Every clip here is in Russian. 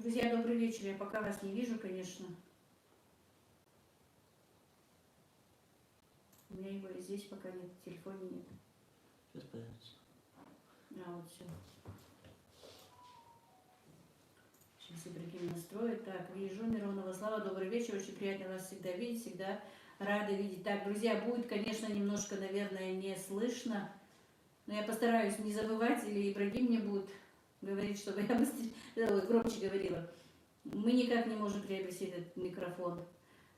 Друзья, добрый вечер. Я пока вас не вижу, конечно. У меня его и здесь пока нет, в телефоне нет. Сейчас появится. А, вот все. Сейчас Ибрагим настроит. Так, вижу Миронова. Слава, добрый вечер. Очень приятно вас всегда видеть, всегда рада видеть. Так, друзья, будет, конечно, немножко, наверное, не слышно, но я постараюсь не забывать, или Ибрагим мне будет говорить, чтобы я громче говорила. Мы никак не можем приобрести этот микрофон.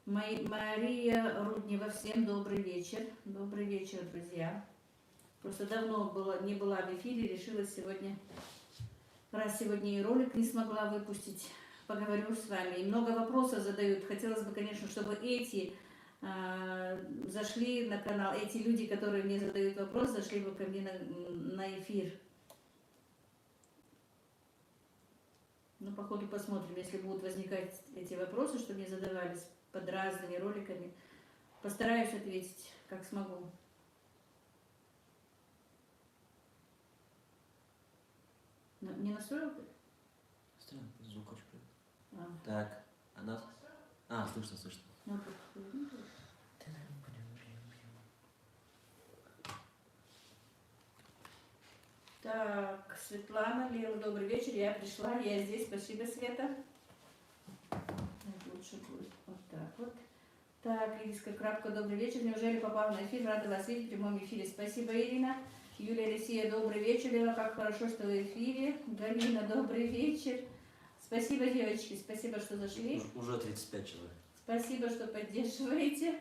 Мария Руднева, всем добрый вечер. Добрый вечер, друзья. Просто давно не была в эфире, решила сегодня, раз сегодня и ролик не смогла выпустить, поговорю с вами. И много вопросов задают. Хотелось бы, конечно, чтобы эти зашли на канал, эти люди, которые мне задают вопрос, зашли бы ко мне на эфир. Ну, по ходу посмотрим, если будут возникать эти вопросы, что мне задавались под разными роликами. Постараюсь ответить, как смогу. Не настроил ты? Странно, звук очень приятный. Так, а нас? А, слышно, слышно. Ну, так, Светлана, Лера, добрый вечер. Я пришла, я здесь. Спасибо, Света. Лучше будет вот так вот. Так, Ириска Крапка, добрый вечер. Неужели попал на эфир? Рада вас видеть в прямом эфире. Спасибо, Ирина. Юлия Россия, добрый вечер. Лера, как хорошо, что вы в эфире. Галина, добрый вечер. Спасибо, девочки, спасибо, что зашли. Уже 35 человек. Спасибо, что поддерживаете.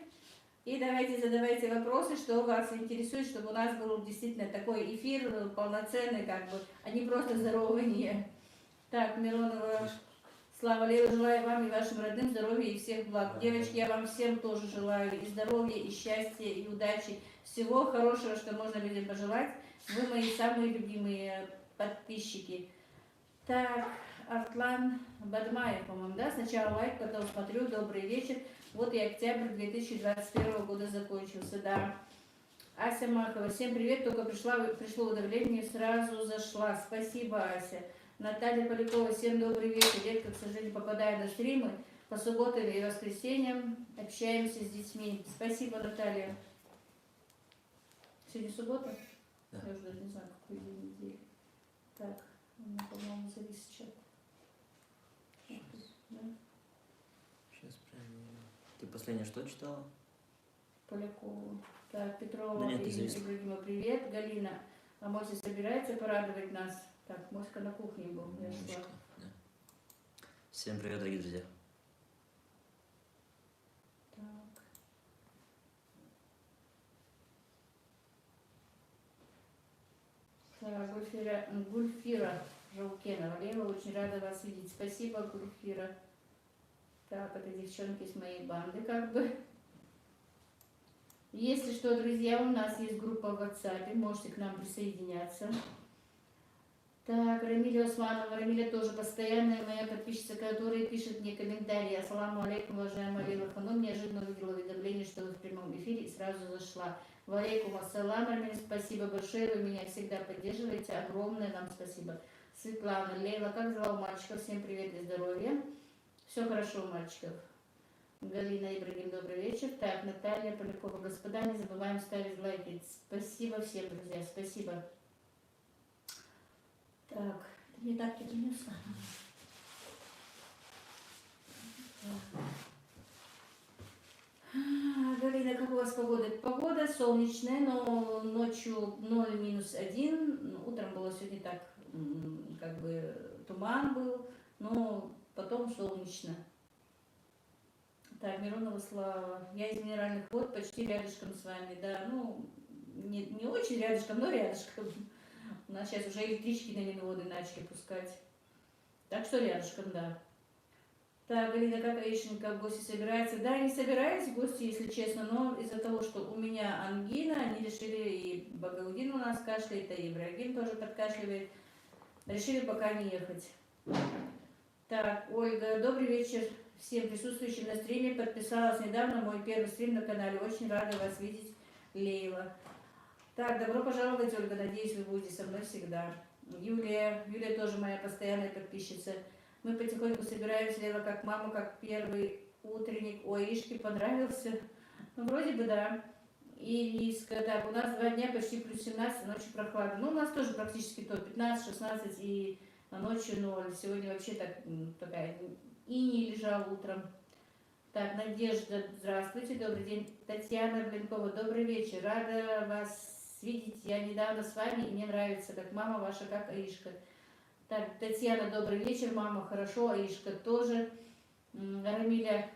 И давайте задавайте вопросы, что вас интересует, чтобы у нас был действительно такой эфир полноценный, как бы, а не просто здорование. Так, Миронова, Слава, Лера, желаю вам и вашим родным здоровья и всех благ. Девочки, я вам всем тоже желаю и здоровья, и счастья, и удачи. Всего хорошего, что можно людям пожелать. Вы мои самые любимые подписчики. Так, Артлан Бадмаев, по-моему, да? Сначала лайк, потом смотрю. Добрый вечер. Вот и октябрь 2021 года закончился, да. Ася Махова, всем привет, только пришло уведомление, сразу зашла. Спасибо, Ася. Наталья Полякова, всем добрый вечер. Редко, к сожалению, попадаю на стримы по субботам и воскресеньям. Общаемся с детьми. Спасибо, Наталья. Сегодня суббота? Да. Я уже даже не знаю, какой день недели. Так, у меня, по-моему, завис чат. Да? Сейчас проверим. Ты последнее что читала? Полякову. Так, Петрова, Да нет, Ибрагима, привет. Галина, а Мося собирается порадовать нас? Так, Моська на кухне был, я шла. Да. Всем привет, дорогие друзья. Так, Гульфира Жаукенова. Лера, очень рада вас видеть. Спасибо, Гульфира. Так, это девчонки с моей банды, как бы. Если что, друзья, у нас есть группа в WhatsApp, можете к нам присоединяться. Так, Рамиля Османова. Рамиля тоже постоянная моя подписчица, которая пишет мне комментарии. Ассаламу алейкум, уважаемая Лила Ханум. Неожиданно увидела уведомление, что вы в прямом эфире, и сразу зашла. Валейкум ассалам, Рамиля, спасибо большое, вы меня всегда поддерживаете. Огромное вам спасибо. Светлана, Лейла, как дела у мальчиков? Всем привет и здоровья. Все хорошо у мальчиков. Галина Ибрагим, добрый вечер. Так, Наталья Полякова. Господа, не забываем ставить лайки. Спасибо всем, друзья, спасибо. Так, ты мне так и принесла. Галина, как у вас погода? Погода солнечная, но ночью 0-1. Утром было сегодня так, как бы туман был, но потом солнечно. Так, Миронова Слава. Я из Минеральных вод, почти рядышком с вами, да, ну, не очень рядышком, но рядышком. У нас сейчас уже электрички на Минводы начали пускать. Так что рядышком, да. Так, Галина, как Аишенька в гости собирается? Да, не собираюсь в гости, если честно, но из-за того, что у меня ангина, они решили, и Багаудин у нас кашляет, и Ибрагим тоже подкашливает, решили пока не ехать. Так, Ольга, добрый вечер всем присутствующим на стриме. Подписалась недавно, мой первый стрим на канале. Очень рада вас видеть, Лейла. Так, добро пожаловать, Ольга. Надеюсь, вы будете со мной всегда. Юлия тоже моя постоянная подписчица. Мы потихоньку собираемся, Лела, как мама, как первый утренник. Ой, Ишке понравился. Ну, вроде бы да. И Лиска, так, у нас 2 дня почти плюс 17, ночью прохладно. Ну, у нас тоже практически то, 15-16 и ночью 0. Сегодня вообще так, такая иней лежал утром. Так, Надежда, здравствуйте, добрый день. Татьяна Блинкова, добрый вечер. Рада вас видеть. Я недавно с вами, и мне нравится, как мама ваша, как Аишка. Так, Татьяна, добрый вечер, мама, хорошо, Аишка тоже. Рамиля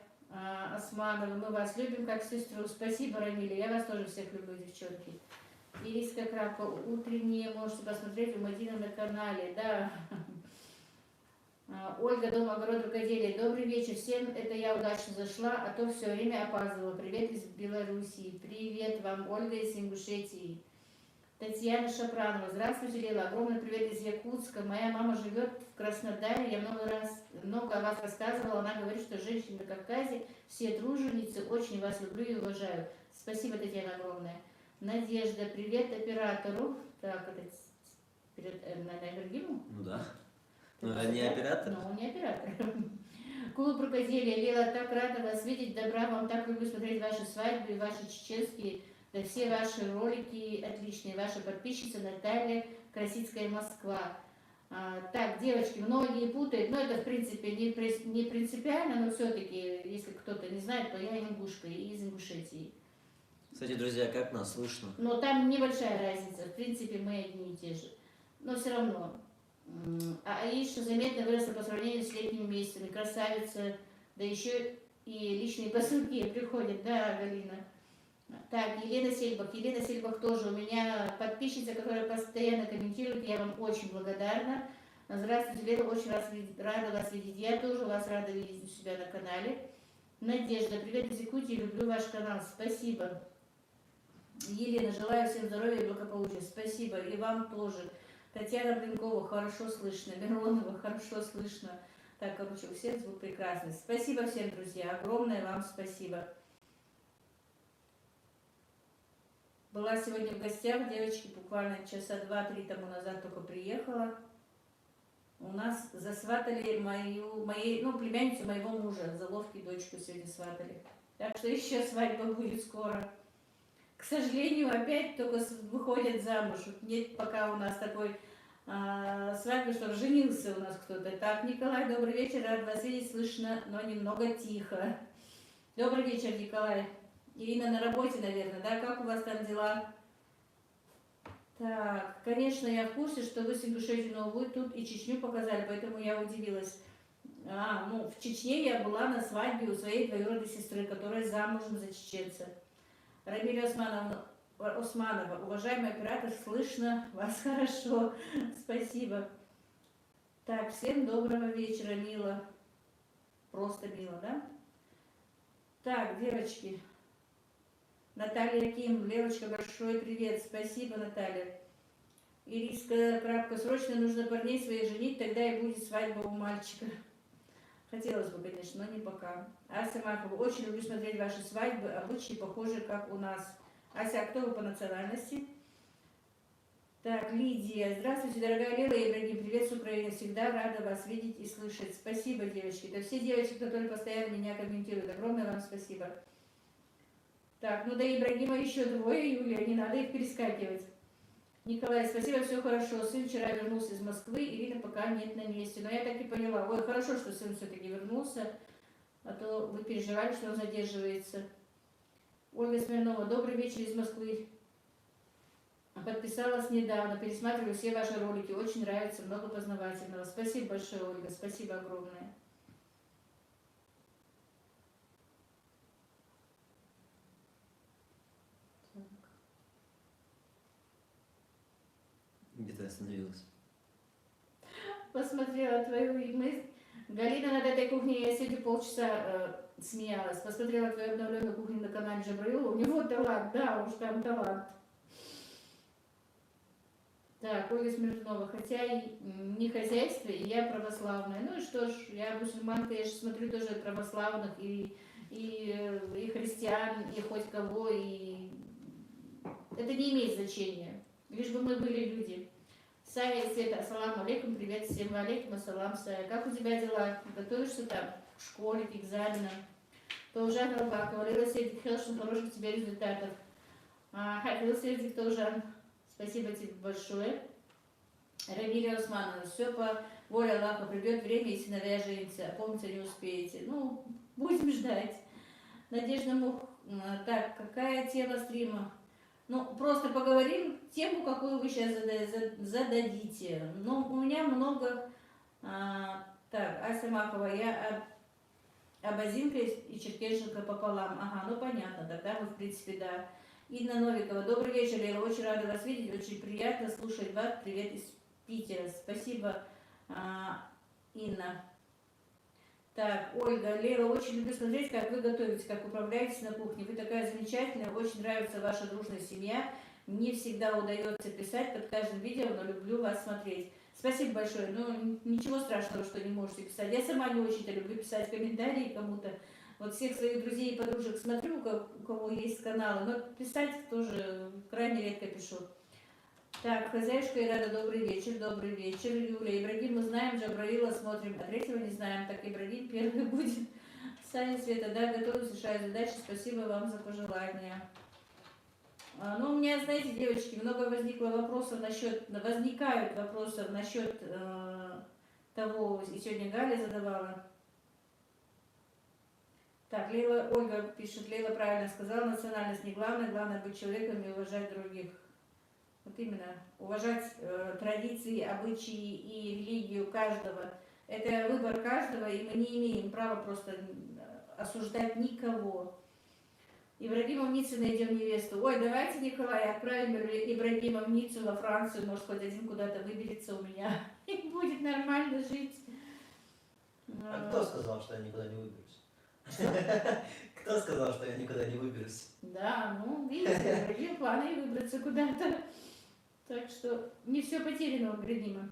Османова, мы вас любим как сестру. Спасибо, Рамиля, я вас тоже всех люблю, девчонки. Ириска Кравка, утренние можете посмотреть у Мадины на канале, да. Ольга, дом, огород, рукоделие. Добрый вечер всем, это я удачно зашла, а то все время опаздывала. Привет из Белоруссии. Привет вам, Ольга из Ингушетии. Татьяна Шапранова, здравствуйте, Лела, огромный привет из Якутска. Моя мама живет в Краснодаре, я много о вас рассказывала, она говорит, что женщины на Кавказе все труженицы, очень вас люблю и уважаю. Спасибо, Татьяна, огромное. Надежда, привет оператору. Так, это на Ибрагиму? Ну да. Ну, а не оператор? Ну, он не оператор. Клуб рукоделия. Лела, так рада вас видеть, добра вам, так люблю смотреть ваши свадьбы и ваши чеченские, да все ваши ролики отличные. Ваша подписчица Наталья Красицкая, Москва. Так, девочки, многие путают, но это в принципе не принципиально, но все-таки, если кто-то не знает, то я ингушка из Ингушетии. Кстати, друзья, как нас слышно? Но там небольшая разница, в принципе мы одни и те же. Но все равно. А Аиша заметно выросла по сравнению с летними месяцами. Красавица, да еще и личные посылки приходят, да, Галина. Так, Елена Сельбах. Елена Сельбах тоже у меня подписчица, которая постоянно комментирует. Я вам очень благодарна. Здравствуйте, Лена, очень рада вас видеть. Я тоже вас рада видеть у себя на канале. Надежда, привет из Якутии, люблю ваш канал. Спасибо. Елена, желаю всем здоровья и благополучия. Спасибо. И вам тоже. Татьяна Блинкова, хорошо слышно. Миронова, хорошо слышно. Так, короче, у всех звук прекрасный. Спасибо всем, друзья. Огромное вам спасибо. Была сегодня в гостях, девочки, буквально часа 2-3 тому назад только приехала. У нас засватали племянницу моего мужа, заловки дочку сегодня сватали. Так что еще свадьба будет скоро. К сожалению, опять только выходят замуж. Нет пока у нас такой свадьбы, что женился у нас кто-то. Так, Николай, добрый вечер, рад вас видеть, слышно, но немного тихо. Добрый вечер, Николай. Ирина на работе, наверное, да? Как у вас там дела? Так, конечно, я в курсе, что вы с Ингушетии, но вы тут и Чечню показали, поэтому я удивилась. В Чечне я была на свадьбе у своей двоюродной сестры, которая замужем за чеченца. Рамиля Османова, уважаемый оператор, слышно вас хорошо, спасибо. Так, всем доброго вечера, мило. Просто мило, да? Так, девочки. Наталья Ким, Лелочка, большой привет. Спасибо, Наталья. Ириска Крапка, срочно нужно парней своих женить, тогда и будет свадьба у мальчика. Хотелось бы, конечно, но не пока. Ася Маркова, очень люблю смотреть ваши свадьбы, обычаи похожи, как у нас. Ася, а кто вы по национальности? Так, Лидия, здравствуйте, дорогая Лела и Ибрагим, привет с Украины, всегда рада вас видеть и слышать. Спасибо, девочки. Это все девочки, которые постоянно меня комментируют. Огромное вам спасибо. Так, ну до Ибрагима еще 2, Юлия, не надо их перескакивать. Николай, спасибо, все хорошо. Сын вчера вернулся из Москвы, Ирина пока нет на месте. Но я так и поняла. Ой, хорошо, что сын все-таки вернулся, а то вы переживали, что он задерживается. Ольга Смирнова, добрый вечер из Москвы. Подписалась недавно, пересматриваю все ваши ролики. Очень нравится, много познавательного. Спасибо большое, Ольга, спасибо огромное. Где ты остановилась? Посмотрела твою мысль. Галина, над этой кухней я сегодня полчаса смеялась. Посмотрела твою обновленную кухню на канале Джабраила. У него талант, да, уж там талант. Так, Ольга Смирнова, хотя и не хозяйство, и я православная. Ну и что ж, я мусульманка, я же смотрю тоже православных, и христиан, и хоть кого, и это не имеет значения. Лишь бы мы были люди. Сая и Света, ассаламу алейкум, привет всем, алейкум, ассалам, Сая. Как у тебя дела? Готовишься там к школе, к экзаменам? Тоже Рабакова, Лила Седик, Хелшин, хороших тебе результатов. Лила Седик, тоже спасибо тебе большое. Рамиля Усманова, все по воле Аллаха, придет время, и сыновья женятся, помните, не успеете. Ну, будем ждать. Надежда Мух, так, какая тема стрима? Ну, просто поговорим тему, какую вы сейчас зададите. Но у меня много... так, Ася Махова, я абазинка и черкешенка пополам. Ага, ну понятно, тогда мы, в принципе, да. Инна Новикова, добрый вечер, Лера, очень рада вас видеть, очень приятно слушать вас. Привет из Питера. Спасибо, Инна. Так, Ольга, Лера, очень люблю смотреть, как вы готовите, как управляетесь на кухне. Вы такая замечательная, очень нравится ваша дружная семья. Не всегда удается писать под каждым видео, но люблю вас смотреть. Спасибо большое. Ну, ничего страшного, что не можете писать. Я сама не очень-то люблю писать комментарии кому-то. Вот всех своих друзей и подружек смотрю, у кого есть каналы, но писать тоже крайне редко пишу. Так, хозяюшка Ирада, добрый вечер, Юля. Ибрагим мы знаем, Джабраила смотрим, а третьего не знаем, так Ибрагим первый будет. Саня, Света, да, готовы, решаю задачи, спасибо вам за пожелания. Ну, у меня, знаете, девочки, много возникают вопросов насчет того, и сегодня Галя задавала. Так, Ольга пишет, Лейла правильно сказала, национальность не главное, главное быть человеком и уважать других. Вот именно, уважать традиции, обычаи и религию каждого. Это выбор каждого, и мы не имеем права просто осуждать никого. Ибрагима в Ницце найдем невесту. Ой, давайте, Николай, отправим Ибрагима в Ниццу, во Францию, может, хоть один куда-то выберется у меня и будет нормально жить. А кто сказал, что я никуда не выберусь? Кто сказал, что я никуда не выберусь? Да, ну, видите, Ибрагим планы выбраться куда-то. Так что не все потеряно у Ибрагима.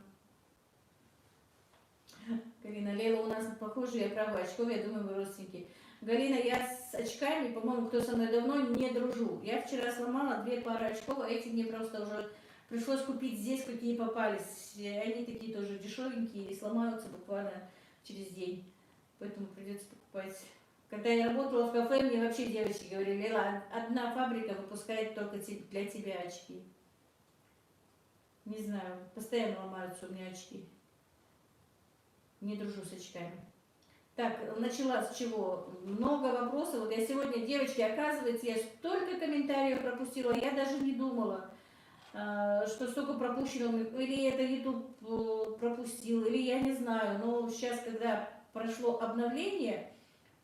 Галина, Лейла у нас похожа, я права, очков, я думаю, вы родственники. Галина, я с очками, по-моему, кто со мной давно, не дружу. Я вчера сломала 2 пары очков, а эти мне просто уже пришлось купить здесь, какие попались. Они такие тоже дешевенькие и сломаются буквально через день. Поэтому придется покупать. Когда я работала в кафе, мне вообще девочки говорили, Лейла, одна фабрика выпускает только для тебя очки. Не знаю, постоянно ломаются у меня очки. Не дружу с очками. Так, начала с чего? Много вопросов. Вот я сегодня, девочки, оказывается, я столько комментариев пропустила, я даже не думала, что столько пропущено. Или это YouTube пропустил, или я не знаю. Но сейчас, когда прошло обновление,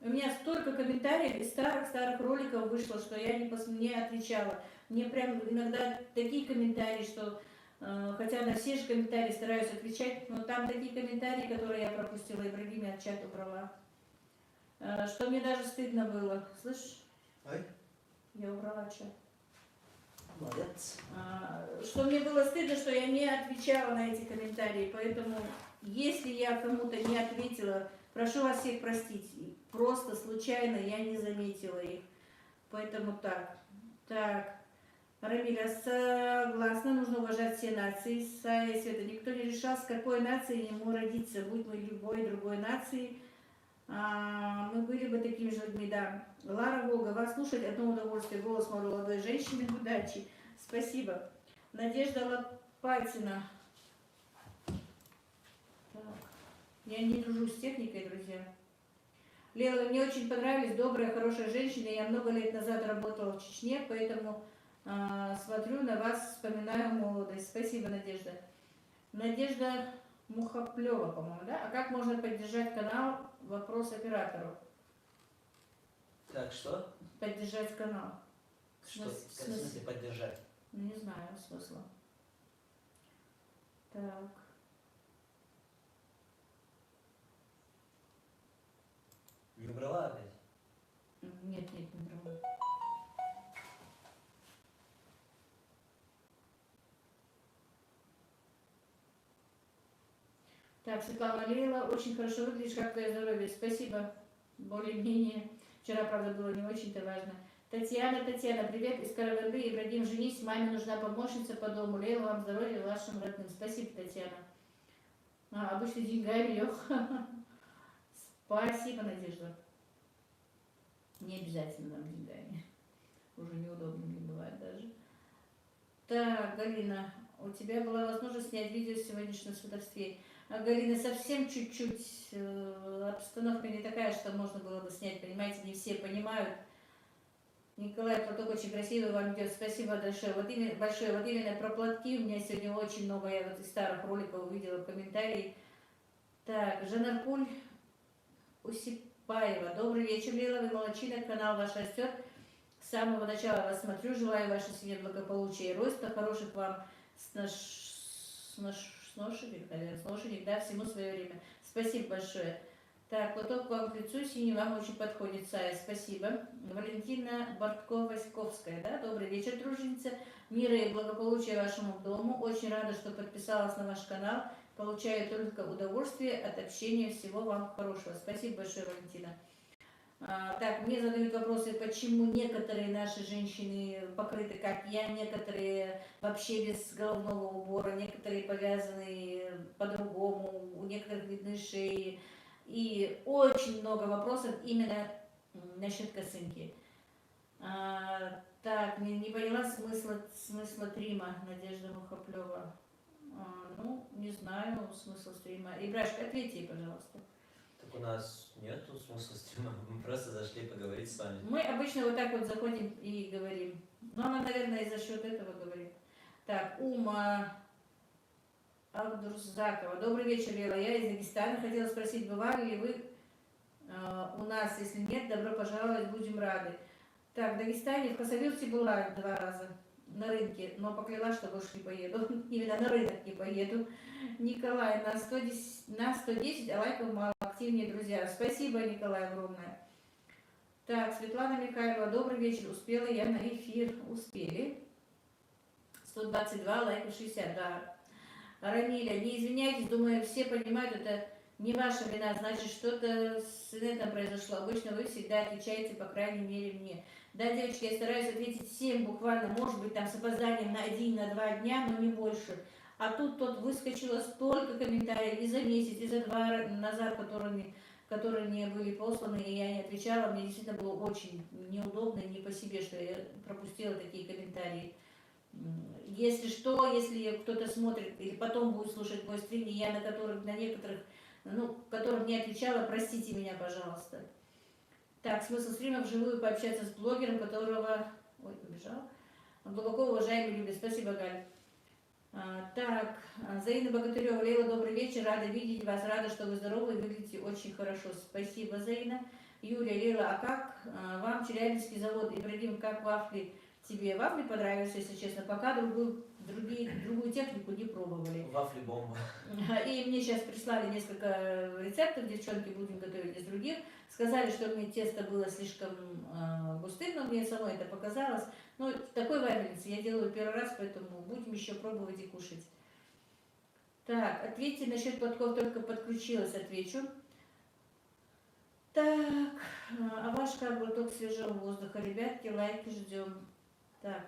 у меня столько комментариев из старых роликов вышло, что я не отвечала. Мне прям иногда такие комментарии, что... Хотя на все же комментарии стараюсь отвечать, но там такие комментарии, которые я пропустила, Ибрагим от чата убрала. Что мне даже стыдно было. Слышишь? Ой. Я убрала чат. Молодец. Что мне было стыдно, что я не отвечала на эти комментарии. Поэтому, если я кому-то не ответила, прошу вас всех простить. Просто случайно я не заметила их. Поэтому так. Так. Рамиля, согласна, нужно уважать все нации. Сая Света, никто не решал, с какой нацией ему родиться, будь мы любой другой нации. Мы были бы такими же людьми, да. Лара Волга, вас слушать одно удовольствие, голос молодой женщины, удачи. Спасибо. Надежда Лопатина. Так. Я не дружу с техникой, друзья. Лела, мне очень понравились, добрая, хорошая женщина. Я много лет назад работала в Чечне, поэтому... смотрю на вас, вспоминаю молодость. Спасибо, Надежда. Надежда Мухоплева, по-моему, да? А как можно поддержать канал? Вопрос оператору. Так, что? Поддержать канал. Что? В смысле поддержать? Ну, не знаю смысла. Так. Не убрала опять? Нет, не брала. Так, Светлана Лейла, очень хорошо выглядишь, как твое здоровье. Спасибо. Более-менее. Вчера, правда, было не очень-то важно. Татьяна, привет из Караганды. Ибрагим, женись, маме нужна помощница по дому. Лейла, вам здоровья, вашим родным. Спасибо, Татьяна. Обычно деньгами, Лех. Спасибо, Надежда. Не обязательно нам деньгами. Уже неудобно мне бывает даже. Так, Галина, у тебя была возможность снять видео с сегодняшнем сватовстве. Галина, совсем чуть-чуть. Обстановка не такая, что можно было бы снять, понимаете, не все понимают. Николай, платок очень красивый вам идет. Спасибо большое. Вот именно про платки у меня сегодня очень много, я вот из старых роликов увидела в комментарии. Так, Жанаркуль Усипаева. Добрый вечер, Лила, вы молодчина, канал ваш растет. С самого начала вас смотрю, желаю вашей семье благополучия и роста, хороших вам сношенек, наверное, сношенек, да, всему свое время. Спасибо большое. Так, платок вам к лицу, синий вам очень подходит, Сая, спасибо. Валентина Борткова-Васьковская, да, добрый вечер, дружница. Мира и благополучия вашему дому. Очень рада, что подписалась на ваш канал. Получаю только удовольствие от общения. Всего вам хорошего. Спасибо большое, Валентина. Так, мне задают вопросы, почему некоторые наши женщины покрыты, как я, некоторые вообще без головного убора, некоторые повязаны по-другому, у некоторых видны шеи. И очень много вопросов именно насчет косынки. Так, не поняла смысла стрима, Надежда Мухоплева. Ну, не знаю смысл стрима. Ибрашка, ответьте, пожалуйста. Так у нас нету смысла стрима, мы просто зашли поговорить с вами. Мы обычно вот так вот заходим и говорим. Но она, наверное, и за счет этого говорит. Так, Ума Абдурзакова. Добрый вечер, Лила. Я из Дагестана. Хотела спросить, бывали ли вы у нас? Если нет, добро пожаловать, будем рады. Так, в Дагестане, в Хасавюрте была 2 раза на рынке, но поклялась, что больше не поеду. Именно на рынок не поеду. Николай, на 110, а лайков мало, активнее, друзья. Спасибо, Николай, огромное. Так, Светлана Михайлова, добрый вечер. Успела я на эфир. Успели. 122, лайков 60, да. Рамиля, не извиняйтесь, думаю, все понимают, это не ваша вина, значит, что-то с инетом произошло. Обычно вы всегда отвечаете, по крайней мере, мне. Да, девочки, я стараюсь ответить всем буквально, может быть, там с опозданием на 1-2 дня, но не больше. А тут выскочило столько комментариев и за месяц, и за 2 назад, которые мне были посланы, и я не отвечала. Мне действительно было очень неудобно и не по себе, что я пропустила такие комментарии. Если что, если кто-то смотрит или потом будет слушать мой стрим, и я на некоторых, которым не отвечала, простите меня, пожалуйста. Так, смысл стрима вживую пообщаться с блогером, которого... Ой, побежал. Глубоко уважаемый Юля. Спасибо, Галь. Так, Заина Богатырева. Лейла, добрый вечер. Рада видеть вас. Рада, что вы здоровы и выглядите очень хорошо. Спасибо, Заина. Юля, Лейла, а как вам Челябинский завод? Ибрагим, как вафли? Тебе вафли понравились, если честно? Пока другую технику не пробовали. Вафли бомба. И мне сейчас прислали несколько рецептов, девчонки, будем готовить из других. Сказали, что мне тесто было слишком густым, но мне самой это показалось. Но такой вафельницы я делаю 1 раз, поэтому будем еще пробовать и кушать. Так, ответьте насчет платков, только подключилась, отвечу. Так, а ваш как глоток свежего воздуха, ребятки, лайки ждем. Так,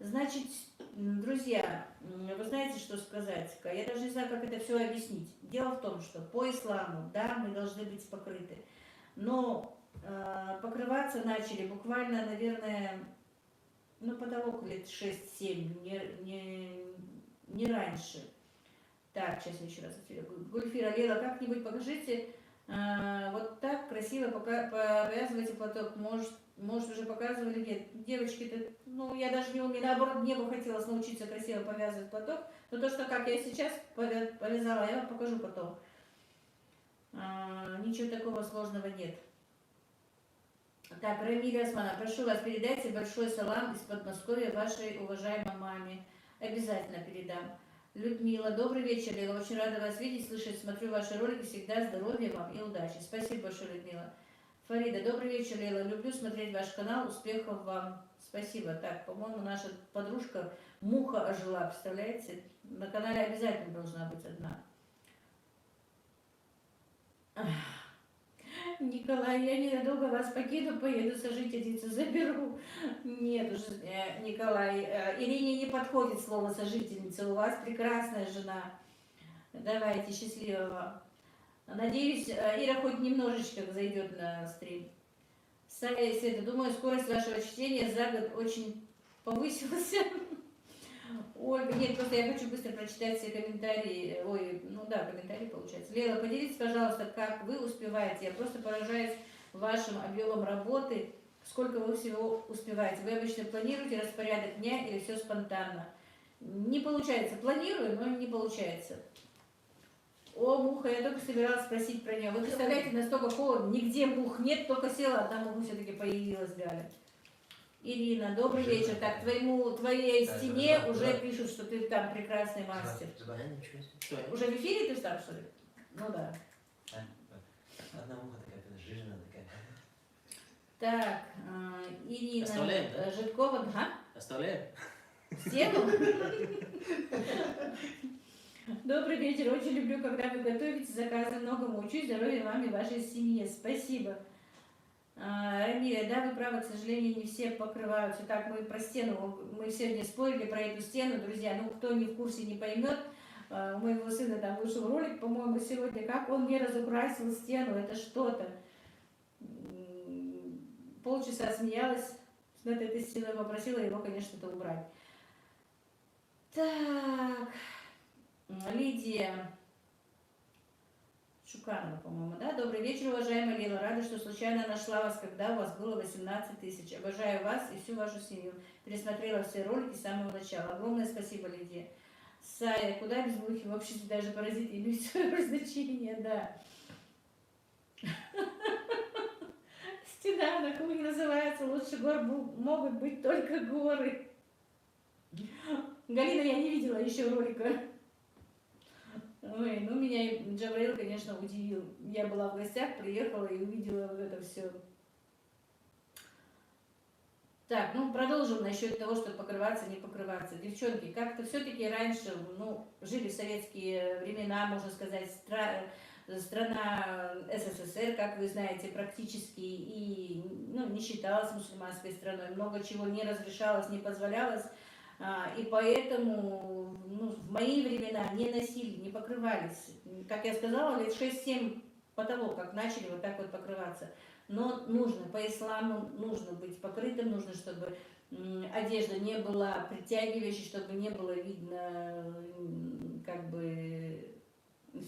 значит, друзья, вы знаете, что сказать? Я даже не знаю, как это все объяснить. Дело в том, что по исламу, да, мы должны быть покрыты. Но покрываться начали буквально, наверное, потолок лет 6-7, не раньше. Так, сейчас я еще раз ответила. Гульфира, Лела, как-нибудь покажите, вот так красиво повязывайте платок. Может, уже показывали, нет. Девочки, я даже не умею, наоборот, мне бы хотелось научиться красиво повязывать платок. Но то, что как я сейчас повязала, я вам покажу потом. Ничего такого сложного нет. Так, Рамиля Османа, прошу вас, передайте большой салам из Подмосковья вашей уважаемой маме. Обязательно передам. Людмила, добрый вечер, Лила. Очень рада вас видеть, слышать, смотрю ваши ролики. Всегда здоровья вам и удачи. Спасибо большое, Людмила. Фарида, добрый вечер, Лила. Люблю смотреть ваш канал. Успехов вам. Спасибо. Так, по-моему, наша подружка Муха ожила, представляете? На канале обязательно должна быть одна. Николай, я ненадолго вас покину, поеду сожительницу заберу. Нет уж, Николай, Ирине не подходит слово сожительница, у вас прекрасная жена. Давайте, счастливо вам. Надеюсь, Ира хоть немножечко зайдет на стрим. Сая и Света, думаю, скорость вашего чтения за год очень повысилась. Ольга, нет, просто я хочу быстро прочитать все комментарии. Ой, ну да, комментарии получается. Лера, поделитесь, пожалуйста, как вы успеваете. Я просто поражаюсь вашим объемом работы. Сколько вы всего успеваете? Вы обычно планируете распорядок дня или все спонтанно? Не получается. Планирую, но не получается. О, муха, я только собиралась спросить про нее. Вы представляете, настолько холодно, нигде мух нет, только села, одна муха все-таки появилась, Галя. Ирина, добрый вечер. Так, твоей стене уже пишут, что ты там прекрасный мастер. Что, уже в эфире ты стал, что ли? Ну да. Одна муха такая, жирная такая. Так, Ирина Оставляем, да? Житкова. Оставляем? Стену? Добрый вечер. Очень люблю, когда вы готовите заказы. Многому учусь. Здоровья вам и вашей семье. Спасибо. Рамиля, да, вы правы, к сожалению, не все покрываются. Так, мы про стену, мы сегодня спорили про эту стену, друзья. Ну, кто не в курсе, не поймет. У моего сына там вышел ролик, по-моему, сегодня, как он не разукрасил стену. Это что-то. Полчаса смеялась над этой стеной, попросила его, конечно, это убрать. Так, Лидия Шуканова, по-моему, да? Добрый вечер, уважаемая Лила. Рада, что случайно нашла вас, когда у вас было 18 тысяч. Обожаю вас и всю вашу семью. Пересмотрела все ролики с самого начала. Огромное спасибо, Лидия. Сая, куда без мухи? В обществе даже паразиты имеют свое значение, да. Стена на кухне называется «Лучше гор могут быть только горы». Галина, я не видела еще ролика. Ой, ну меня Джабраил, конечно, удивил. Я была в гостях, приехала и увидела вот это все. Так, ну продолжим насчет того, что покрываться, не покрываться. Девчонки, как-то все-таки раньше, ну, жили в советские времена, можно сказать, страна СССР, как вы знаете, практически и ну, не считалась мусульманской страной. Много чего не разрешалось, не позволялось. И поэтому ну, в мои времена не носили, не покрывались. Как я сказала, лет 6-7 по того, как начали вот так вот покрываться. Но нужно, по исламу нужно быть покрытым, нужно, чтобы одежда не была притягивающей, чтобы не было видно как бы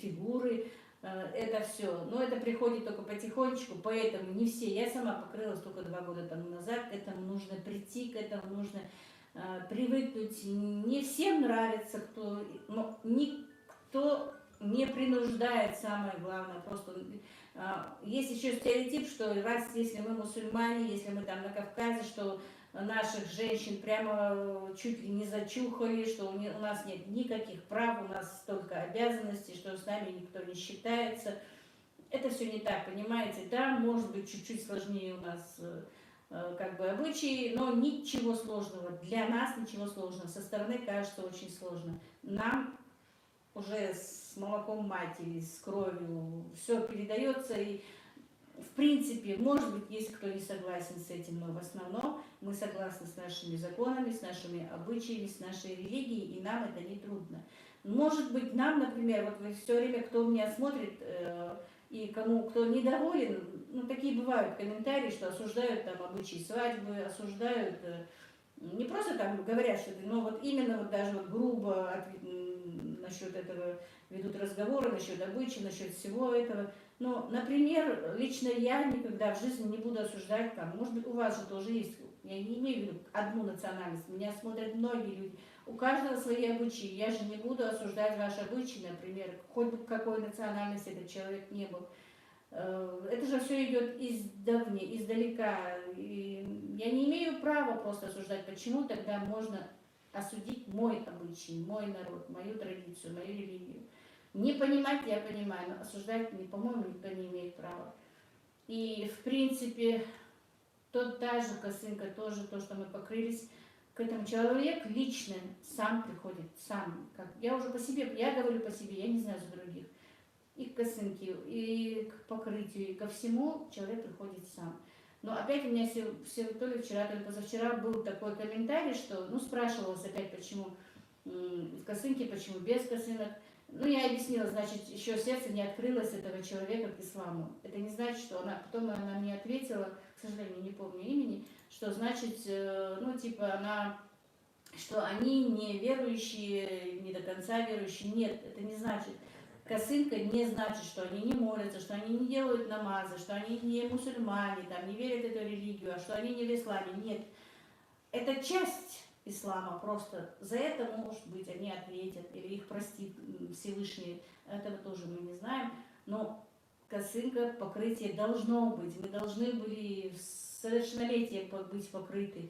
фигуры. Это все. Но это приходит только потихонечку, поэтому не все. Я сама покрылась только 2 года тому назад. К этому нужно прийти, к этому нужно привыкнуть. Не всем нравится, но никто не принуждает, самое главное. Просто есть еще стереотип, что раз если мы мусульмане, если мы там на Кавказе, что наших женщин прямо чуть ли не зачухали, что у нас нет никаких прав, у нас столько обязанностей, что с нами никто не считается. Это все не так, понимаете? Да, может быть, чуть-чуть сложнее у нас как бы обычаи, но ничего сложного. Для нас ничего сложного. Со стороны кажется очень сложно. Нам уже с молоком матери, с кровью все передается. И в принципе, может быть, есть кто не согласен с этим, но в основном мы согласны с нашими законами, с нашими обычаями, с нашей религией, и нам это не трудно. Может быть, нам, например, вот вы все время, кто меня смотрит, и кто недоволен, ну, такие бывают комментарии, что осуждают там обычаи свадьбы, осуждают, не просто там говорят что-то, но вот именно вот даже вот грубо насчет этого ведут разговоры, насчет обычаи, насчет всего этого. Но, например, лично я никогда в жизни не буду осуждать, там, может быть, у вас же тоже есть, я не имею в виду одну национальность, меня смотрят многие люди, у каждого свои обычаи, я же не буду осуждать ваши обычаи, например, хоть бы какой национальности этот человек не был. Это же все идет издавне, издалека, и я не имею права просто осуждать, почему тогда можно осудить мой обычай, мой народ, мою традицию, мою религию. Не понимать я понимаю, но осуждать, по-моему, никто не имеет права. И, в принципе, та же косынка, тоже то, что мы покрылись, к этому человек лично сам приходит, сам. Как, я уже по себе, я говорю по себе, я не знаю за других. и к косынке, и к покрытию, и ко всему человек приходит сам. Но опять у меня то ли вчера, то ли позавчера был такой комментарий, что, ну, спрашивалось опять, почему в косынке, почему без косынок. Ну, я объяснила, значит, еще сердце не открылось этого человека к исламу. Это не значит, что она, потом она мне ответила, к сожалению, не помню имени, что значит, ну, типа, она, что они не верующие, не до конца верующие. Нет, это не значит. Косынка не значит, что они не молятся, что они не делают намазы, что они не мусульмане, там, не верят в эту религию, а что они не в исламе. Нет. Это часть ислама, просто за это, может быть, они ответят, или их простит Всевышний, этого тоже мы не знаем, но косынка, покрытие должно быть, мы должны были в совершеннолетие быть покрыты.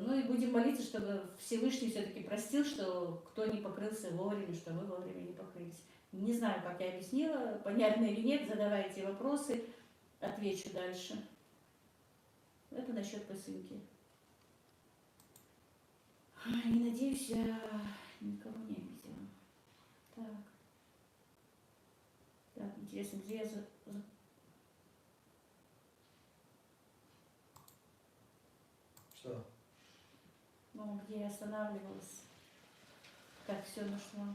Ну и будем молиться, чтобы Всевышний все-таки простил, что кто не покрылся вовремя, что мы вовремя не покрылись. Не знаю, как я объяснила, понятно или нет, задавайте вопросы, отвечу дальше. Это насчет косынки. И надеюсь, я никого не обидела. Так. Так, интересно, где я Что? Ну, где я останавливалась. Так, все нашла.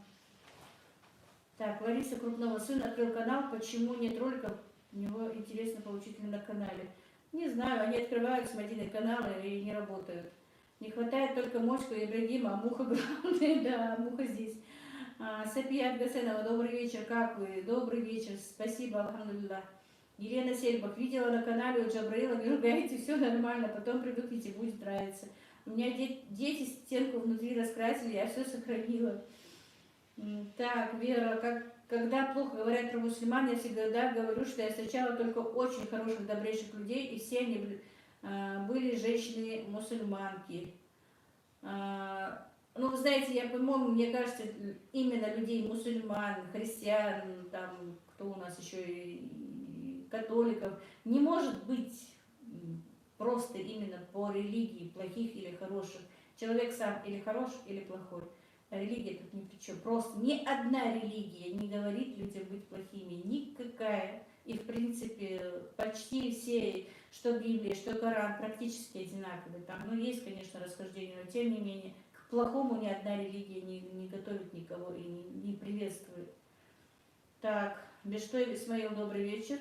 Так, Лариса Крупного сын открыл канал. Почему нет роликов? У него интересно получить на канале. Не знаю, они открывают с Мадиной каналы и не работают. Не хватает только Моську и Ибрагима, а муха главная, да, муха здесь. Сапия Гасенова, добрый вечер, как вы? Добрый вечер, спасибо, алхамдулилlah. Елена Сельбах, видела на канале у Джабраила, не ругайте, все нормально, потом привыкните, будет нравиться. У меня дети стенку внутри раскрасили, я все сохранила. Так, Вера, когда плохо говорят про мусульман, я всегда говорю, что я встречала только очень хороших, добрейших людей, и все они были женщины-мусульманки. Ну, вы знаете, я, по-моему, мне кажется, именно людей мусульман, христиан, там, кто у нас еще и католиков, не может быть просто именно по религии плохих или хороших. Человек сам или хорош, или плохой. А религия тут ни при чем. Просто ни одна религия не говорит людям быть плохими. Никакая. И, в принципе, почти все, что Библия, что Коран, практически одинаковые. Там, ну, есть, конечно, расхождения, но тем не менее, к плохому ни одна религия не готовит никого и не приветствует. Так, Бештоев Исмаил, добрый вечер.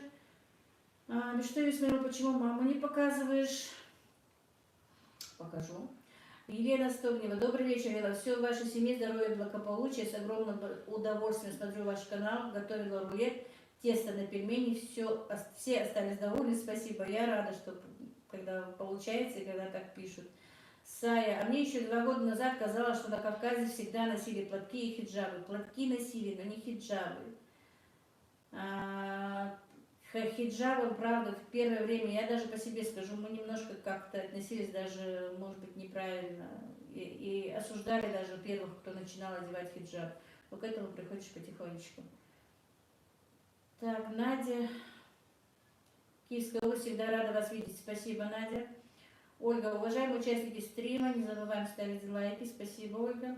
Бештоев Исмаил, почему маму не показываешь? Покажу. Елена Стогнева, добрый вечер, Елена. Все в вашей семье, здоровья, благополучия. С огромным удовольствием смотрю ваш канал. Готовила рулет, тесто на пельмени. Все остались довольны. Спасибо. Я рада, что когда получается и когда так пишут. Сая, а мне еще 2 года назад казалось, что на Кавказе всегда носили платки и хиджабы. Платки носили, но не хиджабы. Хиджабом, правда, в первое время, я даже по себе скажу, мы немножко как-то относились даже, может быть, неправильно. И осуждали даже первых, кто начинал одевать хиджаб. Вот к этому приходишь потихонечку. Так, Надя. Киевская область, всегда рада вас видеть. Спасибо, Надя. Ольга, уважаемые участники стрима, не забываем ставить лайки. Спасибо, Ольга.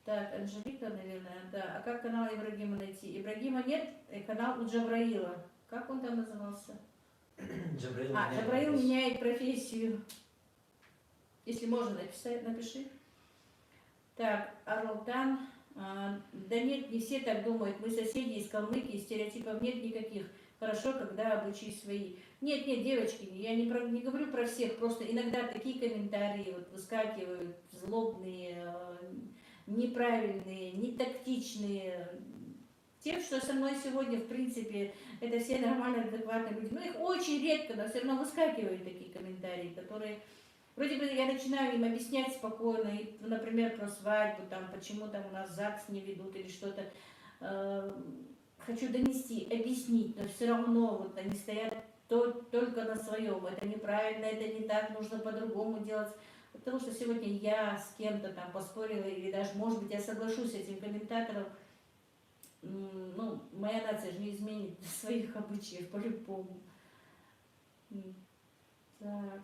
Так, Анжелика, наверное, да. А как канал Ибрагима найти? Ибрагима нет, канал у Джабраила. Как он там назывался? Джабраил меняет профессию. Если можно написать, напиши. Так, Арлтан. Да нет, не все так думают. Мы соседи из Калмыкии, стереотипов нет никаких. Хорошо, когда обучись свои. Нет, девочки, я не говорю про всех, просто иногда такие комментарии вот выскакивают, злобные, неправильные, нетактичные. Те, что со мной сегодня, в принципе, это все нормальные, адекватные люди. Но их очень редко, но все равно выскакивают такие комментарии, которые... Вроде бы я начинаю им объяснять спокойно, и, например, про свадьбу, там, почему там у нас ЗАГС не ведут или что-то. Хочу донести, объяснить, но все равно вот они стоят только на своем. Это неправильно, это не так, нужно по-другому делать. Потому что сегодня я с кем-то там поспорила, или даже, может быть, я соглашусь с этим комментатором. Ну, моя нация же не изменит своих обычаев по-любому. Так.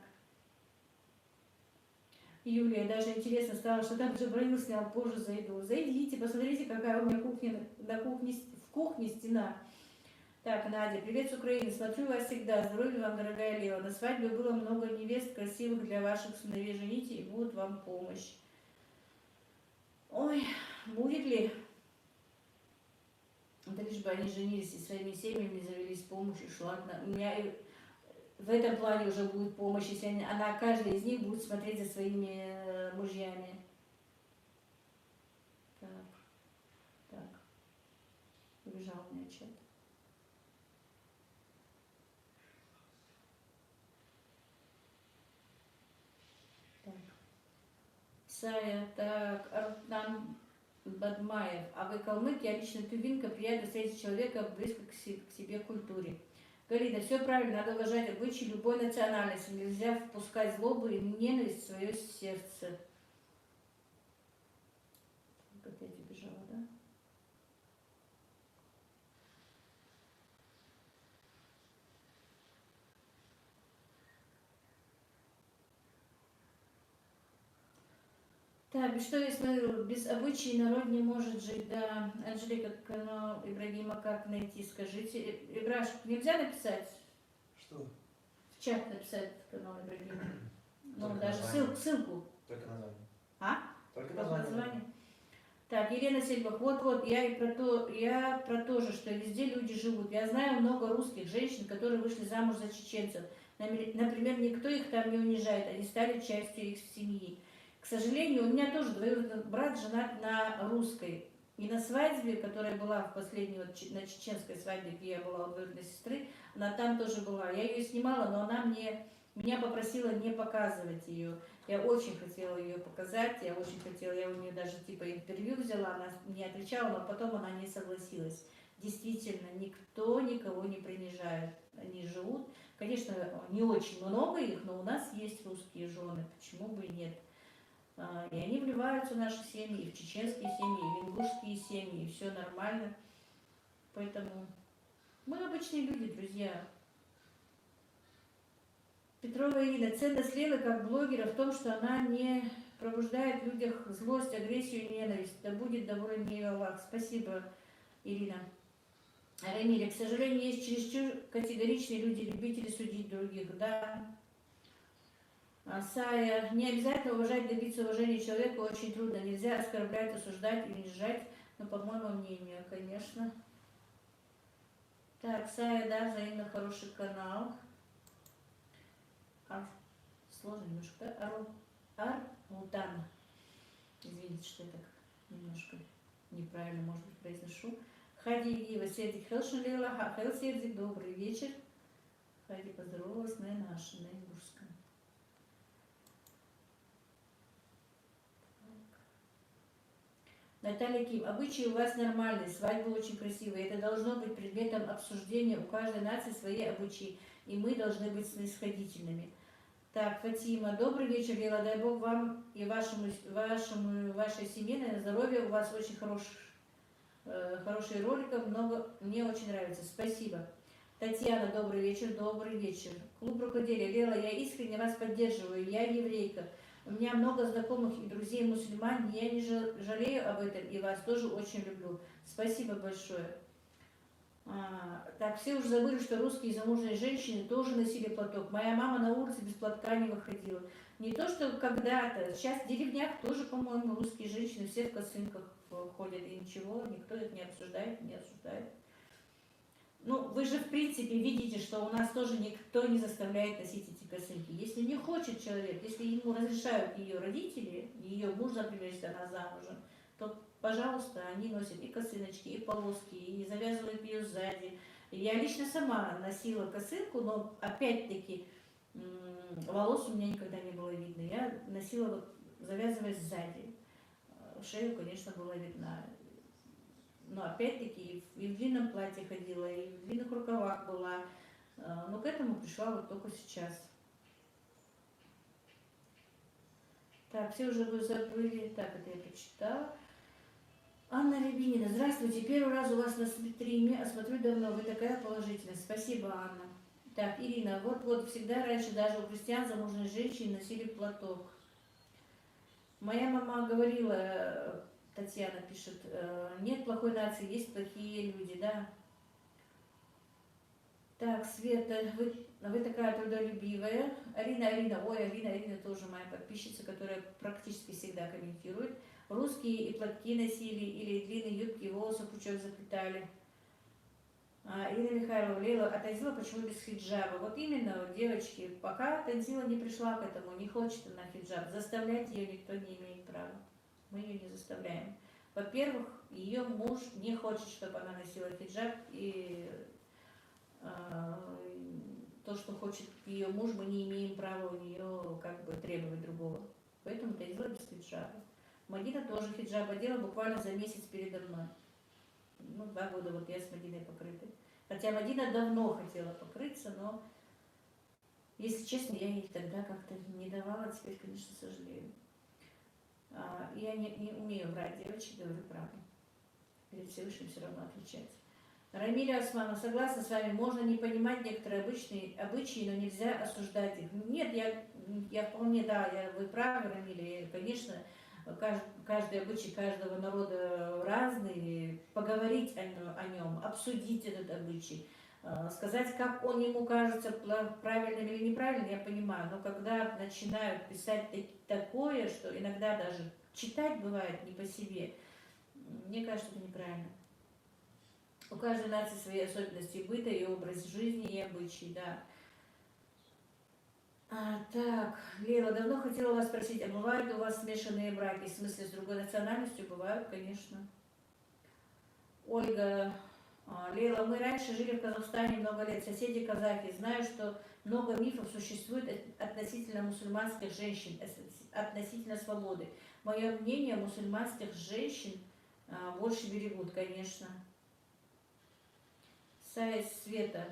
Юлия, даже интересно стало, что там Джабраил снял, позже зайду. Зайдите, посмотрите, какая у меня кухня, в кухне стена. Так, Надя, привет с Украины, смотрю вас всегда, здоровья вам, дорогая Лева. На свадьбе было много невест красивых для ваших сыновей, жените и будут вам помощь. Ой, будет ли? Да лишь бы они женились и своими семьями завелись, помощь ушла. У меня и в этом плане уже будет помощь, если она, каждый из них будет смотреть за своими мужьями. Так, так, убежал у меня чат. Так. Сая, так, Артам Бадмаев. А вы калмык, я лично тюбинка, приятно встретить человека близко к себе культуре. Галина, все правильно, надо уважать обычаи любой национальности. Нельзя впускать злобу и ненависть в свое сердце. Опять убежала, да? Так, что я смотрю, без обычаи народ не может жить, да. Анжелика, канал Ибрагима, как найти, скажите. Ибраш, нельзя написать? Что? В чат написать канал Ибрагима. Ну, Только даже название. ссылку. Только название. А? Только Как название. название? Так, Елена Сельбах, вот-вот, я про то же, что везде люди живут. Я знаю много русских женщин, которые вышли замуж за чеченцев. Например, никто их там не унижает, они стали частью их семьи. К сожалению, у меня тоже двоюродный брат женат на русской. И на свадьбе, которая была в последней, вот, на чеченской свадьбе, где я была у двоюродной сестры, она там тоже была. Я ее снимала, но она меня попросила не показывать ее. Я очень хотела ее показать, я у нее даже типа интервью взяла, она не отвечала, но потом она не согласилась. Действительно, никто никого не принижает. Они живут, конечно, не очень много их, но у нас есть русские жены, почему бы и нет. И они вливаются в наши семьи, и в чеченские семьи, и в ингушские семьи, и все нормально. Поэтому мы обычные люди, друзья. Петрова Ирина. Ценность Лелы как блогера в том, что она не пробуждает в людях злость, агрессию и ненависть. Да будет доволен ей Аллах. Спасибо, Ирина. Рамиля, к сожалению, есть чересчур категоричные люди, любители судить других. Да. Сая, не обязательно уважать, добиться уважения человека очень трудно. Нельзя оскорблять, осуждать, унижать, но по моему мнению, конечно. Так, Сая, да, взаимно хороший канал. Сложно немножко, Ар-Мутан. Извините, что я так немножко неправильно, может быть, произношу. Хади Ива, Сердик Хелшинлила, Хел Сердик, добрый вечер. Хади поздоровалась на нашем, на ингушском. Наталья Ким, обычаи у вас нормальные, свадьбы очень красивые. Это должно быть предметом обсуждения. У каждой нации свои обычаи, и мы должны быть снисходительными. Так, Фатима, добрый вечер, Лила, дай Бог вам и вашей семье, наверное, здоровья, у вас очень хорошие роликов, много, мне очень нравится, спасибо. Татьяна, добрый вечер, добрый вечер. Клуб рукоделия, Лила, я искренне вас поддерживаю, я еврейка, у меня много знакомых и друзей мусульман, я не жалею об этом и вас тоже очень люблю, спасибо большое. Так, все уже забыли, что русские замужние женщины тоже носили платок. Моя мама на улице без платка не выходила. Не то, что когда-то. Сейчас в деревнях тоже, по-моему, русские женщины все в косынках ходят. И ничего, никто их не обсуждает, не осуждает. Ну, вы же, в принципе, видите, что у нас тоже никто не заставляет носить эти косынки. Если не хочет человек, если ему разрешают ее родители, ее муж, например, если она замужем, то пожалуйста, они носят и косыночки, и полоски, и завязывают ее сзади. Я лично сама носила косынку, но опять-таки волос у меня никогда не было видно. Я носила, вот, завязывая сзади. Шею, конечно, была видна. Но опять-таки и в длинном платье ходила, и в длинных рукавах была. Но к этому пришла вот только сейчас. Так, все уже вы забыли. Так, это я прочитала. Анна Рябинина, здравствуйте, первый раз у вас на стриме, а смотрю давно, вы такая положительная, спасибо, Анна. Так, Ирина, вот всегда раньше даже у христиан замужние женщины носили платок. Моя мама говорила, Татьяна пишет, нет плохой нации, есть плохие люди, да. Так, Света, вы такая трудолюбивая. Арина тоже моя подписчица, которая практически всегда комментирует. Русские и платки носили, или длинные юбки, волосы пучок заплетали. Ирина Михайлова, Лейла, а Танзила почему без хиджаба? Вот именно, вот, девочки, пока Танзила не пришла к этому, не хочет она хиджаб, заставлять ее никто не имеет права. Мы ее не заставляем. Во-первых, ее муж не хочет, чтобы она носила хиджаб, и то, что хочет ее муж, мы не имеем права у нее как бы требовать другого. Поэтому Танзила без хиджаба. Мадина тоже хиджаб одела буквально за месяц передо мной. Ну, 2 года вот я с Мадиной покрыта. Хотя Мадина давно хотела покрыться, но, если честно, я ей тогда как-то не давала, теперь, конечно, сожалею. Я не умею врать, девочки, говорю правду. Перед Всевышним все равно отвечать. Рамиля Османова, согласна с вами, можно не понимать некоторые обычаи, но нельзя осуждать их. Нет, я вполне, да, вы правы, Рамиля, конечно, каждый обычай каждого народа разный, поговорить о нем, обсудить этот обычай, сказать, как он ему кажется правильным или неправильным, я понимаю, но когда начинают писать такое, что иногда даже читать бывает не по себе, мне кажется, это неправильно. У каждой нации свои особенности быта и образ жизни и обычаи, да. Так, Лейла, давно хотела вас спросить, а бывают у вас смешанные браки, в смысле с другой национальностью? Бывают, конечно. Ольга, Лейла, мы раньше жили в Казахстане много лет, соседи казахи, знаю, что много мифов существует относительно мусульманских женщин, относительно свободы. Мое мнение, мусульманских женщин больше берегут, конечно. Света.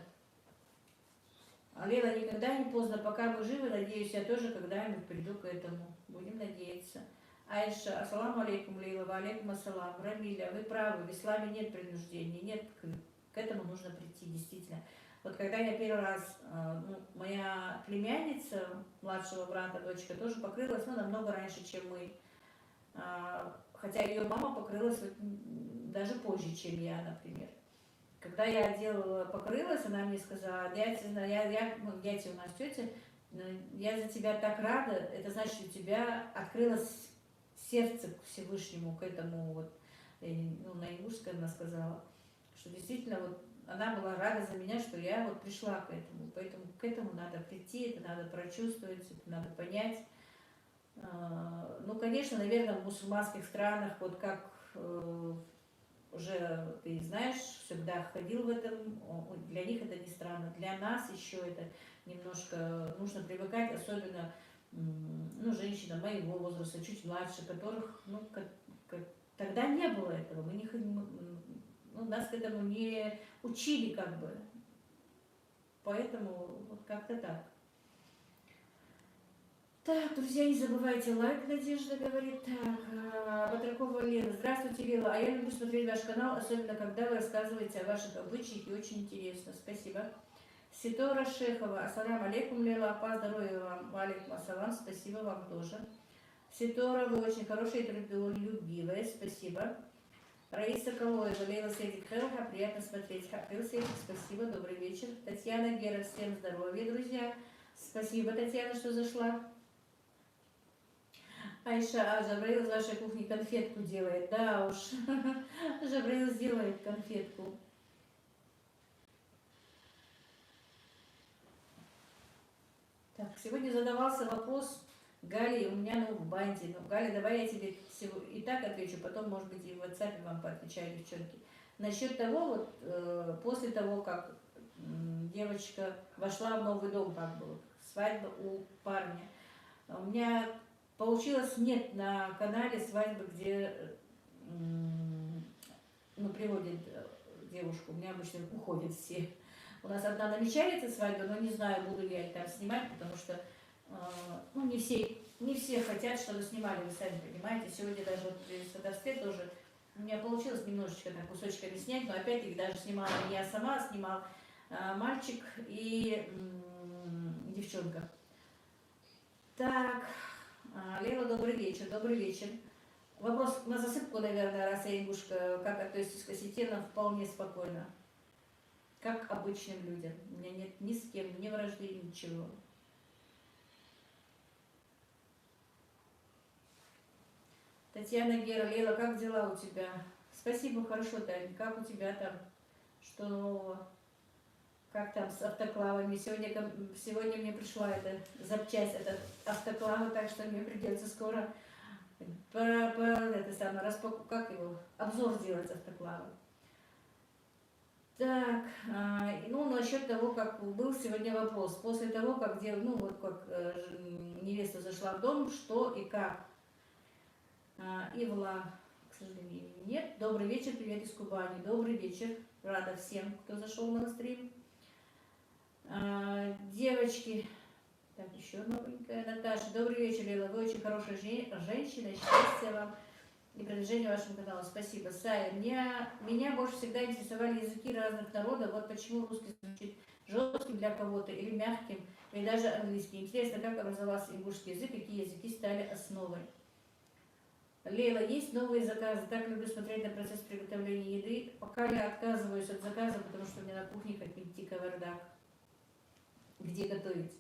Лейла, никогда не поздно, пока вы живы, надеюсь, я тоже когда-нибудь приду к этому. Будем надеяться. Айша, ассаламу алейкум, Лейла, ва алейкум ассалам. Рамиля, вы правы, в исламе нет принуждения, нет, к этому нужно прийти, действительно. Вот когда я первый раз, моя племянница, младшего брата, дочка, тоже покрылась, намного раньше, чем мы. Хотя ее мама покрылась даже позже, чем я, например. Когда я покрылась, она мне сказала, дядя у нас тетя, я за тебя так рада, это значит, у тебя открылось сердце к Всевышнему, к этому, вот, на ингушском она сказала, что действительно вот она была рада за меня, что я вот пришла к этому, поэтому к этому надо прийти, это надо прочувствовать, это надо понять. Конечно, наверное, в мусульманских странах, вот как уже ты знаешь, всегда ходил в этом, для них это не странно, для нас еще это немножко нужно привыкать, особенно женщинам моего возраста, чуть младше, которых тогда не было этого, нас к этому не учили как бы, поэтому вот как-то так. Так, друзья, не забывайте лайк, Надежда говорит. Так, Батракова Лена. Здравствуйте, Лила. А я люблю смотреть ваш канал, особенно когда вы рассказываете о ваших обычаях, и очень интересно. Спасибо. Ситора Шехова. Ассаляму алейкум, Лила. Апа, здоровья вам. Валейкум ассалам. Спасибо вам тоже. Ситора, вы очень хорошая и трудолюбивая. Спасибо. Раиса Калоева. Лейла Седик Хелха. Приятно смотреть. Хапил Седик. Спасибо. Добрый вечер. Татьяна Гера. Всем здоровья, друзья. Спасибо, Татьяна, что зашла. Айша, Жабраил из вашей кухни конфетку делает. Да уж, Жабраил сделает конфетку. Так, сегодня задавался вопрос Гали, у меня в банде. Галя, давай я тебе и так отвечу, потом, может быть, и в WhatsApp вам поотвечаю, девчонки. Насчет того, после того, как девочка вошла в новый дом, как бы, свадьба у парня, у меня получилось, нет на канале свадьбы, где приводят девушку, у меня обычно уходят все. У нас одна намечается свадьба, но не знаю, буду ли я там снимать, потому что не все хотят, чтобы снимали, вы сами понимаете. Сегодня даже вот при сватовстве тоже у меня получилось немножечко так кусочками снять, но опять-таки даже снимала не я сама, снимал мальчик и девчонка. Так, Лейла, добрый вечер, добрый вечер. Вопрос на засыпку, наверное, раз я Ингушка, как относитесь к осетинам, вполне спокойно. Как обычным людям. У меня нет ни с кем, ни вражды, ничего. Татьяна Гера, Лейла, как дела у тебя? Спасибо, хорошо, Тань. Как у тебя там? Что нового? Как там с автоклавами? Сегодня мне пришла эта запчасть, этот автоклава, так что мне придется скоро как его, обзор делать автоклава. Так, ну насчет того, как был сегодня вопрос. После того, как невеста зашла в дом, что и как? Ивла, к сожалению, нет. Добрый вечер, привет из Кубани. Добрый вечер, рада всем, кто зашел на стрим. Девочки, так, еще новенькая. Наташа, добрый вечер, Лила, вы очень хорошая женщина, счастья вам и продвижения вашему каналу. Спасибо. Сая, меня больше всегда интересовали языки разных народов, вот почему русский звучит жестким для кого-то или мягким, или даже английский. Интересно, как образовался ингушский язык, какие языки стали основой. Лейла, есть новые заказы? Так люблю смотреть на процесс приготовления еды. Пока я отказываюсь от заказа, потому что у меня на кухне какой-то кавардак. Где готовить?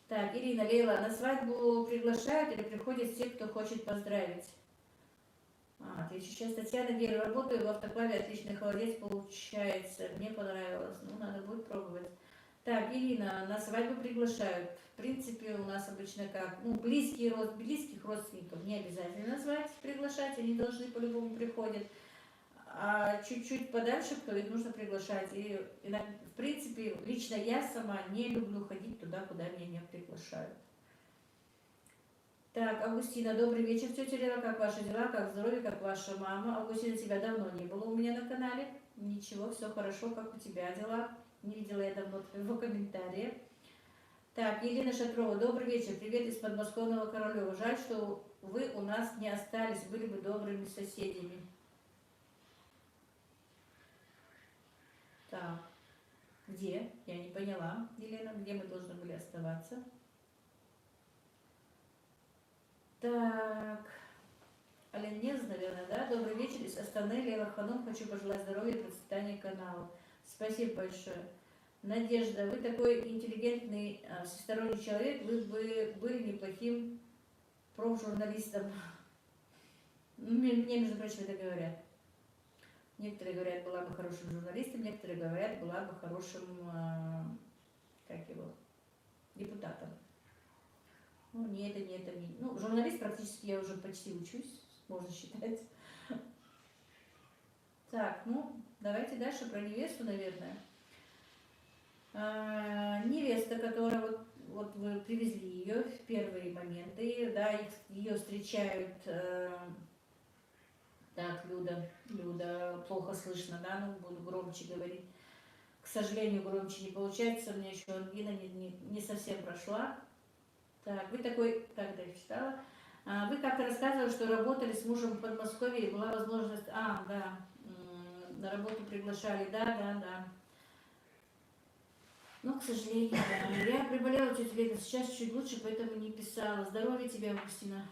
Так, Ирина, Лейла, на свадьбу приглашают или приходят те, кто хочет поздравить? Отвечу сейчас. Татьяна Гера, работаю в автоклаве, отличный холодец получается. Мне понравилось. Ну, надо будет пробовать. Так, Ирина, на свадьбу приглашают. В принципе, у нас обычно как, близких родственников не обязательно звать, приглашать, они должны по-любому приходят. А чуть-чуть подальше, кто их нужно приглашать. И в принципе, лично я сама не люблю ходить туда, куда меня не приглашают. Так, Августина, добрый вечер, тетя Лера, как ваши дела, как здоровье, как ваша мама? Августина, тебя давно не было у меня на канале. Ничего, все хорошо, как у тебя дела? Не видела я давно твоего комментария. Так, Елена Шатрова, добрый вечер, привет из подмосковного Королева. Жаль, что вы у нас не остались, были бы добрыми соседями. Так, где? Я не поняла, Елена, где мы должны были оставаться? Так, Оленез, наверное, да? Добрый вечер из Астаны, Лейла Ханум. Хочу пожелать здоровья и процветания каналу. Спасибо большое. Надежда, вы такой интеллигентный, всесторонний человек, вы бы были неплохим профжурналистом. Мне, между прочим, это говорят. Некоторые говорят, была бы хорошим журналистом, некоторые говорят, была бы хорошим, депутатом. Ну, не это. Ну, журналист практически я уже почти учусь, можно считать. Так, ну, давайте дальше про невесту, наверное. Невеста, которая вот вы привезли ее в первые моменты, да, ее встречают, так, Люда, плохо слышно, да, ну, буду громче говорить. К сожалению, громче не получается, у меня еще ангина не совсем прошла. Так, вы такой, так, да, я читала. Вы как-то рассказывали, что работали с мужем в Подмосковье, и была возможность, да, на работу приглашали, да. Но, к сожалению, да. Я приболела тетя Лена, сейчас чуть лучше, поэтому не писала. Здоровья тебе, Августина.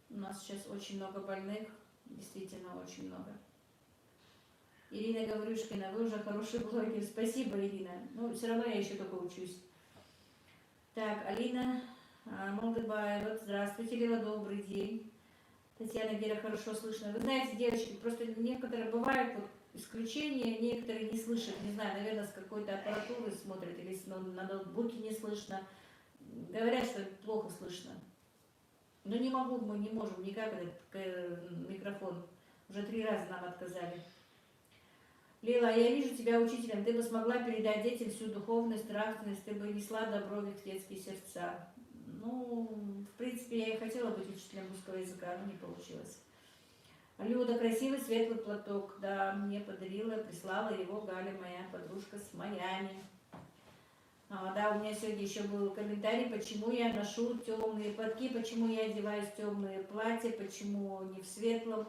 У нас сейчас очень много больных, действительно очень много. Ирина Гаврюшкина, вы уже хороший блогер. Спасибо, Ирина. Ну, все равно я еще только учусь. Так, Алина Молдыбаева, здравствуйте, Лила, добрый день. Татьяна Гера, хорошо слышно. Вы знаете, девочки, просто некоторые бывают исключения, некоторые не слышат, не знаю, наверное, с какой-то аппаратуры смотрят или на ноутбуке не слышно. Говорят, что плохо слышно. Но мы не можем никак этот микрофон. Уже 3 раза нам отказали. Лила, я вижу тебя учителем, ты бы смогла передать детям всю духовность, нравственность, ты бы несла добро в их детские сердца. Ну, в принципе, я и хотела быть учителем русского языка, но не получилось. Люда, красивый светлый платок, да, мне подарила, прислала его Галя, моя подружка с Майами. Да, у меня сегодня еще был комментарий, почему я ношу темные платки, почему я одеваюсь в темные платья, почему не в светлом.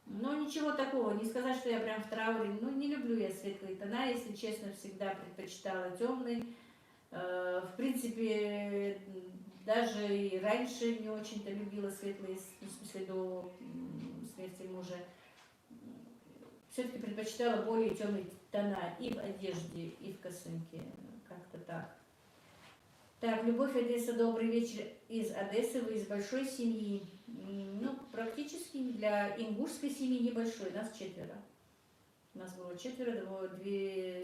Но ничего такого, не сказать, что я прям в трауре, ну не люблю я светлые тона, если честно, всегда предпочитала темный В принципе, даже и раньше не очень-то любила светлые, в смысле до смерти мужа. Все-таки предпочитала более темные тона и в одежде, и в косынке. Как-то так. Так, Любовь Одесса, добрый вечер из Одессы. Вы из большой семьи? Ну, практически для ингушской семьи небольшой. Нас 4. У нас было 4, 2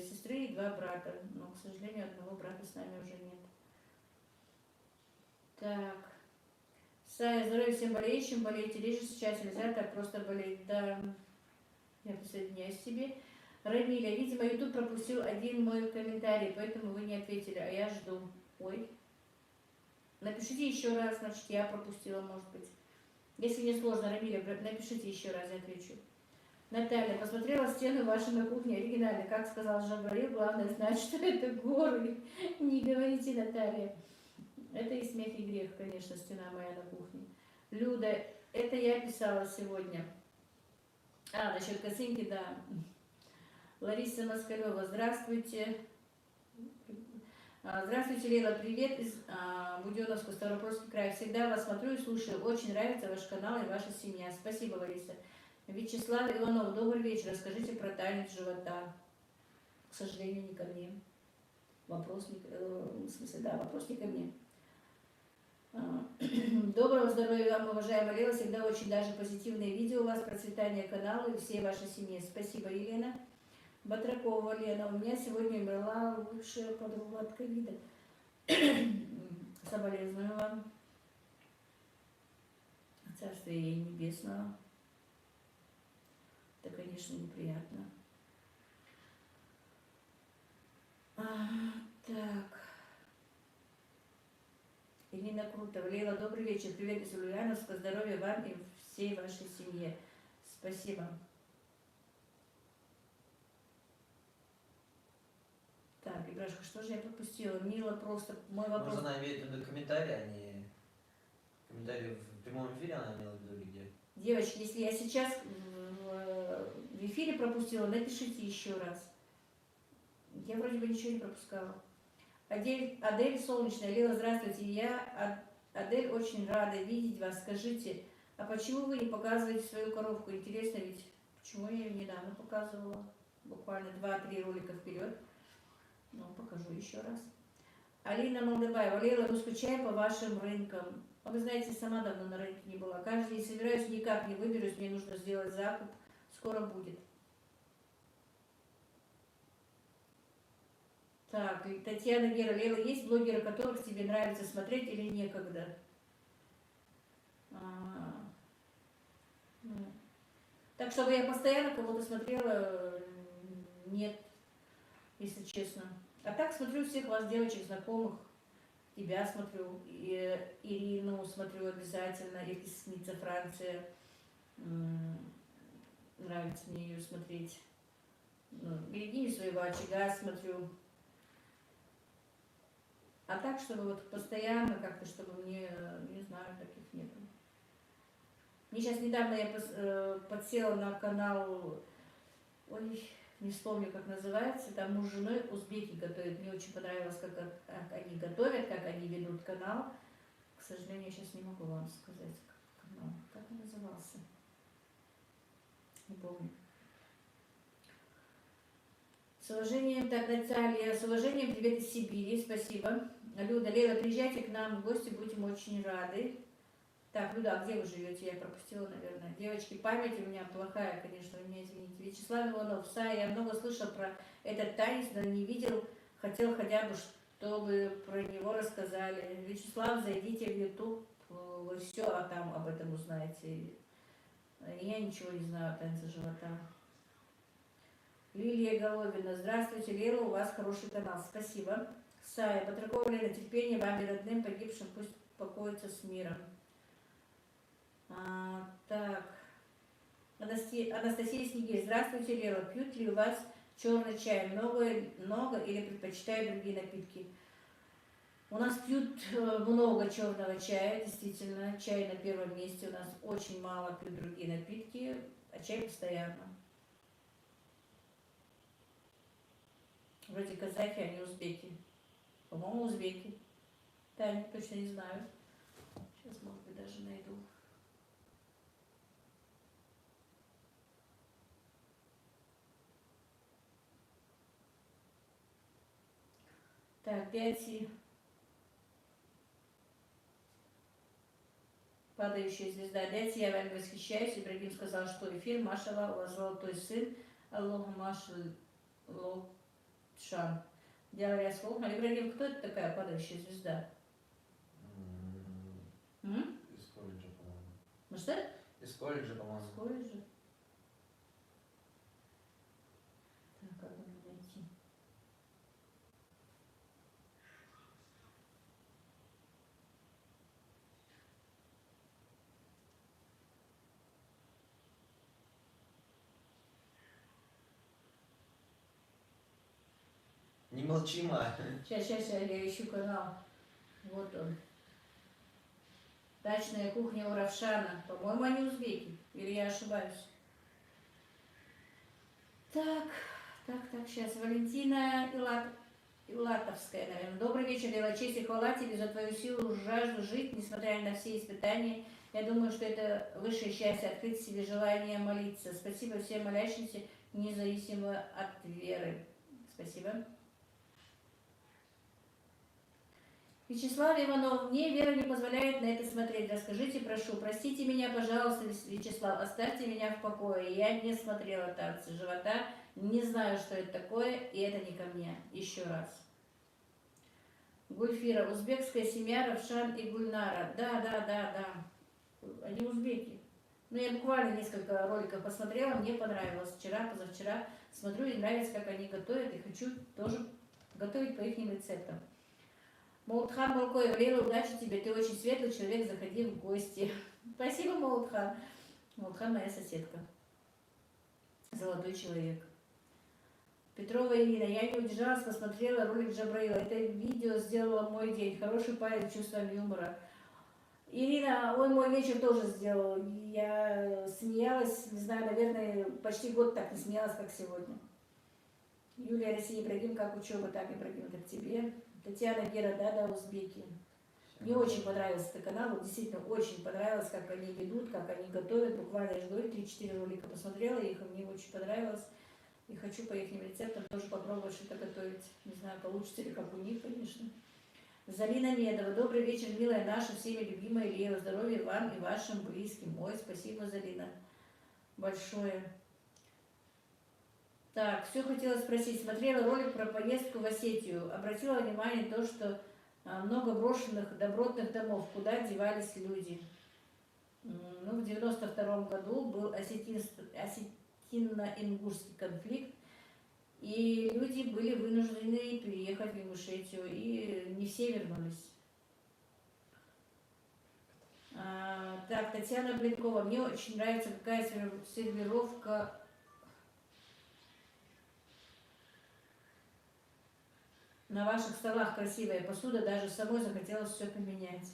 сестры и 2 брата. Но, к сожалению, одного брата с нами уже нет. Так. Сая, здоровья всем болеющим. Болейте реже, сейчас нельзя так просто болеть. Да, я присоединяюсь к тебе. Рамиля, видимо, YouTube пропустил один мой комментарий, поэтому вы не ответили, а я жду. Ой. Напишите еще раз, значит, я пропустила, может быть. Если не сложно, Рамиля, напишите еще раз, я отвечу. Наталья, посмотрела стену вашей на кухне оригинально. Как сказал Жабарил, главное знать, что это горы. Не говорите, Наталья. Это и смех, и грех, конечно, стена моя на кухне. Люда, это я писала сегодня. Насчет косынки, да. Лариса Москалева, здравствуйте. Здравствуйте, Лера, привет из Буденновска, Ставропольский край. Всегда вас смотрю и слушаю. Очень нравится ваш канал и ваша семья. Спасибо, Лариса. Вячеслав Иванов, добрый вечер. Расскажите про танец живота. К сожалению, не ко мне. Вопрос не, в смысле, да, вопрос не ко мне. Доброго здоровья вам, уважаемая Лера. Всегда очень даже позитивные видео у вас, процветание канала и всей вашей семьи. Спасибо, Елена. Батракова Лена. У меня сегодня умерла лучшая подруга от ковида. Соболезную вам. Царствие ей небесного. Это, конечно, неприятно. Так. Ирина Крутова. Лейла, добрый вечер. Привет из Ульяновска. Здоровья вам и всей вашей семье. Спасибо. Так, Ибрашка, что же я пропустила? Мила, просто мой вопрос. Может, она имеет в виду комментарии, а не... Комментарии в прямом эфире она имела в виду или где? Девочки, если я сейчас в эфире пропустила, напишите еще раз. Я вроде бы ничего не пропускала. Адель Солнечная, Лила, здравствуйте. Я, Адель, очень рада видеть вас. Скажите, а почему вы не показываете свою коровку? Интересно ведь, почему я ее недавно показывала? Буквально 2-3 ролика вперед. Ну, покажу еще раз. Алина Молдаваева, Лила, мы скучаем по вашим рынкам. А вы знаете, сама давно на рынке не была. Каждый день собираюсь, никак не выберусь, мне нужно сделать закуп. Скоро будет. Так, и Татьяна Гера, Лила, есть блогеры, которых тебе нравится смотреть или некогда? Так, чтобы я постоянно кого-то смотрела, нет, если честно. А так смотрю всех вас, девочек, знакомых. Тебя смотрю, и Ирину смотрю обязательно, Снится Франция. Нравится мне ее смотреть. Берегини своего очага смотрю. А так, чтобы вот постоянно как-то, чтобы мне, не знаю, таких нету. Мне сейчас недавно я подсела на канал, ой, не вспомню, как называется, там муж с женой узбеки готовят. Мне очень понравилось, как они готовят, как они ведут канал. К сожалению, я сейчас не могу вам сказать, канал. Как он назывался? Не помню. С уважением, так, Наталья, с уважением, привет из Сибири, спасибо. Люда, Лера, приезжайте к нам в гости, будем очень рады. Так, Люда, а где вы живете? Я пропустила, наверное. Девочки, память у меня плохая, конечно, вы меня извините. Вячеслав Иванов, Сая, я много слышал про этот танец, но не видел. Хотел хотя бы, чтобы про него рассказали. Вячеслав, зайдите в YouTube, вы все там об этом узнаете. Я ничего не знаю о танце живота. Лилия Головина, здравствуйте, Лера, у вас хороший канал, спасибо. Сая, Батракова Лена, терпение вам и родным погибшим, пусть покоится с миром. Так, Анастасия Снегирь, здравствуйте, Лера, пьют ли у вас черный чай много или предпочитают другие напитки? У нас пьют много черного чая, действительно, чай на первом месте, у нас очень мало пьют другие напитки, а чай постоянно. Вроде казахи, а не узбеки. По-моему, узбеки. Таня, точно не знаю. Сейчас, может быть, даже найду. Так, 5. Падающая звезда. Дядь, я вами восхищаюсь. Ибрагим сказал, что эфир. Машала, у вас золотой сын. Аллаху машаль лотшан. Дело я слух. Ибрагим, кто это такая падающая звезда? Из колледжа, по-моему. Ну что? Из колледжа, по-моему. С колледжа. Так, как мне найти? Не молчи, Ма. Сейчас, я ищу канал. Вот он. Дачная кухня у Равшана. По-моему, они узбеки. Или я ошибаюсь? Так, сейчас. Валентина Илатовская, наверное. Добрый вечер, Дела, честь и хвала тебе за твою силу, жажду жить, несмотря на все испытания. Я думаю, что это высшее счастье, открыть себе желание молиться. Спасибо всем молящимся, независимо от веры. Спасибо. Вячеслав Иванов, мне вера не позволяет на это смотреть. Расскажите, прошу. Простите меня, пожалуйста, Вячеслав, оставьте меня в покое. Я не смотрела танцы живота, не знаю, что это такое, и это не ко мне. Еще раз. Гульфира, узбекская семья Равшан и Гульнара. Да. Они узбеки. Ну, я буквально несколько роликов посмотрела, мне понравилось. Вчера, позавчера смотрю, и нравится, как они готовят, и хочу тоже готовить по их рецептам. Маутхан Балкоев, Лейла, удачи тебе, ты очень светлый человек, заходи в гости. Спасибо, Маутхан. Маутхан моя соседка. Золотой человек. Петрова Ирина, я не удержалась, посмотрела ролик Джабраила. Это видео сделало мой день. Хороший парень с чувством юмора. Ирина, ой, мой вечер тоже сделал. Я смеялась, не знаю, наверное, почти год так не смеялась, как сегодня. Юлия Россия, Ибрагим, как учеба, так, Ибрагим, это к тебе. Татьяна Гера, да, узбеки. Мне очень понравился этот канал, вот действительно очень понравилось, как они ведут, как они готовят. Буквально, я же говорю, 3-4 ролика посмотрела их, и мне очень понравилось. И хочу по их рецептам тоже попробовать что-то готовить. Не знаю, получится ли как у них, конечно. Залина Медова, добрый вечер, милая наша, всеми любимая Лео. Здоровья вам и вашим близким. Ой, спасибо, Залина, большое. Так, все хотела спросить. Смотрела ролик про поездку в Осетию. Обратила внимание на то, что много брошенных добротных домов. Куда девались люди? Ну, в 92 году был осетино-ингушский конфликт. И люди были вынуждены переехать в Ингушетию. И не все вернулись. Так, Татьяна Блинкова. Мне очень нравится, какая сервировка... На ваших столах красивая посуда, даже самой захотелось все поменять.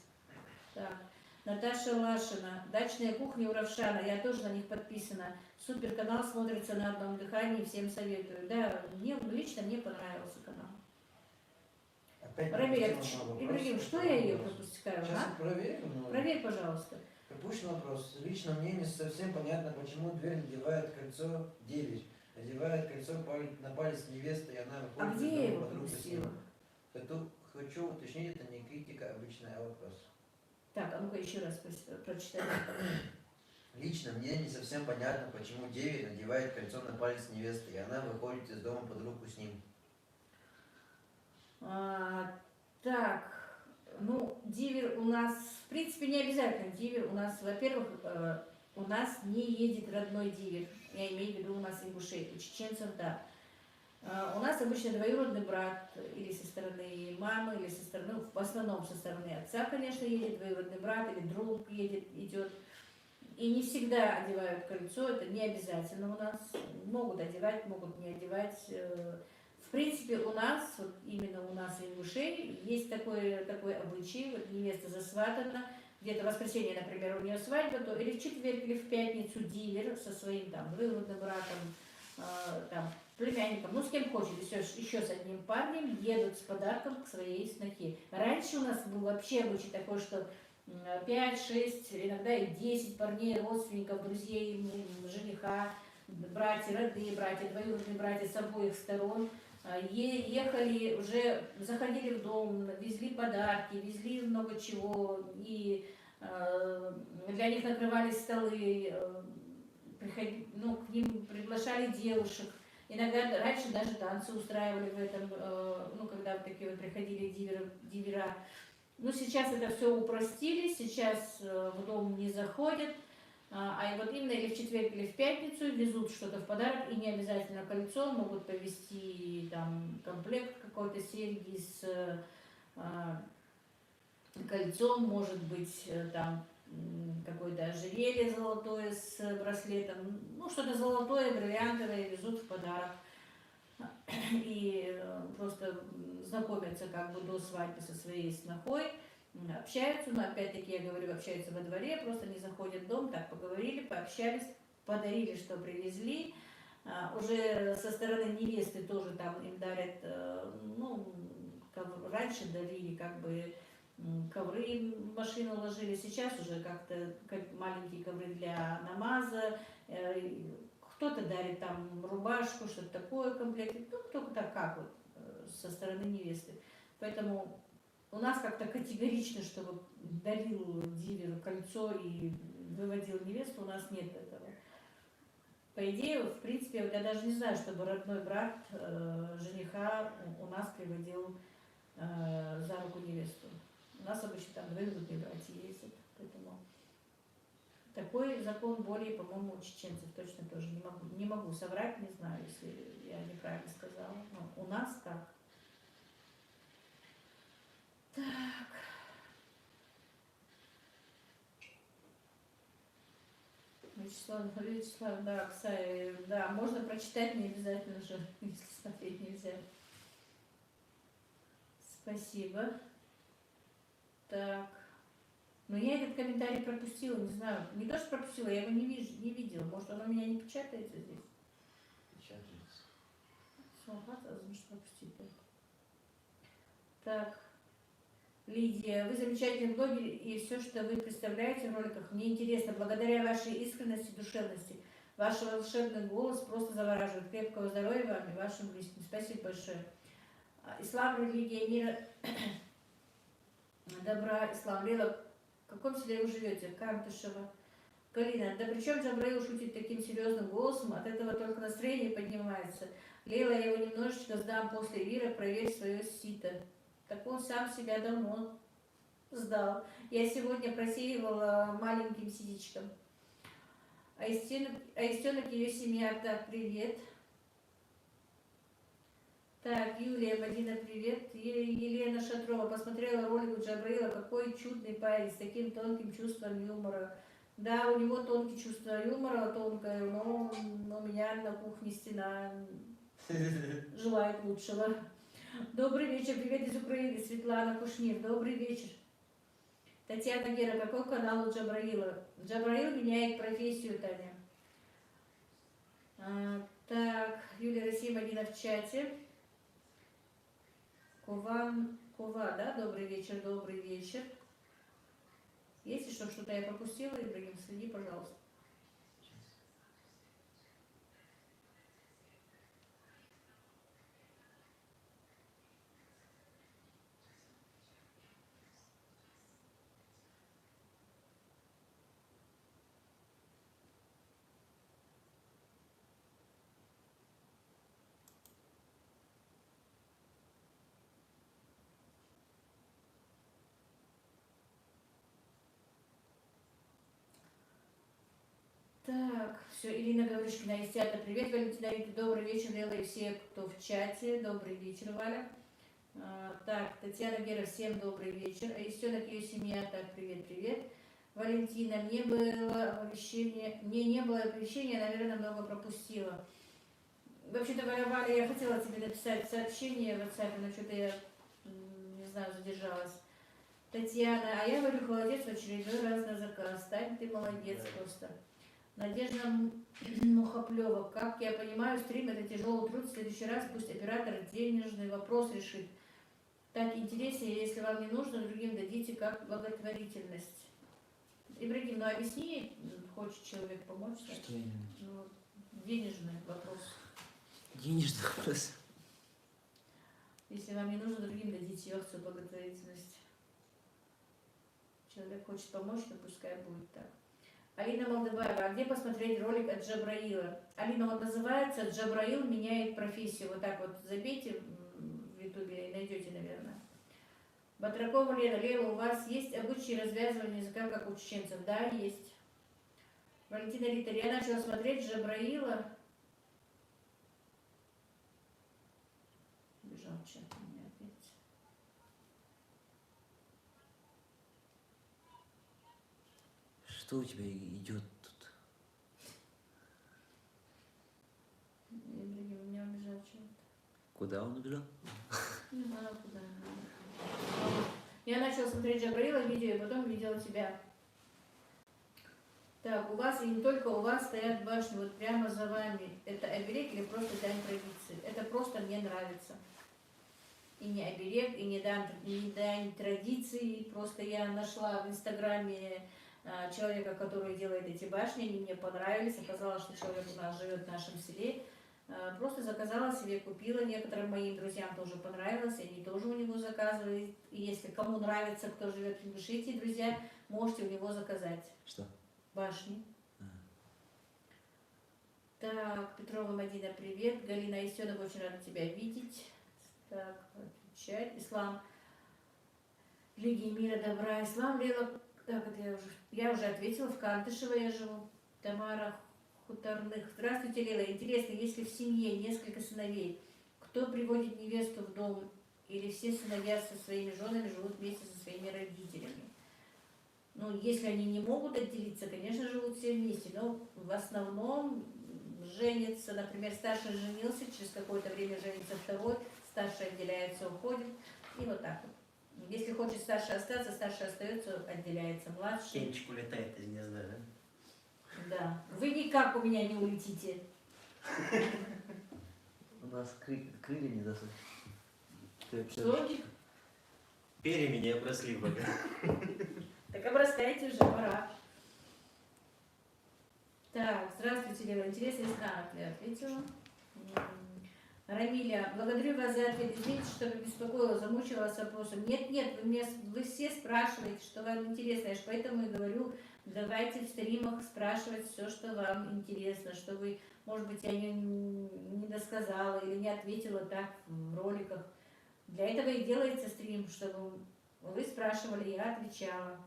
Так, Наташа Лашина, дачная кухня у Равшана, я тоже на них подписана. Супер канал, смотрится на одном дыхании, всем советую. Да, лично мне понравился канал. Проверь, Ибрагим, что я ее пропускаю? Сейчас проверим. Проверь, пожалуйста. Пропущен вопрос. Лично мне не совсем понятно, почему дверь надевает кольцо 9. Надевает кольцо на палец невесты, и она выходит. А где я его пропустила? Хочу уточнить, это не критика обычная, а вопрос. Так, а ну-ка еще раз прочитай. Лично мне не совсем понятно, почему деверь надевает кольцо на палец невесты, и она выходит из дома под руку с ним. Так, ну, дивер у нас, в принципе, не обязательно дивер. У нас, во-первых, у нас не едет родной дивер. Я имею в виду у нас ингушей, у чеченцев, да. У нас обычно двоюродный брат или со стороны мамы, или со стороны, в основном со стороны отца, конечно, едет двоюродный брат, или друг идет. И не всегда одевают кольцо, это не обязательно у нас. Могут одевать, могут не одевать. В принципе, у нас, вот именно у нас в Ингушетии, есть такой обычай, вот невеста засватана, где-то в воскресенье, например, у нее свадьба, то или в четверг, или в пятницу дивер со своим там двоюродным братом, там, племянником, ну с кем хочет, еще с одним парнем едут с подарком к своей снохе. Раньше у нас был вообще обычай такой, что 5, 6, иногда и 10 парней, родственников, друзей, жениха, братья, родные братья, двоюродные братья с обоих сторон ехали, уже заходили в дом, везли подарки, везли много чего, и для них накрывали столы, ну, к ним приглашали девушек. Иногда раньше даже танцы устраивали в этом, ну, когда вот такие вот приходили дивера. Ну, сейчас это все упростили, сейчас в дом не заходят, а вот именно или в четверг, или в пятницу везут что-то в подарок, и не обязательно кольцо, могут повезти там комплект какой-то, серьги с кольцом, может быть, там какое-то ожерелье золотое с браслетом, ну что-то золотое, бриллиантовое везут в подарок. И просто знакомятся как бы до свадьбы со своей снохой, общаются, но опять-таки я говорю, общаются во дворе, просто не заходят в дом, так поговорили, пообщались, подарили, что привезли. Уже со стороны невесты тоже там им дарят, ну, раньше дарили как бы ковры в машину ложили, сейчас уже как-то как маленькие ковры для намаза, кто-то дарит там рубашку, что-то такое комплект, ну, только так как вот со стороны невесты. Поэтому у нас как-то категорично, чтобы дарил дилер кольцо и выводил невесту, у нас нет этого. По идее, в принципе, вот я даже не знаю, чтобы родной брат жениха у нас приводил за руку невесту. У нас обычно там двоюродные братья ездят, поэтому такой закон более, по-моему, у чеченцев точно тоже не могу соврать, не знаю, если я неправильно сказала. Но у нас так. Так. Вячеслав, да, Ксай, да, можно прочитать, не обязательно же, если смотреть нельзя. Спасибо. Так. Но я этот комментарий пропустила, не знаю. Не то, что пропустила, я его не видела. Может, он у меня не печатается здесь? Печатается. Значит, пропустить. Так. Лидия, вы замечательный блогер, и все, что вы представляете в роликах, мне интересно. Благодаря вашей искренности, душевности, ваш волшебный голос просто завораживает. Крепкого здоровья вам и вашим близким. Спасибо большое. Ислам, религия мира, добра, ислам. Лила, в каком селе вы живете? Кантышево. Галина, да при чем Джабраил шутит таким серьезным голосом? От этого только настроение поднимается. Лейла, я его немножечко сдам после эфира, проверь свое сито. Так он сам себя давно сдал. Я сегодня просеивала маленьким ситечком. Аистенок, ее семья. Так, привет. Так, Юлия, Мадина, привет. Елена Шатрова посмотрела ролик у Джабраила. Какой чудный парень с таким тонким чувством юмора. Да, у него тонкие чувства юмора, тонкое, но у меня на кухне стена желает лучшего. Добрый вечер, привет из Украины, Светлана Кушнир, добрый вечер. Татьяна Гера, какой канал у Джабраила? Джабраил меняет профессию, Таня. Так, Юлия Россия, Мадина в чате. Кова, да, добрый вечер, добрый вечер. Если что-то я пропустила, Ибрагим, следи, пожалуйста. Так, все, Ирина Гавришкина из театра. Привет, Валентина Рита, добрый вечер, Лела и все, кто в чате. Добрый вечер, Валя. Так, Татьяна Гера, всем добрый вечер. Аистенок, ее семья, так, привет, привет. Валентина, мне не было оповещения, наверное, много пропустила. Вообще-то, Валя, я хотела тебе написать сообщение в WhatsApp, но что-то я, не знаю, задержалась. Татьяна, а я варю холодец в очередной раз на заказ. Тань, ты молодец просто. Надежда Мухоплева. Как я понимаю, стрим это тяжелый труд. В следующий раз пусть оператор денежный вопрос решит. Так интереснее, если вам не нужно, другим дадите как благотворительность. Ибрагим, ну объясни, хочет человек помочь. Что значит, именно? ну, денежный вопрос. Денежный вопрос. Если вам не нужно, другим дадите акцию благотворительности. Человек хочет помочь, то пускай будет так. Алина Молдаваева, а где посмотреть ролик от Джабраила? Алина, он называется «Джабраил меняет профессию». Вот так вот забейте в ютубе и найдете, наверное. Батракова Лена. Лена, у вас есть обычаи развязывания языка, как у чеченцев? Да, есть. Валентина Риттер, я начала смотреть Джабраила. Бежал в чат у меня опять. Что у тебя идет тут? Ибрагим, у меня убежал чат. Куда он убежал? Не знаю, куда. Я начала смотреть Джабраила видео, и потом видела тебя. Так, у вас и не только у вас стоят башни, вот прямо за вами. Это оберег или просто дань традиции? Это просто мне нравится. И не оберег, и не дань традиции. Просто я нашла в Инстаграме человека, который делает эти башни, они мне понравились. Оказалось, что человек у нас живет в нашем селе. Просто заказала себе, купила. Некоторым моим друзьям тоже понравилось, они тоже у него заказывали. И если кому нравится, кто живет в Ингушетии, друзья, можете у него заказать. Что? Башни. Так, Петрова Мадина, привет. Галина Истенова, очень рада тебя видеть. Так, отвечать. Ислам. Лиги мира, добра. Ислам, Лела. Так, это я уже ответила. В Кантышево я живу. Тамара Хуторных. Здравствуйте, Лела. Интересно, если в семье несколько сыновей, кто приводит невесту в дом? Или все сыновья со своими женами живут вместе со своими родителями? Ну, если они не могут отделиться, конечно, живут все вместе. Но в основном женится, например, старший женился, через какое-то время женится второй, старший отделяется, уходит. И вот так вот. Если хочет старший остаться, старший остается, отделяется. Младший. Птенчик улетает из гнезда, да? Да. Вы никак у меня не улетите. У нас крылья не досут. Что? Перьями не обросли пока. Так обрастайте уже, пора. Так, здравствуйте, Лера. Интересно, я ответила. Рамиля, благодарю вас за ответ. Извините, что беспокоила, замучила вас вопросом. Нет, вы все спрашиваете, что вам интересно. Я же поэтому и говорю, давайте в стримах спрашивать все, что вам интересно, что вы, может быть, я не досказала или не ответила так в роликах. Для этого и делается стрим, чтобы вы спрашивали, я отвечала.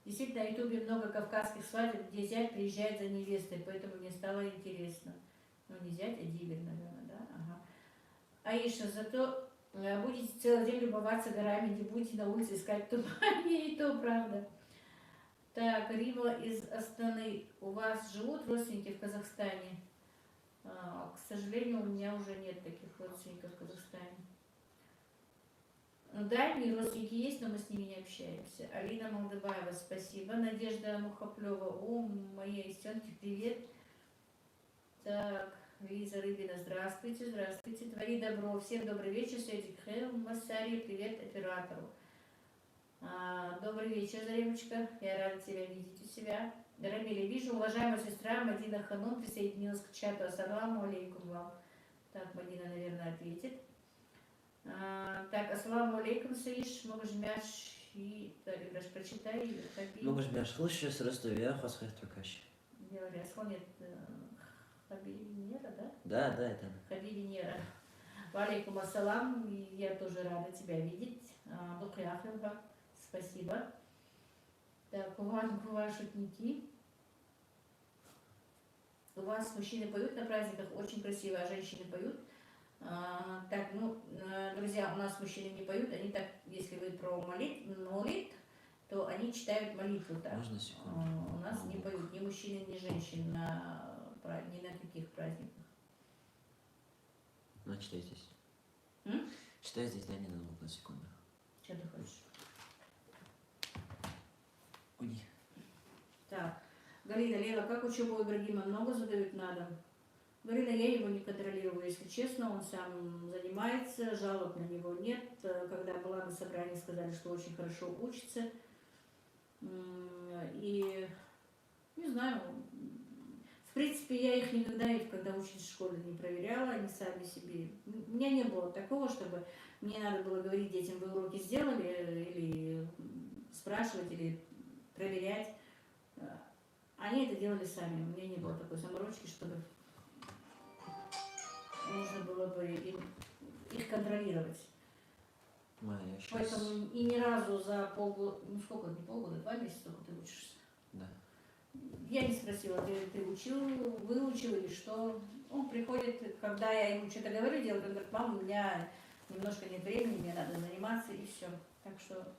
Действительно, на ютубе много кавказских свадеб, где зять приезжает за невестой, поэтому мне стало интересно. Ну, не зять, а дилер, наверное, да? Ага. Аиша, зато будете целый день любоваться горами, не будете на улице искать тумане, и то правда. Так, Рима из Астаны. У вас живут родственники в Казахстане? К сожалению, у меня уже нет таких родственников в Казахстане. Дальние родственники есть, но мы с ними не общаемся. Алина Молдаваева, спасибо. Надежда Мухоплева, о, моей сестренки, привет. Так, Лиза Рыбина, здравствуйте, здравствуйте. Твори добро, всем добрый вечер. Светик Хэл, Массари, привет оператору. Добрый вечер, Заремочка, я рада тебя видеть у себя. Рамиля, вижу, уважаемая сестра Мадина Ханум присоединилась к чату. Ассаламу алейкум вам. Так, Мадина, наверное, ответит. Так, ассаламу алейкум, Саиш, могожмяш и... Так, Ибраш, прочитай. Могожмяш, слышишь, Ростовия, Хасхайр Токаш. Говоря, склонит Хабибинера, да? Да, это. Хабибинера. Валейкум ассалам, я тоже рада тебя видеть. Букляхлюха, спасибо. Так, Кува, шутники. У вас мужчины поют на праздниках, очень красиво, а женщины поют. Так, ну, друзья, у нас мужчины не поют, они так, если вы про молит, то они читают молитву так. Можно секунду? У нас не поют ни мужчины, ни женщины ни на каких праздниках. Ну, читайтесь. Читай здесь, дай мне на звук на секунду. Что ты хочешь? Уйди. Так. Галина, Лела, как учебу у Ибрагима много задают на дом? Галина, я его не контролирую, если честно, он сам занимается, жалоб на него нет. Когда была на собрании, сказали, что очень хорошо учится. И не знаю, в принципе, я их никогда, когда учились в школе, не проверяла, они сами себе. У меня не было такого, чтобы мне надо было говорить детям, вы уроки сделали, или спрашивать, или проверять. Они это делали сами, у меня не было такой заморочки, чтобы нужно было бы их контролировать. Майя, я сейчас... Поэтому и ни разу за полгода, ну сколько, не полгода, 2 месяца, сколько ты учишься? Да. Я не спросила, ты учил, выучил или что. Он приходит, когда я ему что-то говорю, делать, он говорит, мам, у меня немножко нет времени, мне надо заниматься и все. Так что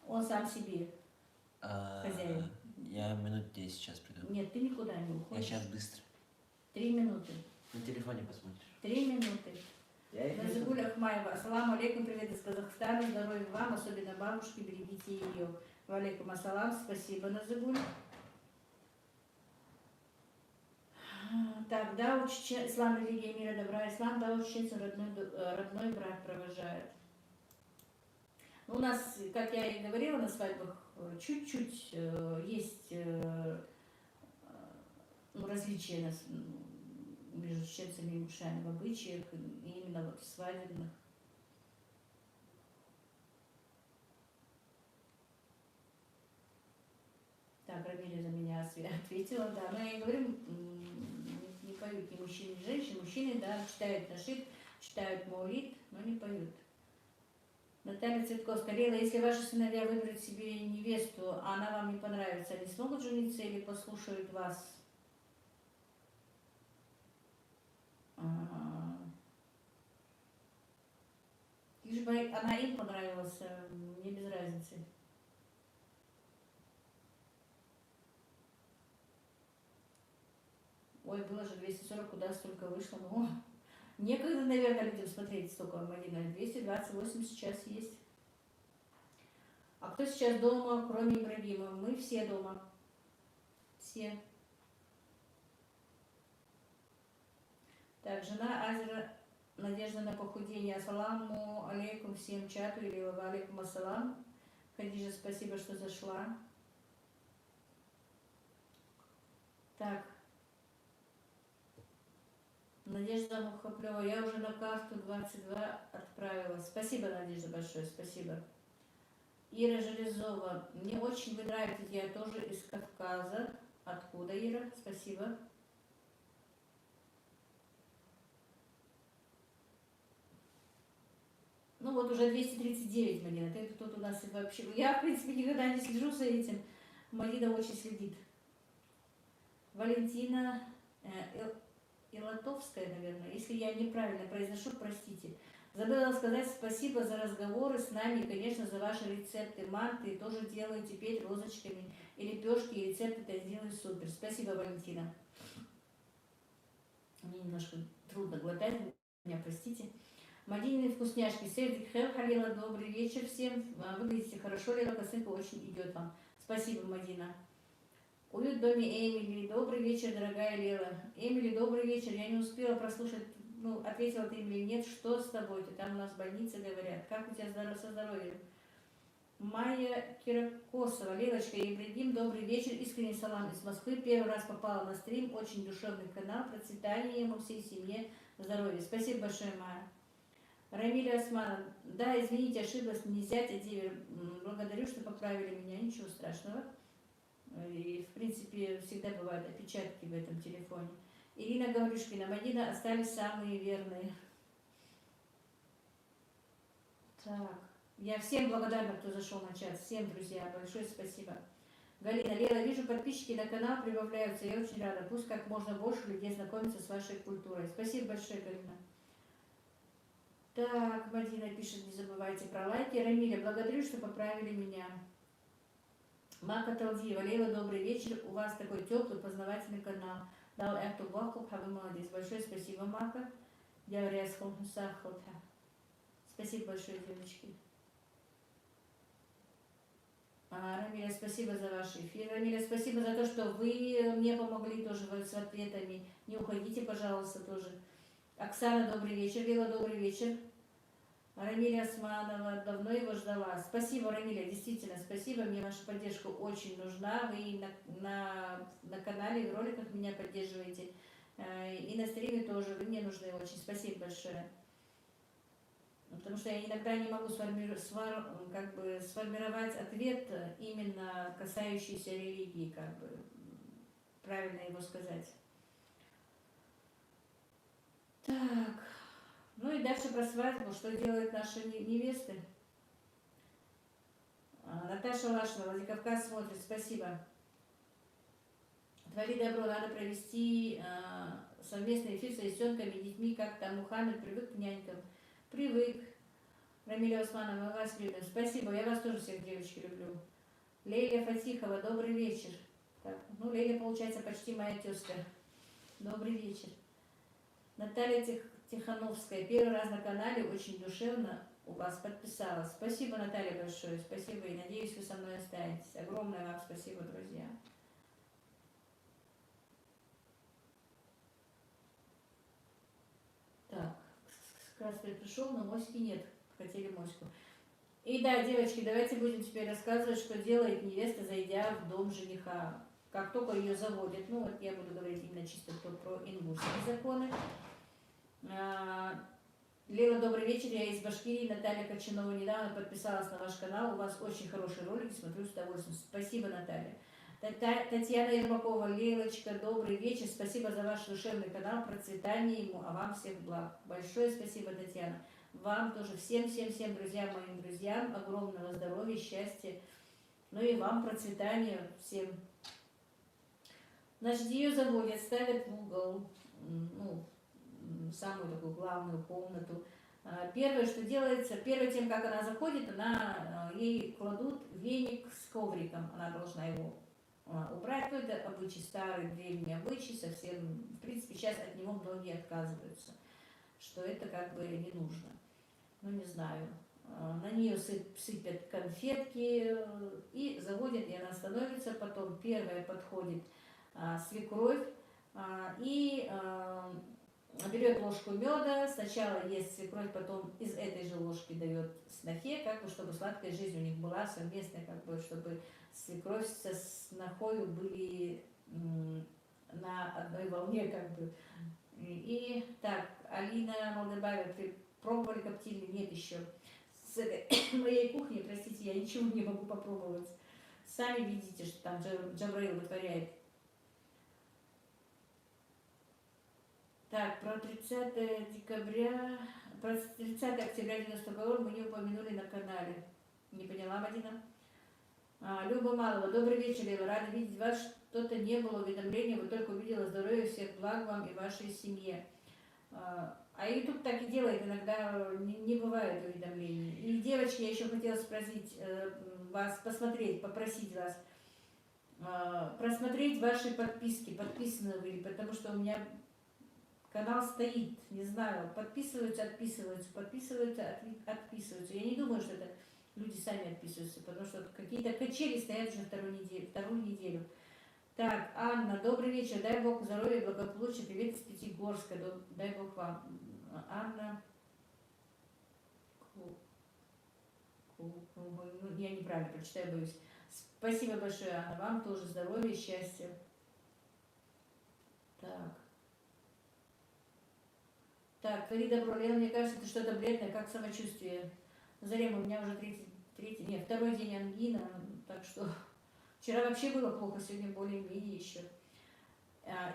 он сам себе хозяин. Я минут 10 сейчас приду. Нет, ты никуда не Я уходишь. сейчас быстро. 3 минуты. На телефоне посмотришь. 3 минуты. Я их не Назигуль Ахмаева. Ассаламу алейкум, привет из Казахстана. Здоровья вам, особенно бабушке, берегите ее. Валейкум ассалам, спасибо, Назигуль. Так, да, ислам, религия мира, добра, ислам, да, учиться родной брак провожает. Ну, у нас, как я и говорила на свадьбах, чуть-чуть есть различия между чеченцами и ингушами в обычаях, именно вот в свадебных. Так, Рамиля за меня ответила, да. Но я и говорю, не поют ни мужчины, ни женщины. Мужчины, да, читают нашид, читают маулид, но не поют. Наталья Цветковская. Лела, если ваши сыновья выберут себе невесту, а она вам не понравится, они смогут жениться или послушают вас? Лишь бы она им понравилась, мне без разницы. Ой, было же 240, куда столько вышло. Ну, некогда, наверное, людям смотреть столько Мадина. 228 сейчас есть. А кто сейчас дома, кроме Ибрагима? Мы все дома. Все. Так, жена Азера, надежда на похудение. Ассаламу алейкум всем чату или алейкум ассалам. Хадижа, спасибо, что зашла. Так. Надежда Мухоплева, я уже на карту 22 отправила. Спасибо, Надежда, большое, спасибо. Ира Железова, мне очень вы нравитесь, я тоже из Кавказа. Откуда, Ира? Спасибо. Ну вот уже 239, Мадина, ты тут у нас вообще... Я, в принципе, никогда не слежу за этим. Мадина очень следит. Валентина Илотовская, наверное, если я неправильно произношу, простите. Забыла сказать спасибо за разговоры с нами и, конечно, за ваши рецепты. Манты тоже делаю теперь розочками и лепешки, и рецепты это сделаю супер. Спасибо, Валентина. Мне немножко трудно глотать, меня простите. Мадинины вкусняшки. Сейдик Хел Халила, добрый вечер всем. Выглядите хорошо, Лела, косынка очень идет вам. Спасибо, Мадина. Уют в доме Эмили. Добрый вечер, дорогая Лела. Эмили, добрый вечер. Я не успела прослушать, ну, ответила ты или нет. Что с тобой? Ты там у нас в больнице говорят. Как у тебя со здоровьем? Майя Киракосова. Лелочка и Ибрагим, добрый вечер. Искренний салам из Москвы. Первый раз попала на стрим. Очень душевный канал. Процветания ему, всей семье. Здоровья. Спасибо большое, Майя. Рамиля Османов. Да, извините, ошиблась. Не зятя Дивер. Благодарю, что поправили меня. Ничего страшного. И, в принципе, всегда бывают опечатки в этом телефоне. Ирина Гаврюшкина. Мадина, остались самые верные. Так. Я всем благодарна, кто зашел на чат. Всем, друзья, большое спасибо. Галина, Лела, вижу, подписчики на канал прибавляются. Я очень рада. Пусть как можно больше людей знакомится с вашей культурой. Спасибо большое, Галина. Так, Мадина пишет, не забывайте про лайки. Рамиля, благодарю, что поправили меня. Мака Талдиева, Лейла, добрый вечер. У вас такой теплый, познавательный канал. Дал эту баху, вы молодец. Большое спасибо, Мака. Спасибо большое, девочки. Рамиля, спасибо за ваш эфир. Рамиля, спасибо за то, что вы мне помогли тоже с ответами. Не уходите, пожалуйста, тоже. Оксана, добрый вечер. Лила, добрый вечер. Рамиля Османова, давно его ждала. Спасибо, Рамиля, действительно, спасибо. Мне ваша поддержка очень нужна. Вы на канале, в роликах меня поддерживаете. И на стриме тоже. Вы мне нужны очень. Спасибо большое. Потому что я иногда не могу сформировать ответ именно касающийся религии, как бы правильно его сказать. Так, ну и дальше про свадьбу, что делают наши невесты. Наташа Лашина, Владикавказ смотрит, спасибо. Твори добро, надо провести совместный эфир с сестренками и детьми, как там Мухаммед привык к нянькам. Привык. Рамиля Османова, мы вас любим. Спасибо, я вас тоже всех, девочки, люблю. Лейля Фатихова, добрый вечер. Так, ну, Лейля, получается, почти моя тезка. Добрый вечер. Наталья Тихановская, первый раз на канале, очень душевно у вас подписалась. Спасибо, Наталья, большое. Спасибо, и надеюсь, вы со мной останетесь. Огромное вам спасибо, друзья. Так, Каспер пришел, но моськи нет. Хотели моську. И да, девочки, давайте будем теперь рассказывать, что делает невеста, зайдя в дом жениха. Как только ее заводят, ну вот я буду говорить именно чисто про ингушские законы. Лила, добрый вечер, я из Башкирии, Наталья Кочанова недавно подписалась на ваш канал, у вас очень хорошие ролики, смотрю с удовольствием. Спасибо, Наталья. Татьяна Ермакова, Лилочка, добрый вечер, спасибо за ваш душевный канал, процветания ему, а вам всех благ. Большое спасибо, Татьяна. Вам тоже, всем, друзьям, моим друзьям, огромного здоровья, счастья, ну и вам процветания всем. Значит, ее заводят, ставят в угол, ну, самую такую главную комнату. Первое, что делается, перед тем, как она заходит, ей кладут веник с ковриком, она должна его убрать. Ну, это обычай, старый, древний обычай, совсем, в принципе, сейчас от него многие отказываются, что это как бы не нужно. Ну, не знаю. На нее сыпят конфетки и заводят, и она становится. Потом первая подходит свекровь и берет ложку меда. Сначала ест свекровь, потом из этой же ложки дает снохе, как бы, чтобы сладкая жизнь у них была совместная, как бы, чтобы свекровь со снохою были на одной волне, как бы. И так, Алина Молдобаева, пробовали коптильни? Нет еще. С этой моей кухни, простите, я ничего не могу попробовать. Сами видите, что там Джабраил вытворяет. Так, про 30 декабря, про 30 октября 90-го года мы не упомянули на канале. Не поняла, Мадина? Люба Малова, добрый вечер, Лила, рада видеть вас, что-то не было уведомления, вы только увидела здоровья, всех благ вам и вашей семье. А YouTube так и делает, иногда не бывает уведомлений. И, девочки, я еще хотела спросить вас, попросить вас, просмотреть ваши подписки, подписаны вы, потому что у меня канал стоит, не знаю, подписываются, отписываются. Я не думаю, что это люди сами отписываются, потому что какие-то качели стоят уже вторую неделю. Так, Анна, добрый вечер, дай Бог здоровья, благополучия, привет из Пятигорска, дай Бог вам. Анна, я неправильно прочитаю, боюсь. Спасибо большое, Анна, вам тоже здоровья, счастья. Так, твори добро, Лена, мне кажется, это что-то бледное, как самочувствие. Зарема, у меня уже второй день ангина, так что вчера вообще было плохо, сегодня более-менее еще.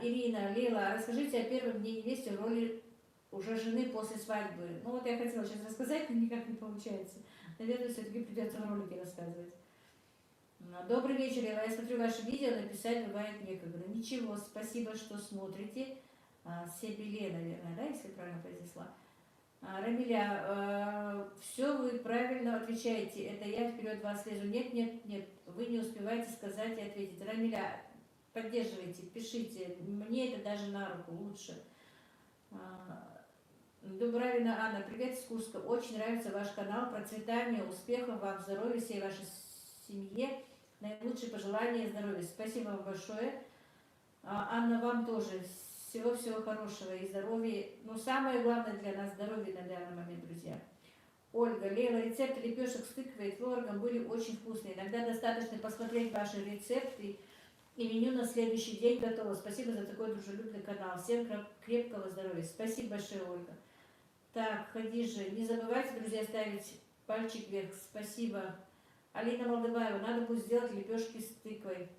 Ирина, Лила, расскажите о первом дне невесте в роли уже жены после свадьбы. Ну вот я хотела сейчас рассказать, но никак не получается. Наверное, все-таки придется в ролике рассказывать. Добрый вечер, Лила, я смотрю ваше видео, написать бывает некогда. Ничего, спасибо, что смотрите. Себеле, наверное, да, если правильно произнесла. Рамиля, все вы правильно отвечаете. Это я вперед вас лезу. Нет, вы не успеваете сказать и ответить. Рамиля, поддерживайте, пишите. Мне это даже на руку лучше. Дубравина Анна, привет из Курска. Очень нравится ваш канал. Процветания, успехов вам, здоровья всей вашей семье. Наилучшие пожелания и здоровья. Спасибо вам большое. Анна, вам тоже. Всего-всего хорошего и здоровья. Но самое главное для нас здоровье на данный момент, друзья. Ольга, Лейла, рецепты лепешек с тыквой и творогом были очень вкусные. Иногда достаточно посмотреть ваши рецепты, и меню на следующий день готово. Спасибо за такой дружелюбный канал. Всем крепкого здоровья. Спасибо большое, Ольга. Так, Хадижа, не забывайте, друзья, ставить пальчик вверх. Спасибо. Алина Молдыбаева, надо будет сделать лепешки с тыквой.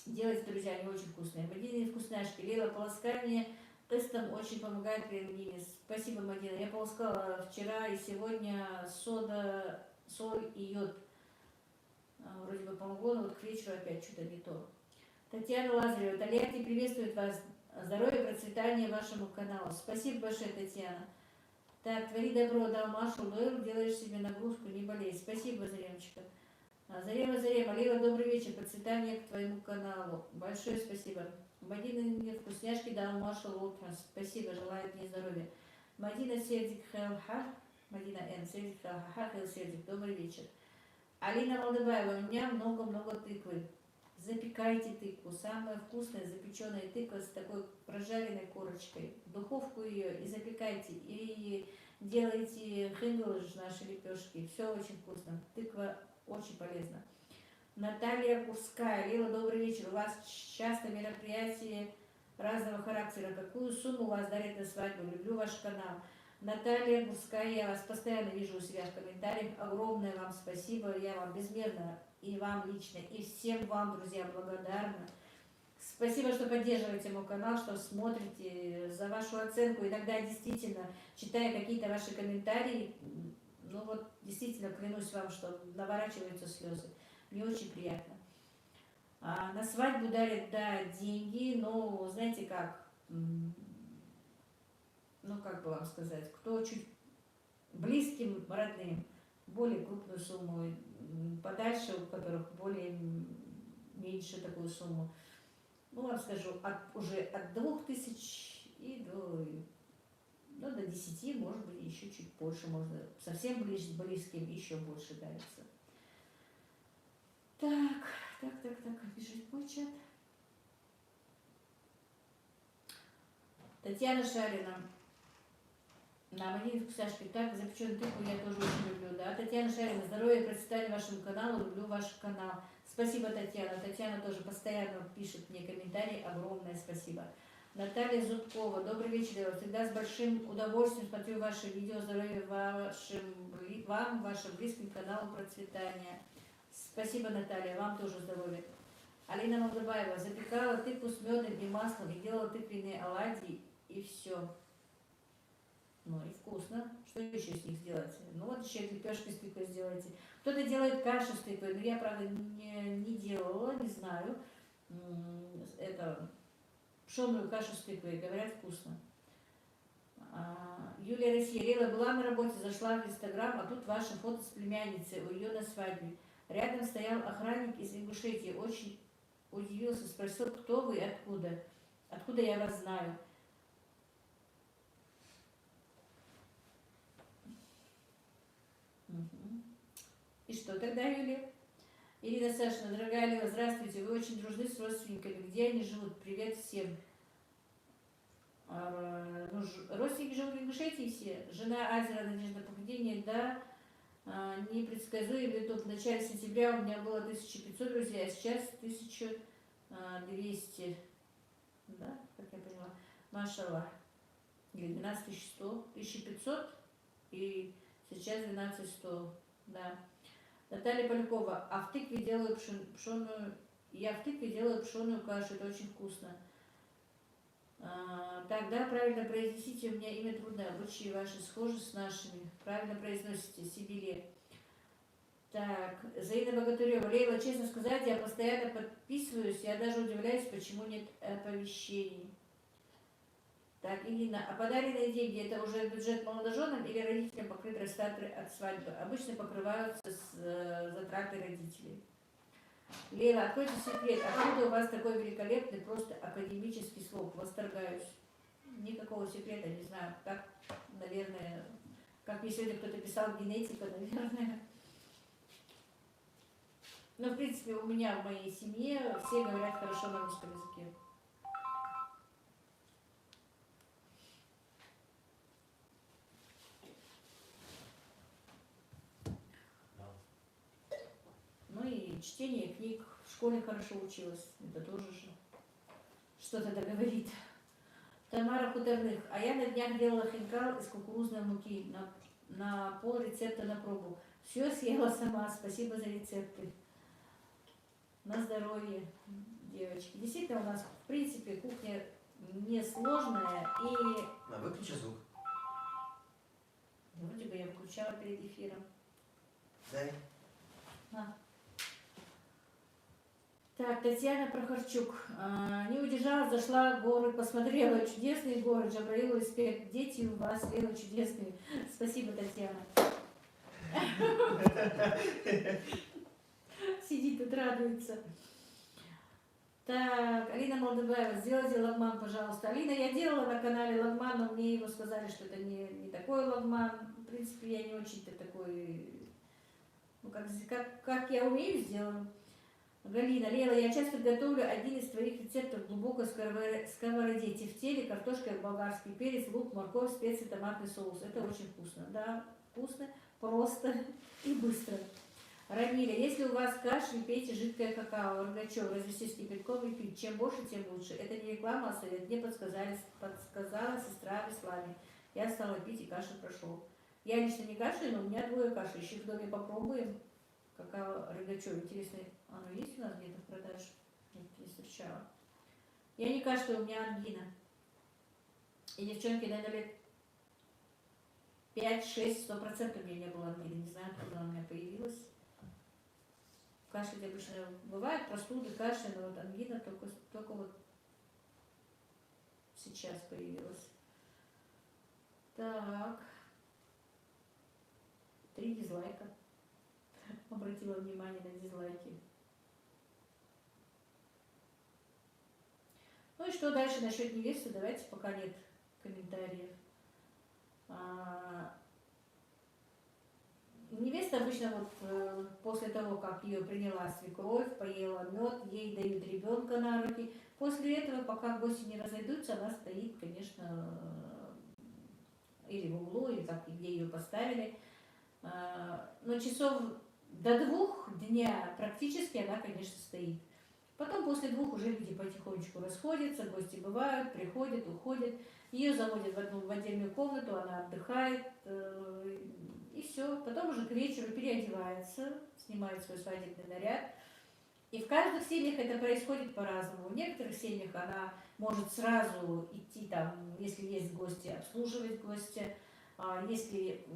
Делайте, друзья, они очень вкусные. Мадина вкусняшки. Лейла, полоскание тестом очень помогает при рентгене. Спасибо, Мадина. Я полоскала вчера и сегодня сода, соль и йод. Вроде бы помогло, но вот к вечеру опять что-то не то. Татьяна Лазарева, Тольятти приветствует вас. Здоровья, процветания вашему каналу. Спасибо большое, Татьяна. Так, твори добро, дал Машу, Лойл, делаешь себе нагрузку, не болей. Спасибо, Заремочка. Зарема, Лила, добрый вечер, процветания к твоему каналу. Большое спасибо. Мадина мне вкусняшки дал Машу утром. Спасибо, желает мне здоровья. Мадина Сердик Хелха, Мадина Н. Сердик Хелха, Хел Сердик, добрый вечер. Алина Молдыбаева, у меня много-много тыквы. Запекайте тыкву. Самая вкусная запеченная тыква с такой прожаренной корочкой. В духовку ее и запекайте. И делайте хингелыш, наши лепешки. Все очень вкусно. Тыква очень полезна. Наталья Курская. Лила, добрый вечер. У вас часто мероприятия разного характера. Какую сумму вас дарят на свадьбу? Люблю ваш канал. Наталья Гурская, я вас постоянно вижу у себя в комментариях. Огромное вам спасибо. Я вам безмерно и вам лично, и всем вам, друзья, благодарна. Спасибо, что поддерживаете мой канал, что смотрите, за вашу оценку. Иногда действительно, читая какие-то ваши комментарии, ну вот действительно клянусь вам, что наворачиваются слезы. Мне очень приятно. На свадьбу дарят, да, деньги, но знаете как, ну как бы вам сказать, кто чуть близким, родным, более крупную сумму, подальше, у которых более меньше такую сумму. Ну, вам скажу, уже от 2000 и до 10, может быть, еще чуть больше можно. Совсем близким еще больше дарится. Так, бежит мой чат. Татьяна Шарина. На Мадине вкусняшки. Так, запеченную тыкву я тоже очень люблю. Да, Татьяна Шарина, здоровья и процветания вашему каналу. Люблю ваш канал. Спасибо, Татьяна. Татьяна тоже постоянно пишет мне комментарии. Огромное спасибо. Наталья Зубкова. Добрый вечер. Я всегда с большим удовольствием смотрю ваши видео. Здоровья вам, вашим близким каналу, процветания. Спасибо, Наталья. Вам тоже здоровья. Алина Молдыбаева. Запекала тыкву с медом и маслом и делала тыквенные оладьи. И все. Ну и вкусно. Что еще с них сделать? Ну вот еще лепешки с тыквой сделайте. Кто-то делает кашу с тыквой, но я, правда, не делала, не знаю. Это пшеную кашу с тыквой, говорят, вкусно. Юлия Россия. Лейла была на работе, зашла в Инстаграм, а тут ваше фото с племянницей у ее на свадьбе. Рядом стоял охранник из Ингушетии. Очень удивился, спросил, кто вы и откуда. Откуда я вас знаю. И что тогда, Юлия? Ирина Сашина, дорогая Лила, здравствуйте. Вы очень дружны с родственниками. Где они живут? Привет всем. Родственники живут в Ингушетии все. Жена Азера, Надежда Похудение, да. Непредсказуемый топ. В начале сентября у меня было 1500 друзей, а сейчас 1200. Да, как я поняла. Машаллах. Или 12100. 1500 и сейчас 12100. Да. Наталья Полякова. А в тыкве делаю пшеную... Я в тыкве делаю пшеную кашу. Это очень вкусно. Так, да, правильно произнесите. У меня имя трудное. Обычаи ваши схожи с нашими. Правильно произносите. Сибири. Так, Заида Богатырева. Лейла, честно сказать, я постоянно подписываюсь. Я даже удивляюсь, почему нет оповещений. Так, Ирина, а подаренные деньги это уже бюджет молодоженам или родителям покрыть растраты от свадьбы? Обычно покрываются с затраты родителей. Лейла, откройте секрет, откуда у вас такой великолепный, просто академический слог? Восторгаюсь. никакого секрета, не знаю, как, наверное, как мне сегодня кто-то писал, генетика, наверное. Но, в принципе, у меня в моей семье все говорят хорошо на русском языке. Ну и чтение книг. В школе хорошо училась. Это тоже же что-то договорит. Тамара Хуторных. А я на днях делала хинкал из кукурузной муки. На пол рецепта на пробу. Все съела сама. Спасибо за рецепты. На здоровье, девочки. Действительно, у нас, в принципе, кухня несложная и... Выключи звук. Вроде бы я включала перед эфиром. Дай. Так, Татьяна Прохорчук. Не удержалась, зашла в горы, посмотрела чудесные горы. Джабраил Испек. Дети у вас, Вера, чудесные. Спасибо, Татьяна. Сидит тут, радуется. Так, Алина Молдобаева, сделайте лагман, пожалуйста. Алина, я делала на канале лагман, но мне его сказали, что это не такой лагман. В принципе, я не очень-то такой, ну, как я умею, сделаю. Галина, Лела, я часто готовлю один из твоих рецептов в глубокой сковороде. Тефтели, картошка болгарский перец, лук, морковь, специи, томатный соус. Это очень вкусно. Да, вкусно, просто и быстро. Рамиля, если у вас кашель, пейте жидкое какао, Рогачев, развести с кипятком и пить. Чем больше, тем лучше. Это не реклама, а совет. Мне подсказала сестра в исламе. Я стала пить, и кашель прошел. Я лично не кашляю, но у меня двое кашляющих. В доме попробуем. Какао Рогачев. Интересно, оно есть у нас где-то в продаже? Нет, не встречала. Я не кашляю, у меня ангина. И девчонки, наверное, лет 5-6-100% у меня не было ангины. Не знаю, откуда она у меня появилась. Кашлять обычно бывает, простуды, кашель, но вот ангина только вот сейчас появилась. Так. 3 дизлайка. Обратила внимание на дизлайки. Ну и что дальше насчет невесты? Давайте, пока нет комментариев. Невеста обычно вот после того, как ее приняла свекровь, поела мед, ей дают ребенка на руки. После этого, пока гости не разойдутся, она стоит, конечно, или в углу, или как, где ее поставили. Но часов до 2 дня практически она, конечно, стоит. Потом после 2 уже люди потихонечку расходятся, гости бывают, приходят, уходят. Ее заводят в отдельную комнату, она отдыхает, и все. Потом уже к вечеру переодевается, снимает свой свадебный наряд. И в каждых семьях это происходит по-разному. В некоторых семьях она может сразу идти там, если есть гости, обслуживать гостя. Если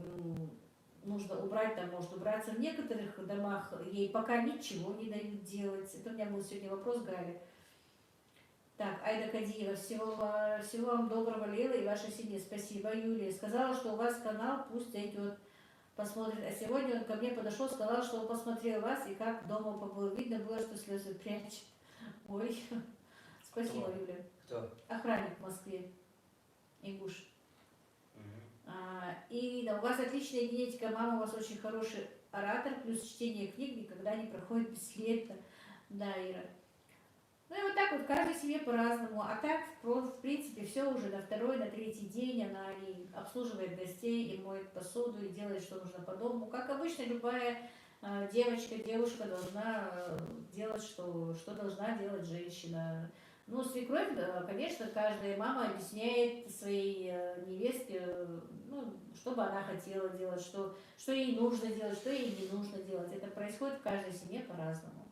нужно убрать, там может убраться. В некоторых домах ей пока ничего не дают делать. Это у меня был сегодня вопрос Галя. Так, Айда Кадиева, всего вам доброго, Лела, и вашей семье. Спасибо, Юлия. Сказала, что у вас канал, пусть зайдет, посмотрит. А сегодня он ко мне подошел, сказал, что он посмотрел вас и как дома побыл. Видно было, что слезы прячет. Ой, спасибо, Кто? Юля. Кто? Охранник в Москве. Ингуш. Ирина, у вас отличная генетика, мама у вас очень хороший оратор, плюс чтение книг никогда не проходит бесследно. Да, Ира. Ну и вот так вот, в каждой семье по-разному. А так, в принципе, все уже на 2-й, на 3-й день она и обслуживает гостей, и моет посуду, и делает, что нужно по дому. Как обычно, любая девушка должна делать, что должна делать женщина. Ну, свекровь, конечно, каждая мама объясняет своей невестке, ну, что бы она хотела делать, что ей нужно делать, что ей не нужно делать. Это происходит в каждой семье по-разному.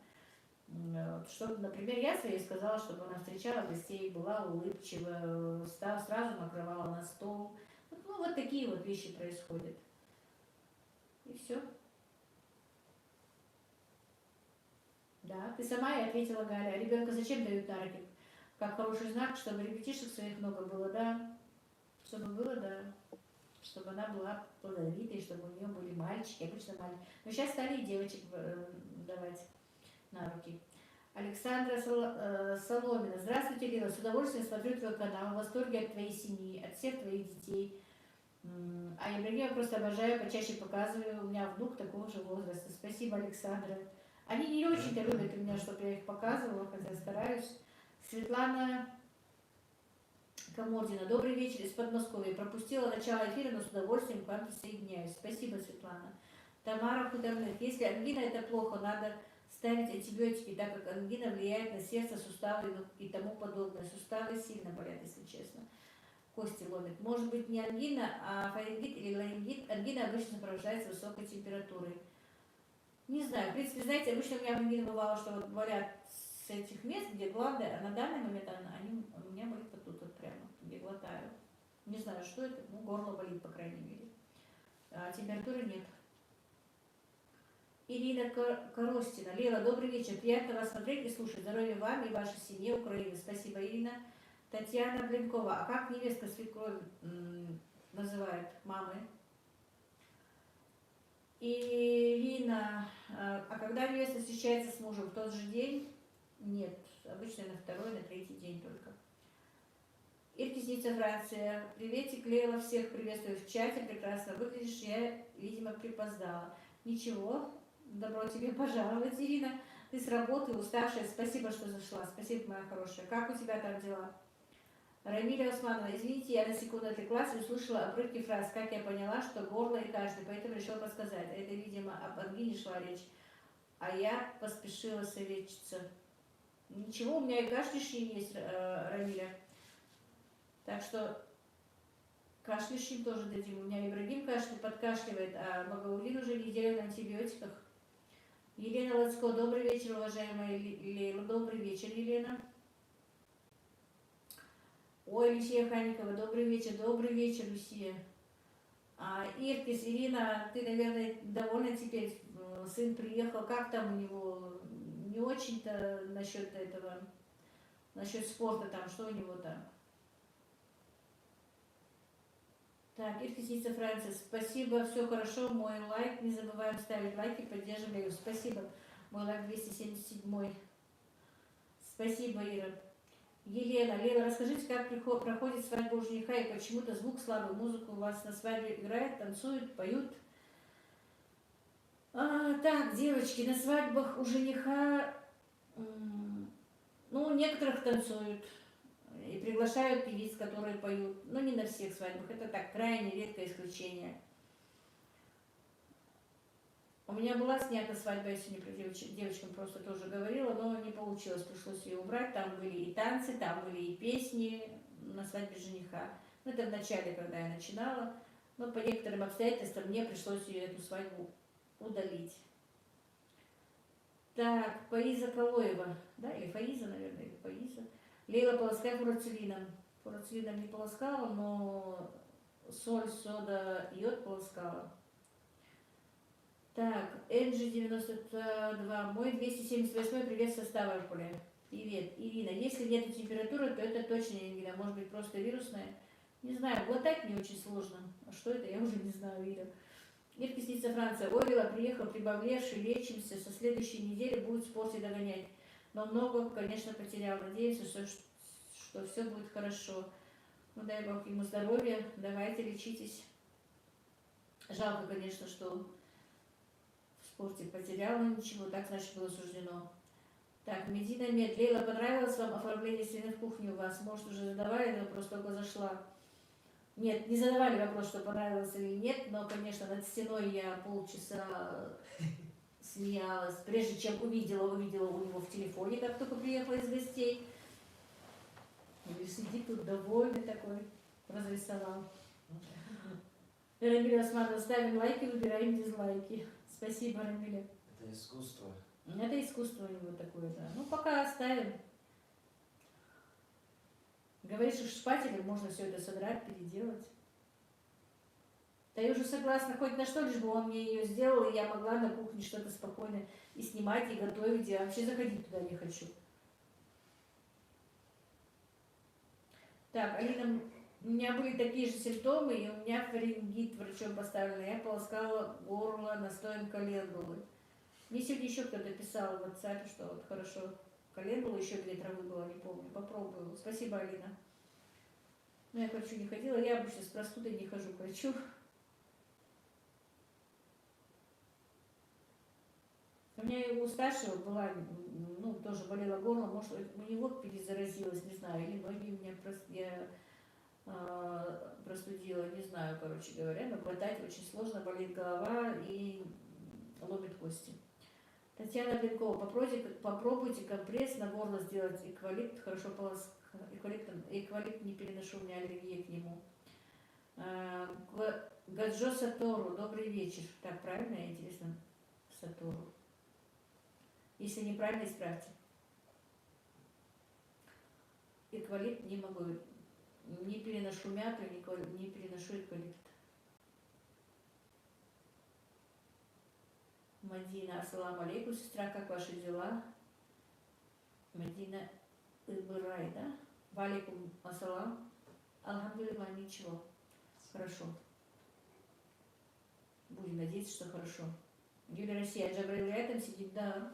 Чтобы, например, я своей сказала, чтобы она встречала гостей, была улыбчива, сразу накрывала на стол. Ну, вот такие вот вещи происходят. И все. Да, ты сама и ответила, Галя. Ребенка зачем дают на руки? Как хороший знак, чтобы ребятишек своих много было, да. Чтобы было, да. Чтобы она была плодовитой, чтобы у нее были мальчики, обычно мальчики. Но сейчас стали и девочек давать на руки. Александра Соломина. Здравствуйте, Лила. С удовольствием смотрю твой канал. В восторге от твоей семьи, от всех твоих детей. А Ибрагима просто обожаю, почаще показываю. У меня внук такого же возраста. Спасибо, Александра. Они не очень-то любят у меня, чтобы я их показывала, хотя стараюсь. Светлана Камордина. Добрый вечер из Подмосковья. Пропустила начало эфира, но с удовольствием к вам присоединяюсь. Спасибо, Светлана. Тамара Худорных. Если ангина это плохо, надо ставить антибиотики, так как ангина влияет на сердце, суставы и тому подобное. Суставы сильно болят, если честно. Кости ломит. Может быть не ангина, а фарингит или ларингит. Ангина обычно сопровождается высокой температурой. Не знаю. В принципе, знаете, обычно у меня ангина бывало, что вот болят с этих мест, где главное, а на данный момент они у меня болит вот тут вот прямо, где глотаю. Не знаю, что это, ну, горло болит, по крайней мере. А температуры нет. Ирина Коростина. Лила, добрый вечер. Приятно вас смотреть и слушать. Здоровья вам и вашей семье Украины. Спасибо, Ирина. Татьяна Блинкова. А как невестка свекровь называет мамы? Ирина. А когда невеста встречается с мужем? В тот же день? Нет. Обычно на второй, на третий день только. Иркисница Франция. Приветик, Лейла, всех приветствую в чате. Прекрасно выглядишь. Я, видимо, припоздала. Ничего. Добро тебе пожаловать, Ирина. Ты с работы уставшая. Спасибо, что зашла. Спасибо, моя хорошая. Как у тебя там дела? Рамиля Османова. Извините, я на секунду отвлеклась и услышала обрывки фраз. Как я поняла, что горло и каждый, поэтому решила подсказать. Это, видимо, об ангине шла речь. А я поспешила советчиться. Ничего, у меня и кашляющие есть, Рамиля. Так что кашляющим тоже дадим. У меня Ибрагим подкашливает, а Багаулин уже неделю на антибиотиках. Елена Лацко, добрый вечер, уважаемая Лейла. Добрый вечер, Елена. Ой, Люсия Ханикова, добрый вечер, Люсия. Иркис, Ирина, ты, наверное, довольна теперь, сын приехал, как там у него, не очень-то насчет этого, насчет спорта там, что у него там? Так, Иркисница Франция, спасибо, все хорошо, мой лайк, не забываем ставить лайки, поддерживаем, спасибо, мой лайк 277. Спасибо, Ира. Елена, Лена, расскажите, как проходит свадьба у жениха и почему-то звук слабый, музыку у вас на свадьбе играет, танцуют, поют. Так, девочки, на свадьбах у жениха, ну, некоторых танцуют и приглашают певиц, которые поют, но не на всех свадьбах, это так крайне редкое исключение. У меня была снята свадьба, я сегодня про девочкам просто тоже говорила, но не получилось, пришлось ее убрать. Там были и танцы, там были и песни на свадьбе жениха. Ну, это в начале, когда я начинала, но по некоторым обстоятельствам мне пришлось ее эту свадьбу удалить. Так, Фаиза Калоева, да, или Фаиза, наверное, или Фаиза. Лейла, полоскай фурацилином. Фурацилином не полоскала, но соль, сода, йод полоскала. Так, Энджи 92, мой 278, привет со Ставрополя. Привет, Ирина. Если нет температуры, то это точно не ангина, может быть просто вирусная. Не знаю, глотать мне очень сложно. А что это, я уже не знаю, Ира. Иркисница Франция. Орила приехал, прибавлевший, лечимся, со следующей недели будет в спорте догонять. Но много, конечно, потерял. Надеемся, что все будет хорошо. Ну, дай Бог ему здоровья, давайте лечитесь. Жалко, конечно, что в спорте потерял, но ничего, так, значит, было суждено. Так, Медина Мед. Лейла, понравилось вам оформление стены в кухне у вас? Может, уже задавали этот вопрос, только зашла. Нет, не задавали вопрос, что понравилось или нет, но, конечно, над стеной я полчаса смеялась, прежде чем увидела у него в телефоне, как только приехала из гостей. И сидит тут довольный такой, разрисовал. Рамиля Османова, ставим лайки, выбираем дизлайки. Спасибо, Рамиля. Это искусство. Это искусство у него такое, да. Ну, пока оставим. Говоришь, что шпателем можно все это содрать, переделать. Да я уже согласна хоть на что, лишь бы он мне ее сделал, и я могла на кухне что-то спокойно и снимать, и готовить. Я вообще заходить туда не хочу. Так, Алина, у меня были такие же симптомы, и у меня фарингит врачом поставлен. Я полоскала горло настоем календулы. Мне сегодня еще кто-то писал в WhatsApp, что вот хорошо Календулу, еще 2 травы было, не помню. Попробую. Спасибо, Алина. Ну, я к врачу не ходила. Я обычно с простудой не хожу к врачу. У меня и у старшего была, ну, тоже болело горло, может, у него перезаразилась, не знаю, или ноги у меня я простудила, не знаю, короче говоря, но глотать очень сложно, болит голова и ломит кости. Татьяна Блинкова, попробуйте компресс на горло сделать, эвкалипт, хорошо эвкалипт не переношу, у меня аллергия к нему. Гаджо Сатору, добрый вечер. Так, правильно, интересно? Сатору. Если неправильно, исправьте. Эвкалипт не могу, не переношу мяту, не переношу эвкалипт. Мадина, ассаламу алейкум, сестра, как ваши дела? Мадина Ибрай, да? Валейкум ассалам. Алхамдулилла, ничего. Хорошо. Будем надеяться, что хорошо. Юлия Россия, Джабраил рядом сидит, да.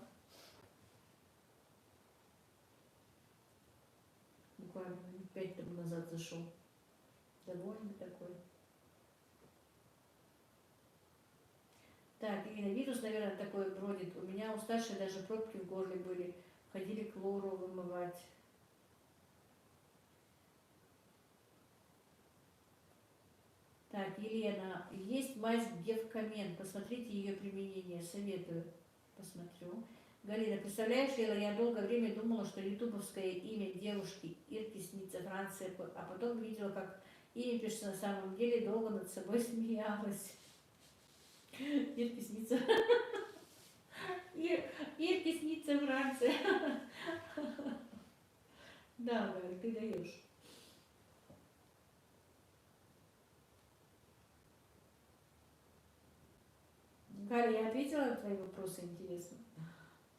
Буквально 5 тому назад зашел. Довольный такой. Так, Ирина, вирус, наверное, такой бродит. У меня у старшей даже пробки в горле были. Ходили к лору вымывать. Так, Елена, есть мазь Гевкамен. Посмотрите ее применение. Советую. Посмотрю. Галина, представляешь, Лила, я долгое время думала, что ютубовское имя девушки Иркисница Франция, а потом видела, как имя пишется на самом деле, долго над собой смеялась. Иркисница. Иркисница Франция. Да, Галь, ты даешь. Галя, я ответила на твои вопросы, интересно?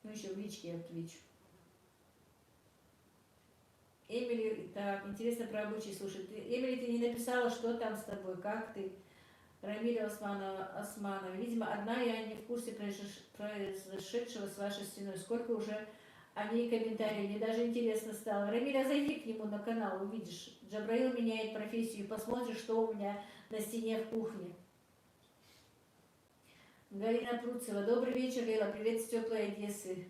Ну, еще в личке я отвечу. Эмили, так, интересно про обычаи, слушай. Эмили, ты не написала, что там с тобой, как ты? Рамиля Османова. Видимо, одна я не в курсе произошедшего с вашей стеной. Сколько уже о ней комментариев. Мне даже интересно стало. Рамиля, зайди к нему на канал, увидишь. Джабраил меняет профессию, посмотришь, что у меня на стене в кухне. Галина Пруцева. Добрый вечер, Лейла. Привет с теплой Одессы.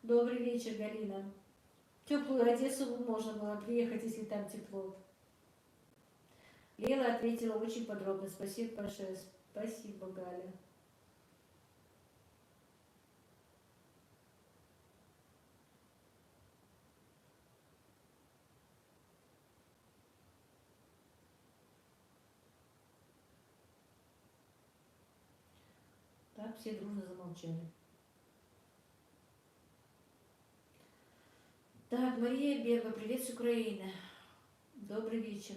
Добрый вечер, Галина. В теплую Одессу можно было приехать, если там тепло. Лейла ответила очень подробно. Спасибо большое. Спасибо, Галя. Так, все дружно замолчали. Так, Мария Берга, привет с Украины. Добрый вечер.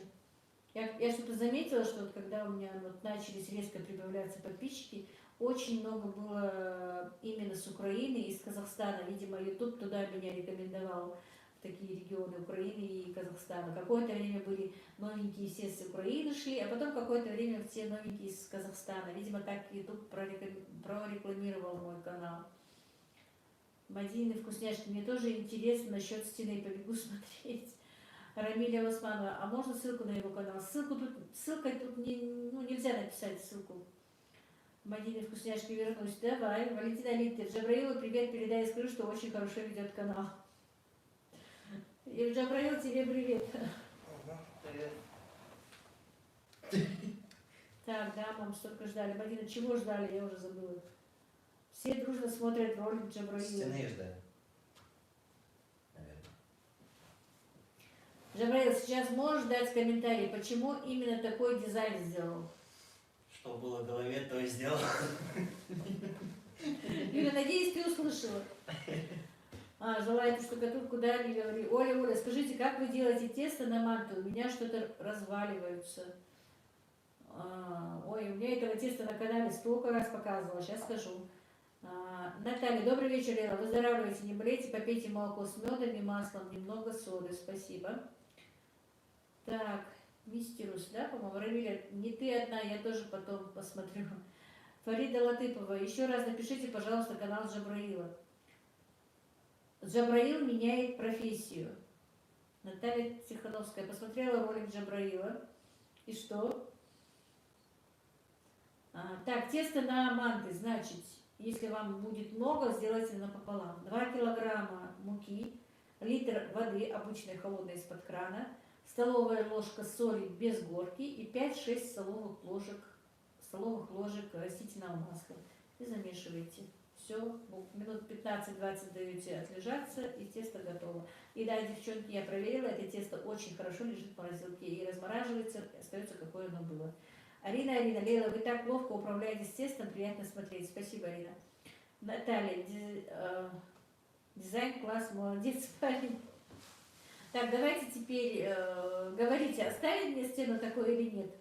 Я что-то заметила, что вот когда у меня вот начались резко прибавляться подписчики, очень много было именно с Украины и из Казахстана. Видимо, YouTube туда меня рекомендовал, в такие регионы Украины и Казахстана. Какое-то время были новенькие все с Украины шли, а потом какое-то время все новенькие из Казахстана. Видимо, так YouTube прорекламировал мой канал. Мадины вкусняшки. Мне тоже интересно насчет стены, побегу смотреть. Рамиля Османова, а можно ссылку на его канал? Ссылкой тут нельзя написать ссылку. Мадины вкусняшки, вернусь. Давай. Валентина Литтер. Джабраилу привет передай и скажу, что очень хорошо ведет канал. И Джабраил, тебе привет. Привет. Так, да, мам, столько ждали. Мадина, чего ждали? Я уже забыла. Все дружно смотрят ролик Джабраила. Стены ждали. Наверное. Джабраил, сейчас можешь дать комментарий, почему именно такой дизайн сделал? Что было в голове, то и сделал. Юля, надеюсь, ты услышала. Желаете штукатурку, да, не говори. Оля, скажите, как вы делаете тесто на манту? У меня что-то разваливаются. Ой, у меня этого теста на канале столько раз показывала, сейчас скажу. Наталья, добрый вечер, Лера. Выздоравливайте, не болейте, попейте молоко с медом и маслом, немного соды, спасибо. Так, Мистерус, да, по-моему, Рамиля, не ты одна, я тоже потом посмотрю. Фарида Латыпова, еще раз напишите, пожалуйста, канал Джабраила. Джабраил меняет профессию. Наталья Тихановская посмотрела ролик Джабраила. И что? Так, тесто на манты, значит, если вам будет много, сделайте напополам. 2 килограмма муки, литр воды, обычной холодной из-под крана, столовая ложка соли без горки и 5-6 столовых ложек растительного масла. И замешиваете. Все, минут 15-20 даете отлежаться, и тесто готово. И да, девчонки, я проверила, это тесто очень хорошо лежит в морозилке и размораживается, и остается, какое оно было. Арина, Лейла, вы так ловко управляете с тестом, приятно смотреть. Спасибо, Арина. Наталья, дизайн-класс, молодец, парень. Так, давайте теперь говорите, оставить мне стену такой или нет?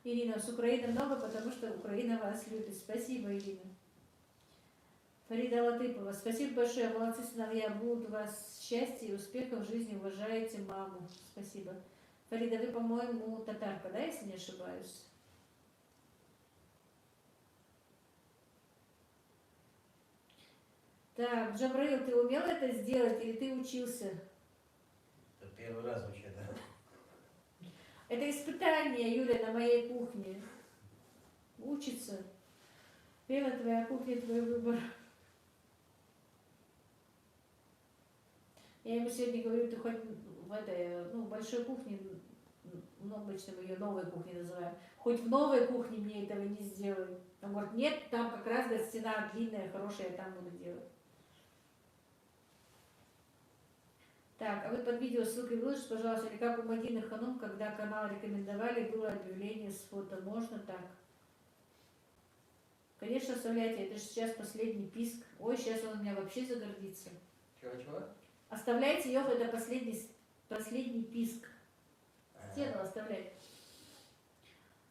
Ирина, с Украины много, потому что Украина вас любит. Спасибо, Ирина. Фарида Латыпова, спасибо большое, молодцы, сыновья, будут у вас счастья и успехов в жизни, уважаете маму. Спасибо. Фарида, вы, по-моему, татарка, да, если не ошибаюсь? Так, Джабраил, ты умел это сделать или ты учился? Это первый раз вообще, да. Это испытание, Юля, на моей кухне. Учится. Лена, твоя кухня, твой выбор. Я ему сегодня говорю, ты хоть в этой, большой кухне, обычно мы ее новой кухней называем, хоть в новой кухне мне этого не сделай. Он говорит, нет, там как раз стена длинная, хорошая, я там буду делать. Так, а вы под видео ссылкой выложите, пожалуйста, или как у Мадины Ханум, когда канал рекомендовали, было объявление с фото. Можно так? Конечно, оставляйте, это же сейчас последний писк. Ой, сейчас он у меня вообще загордится. Чего? Оставляйте ее, это последний писк. Стену оставляйте.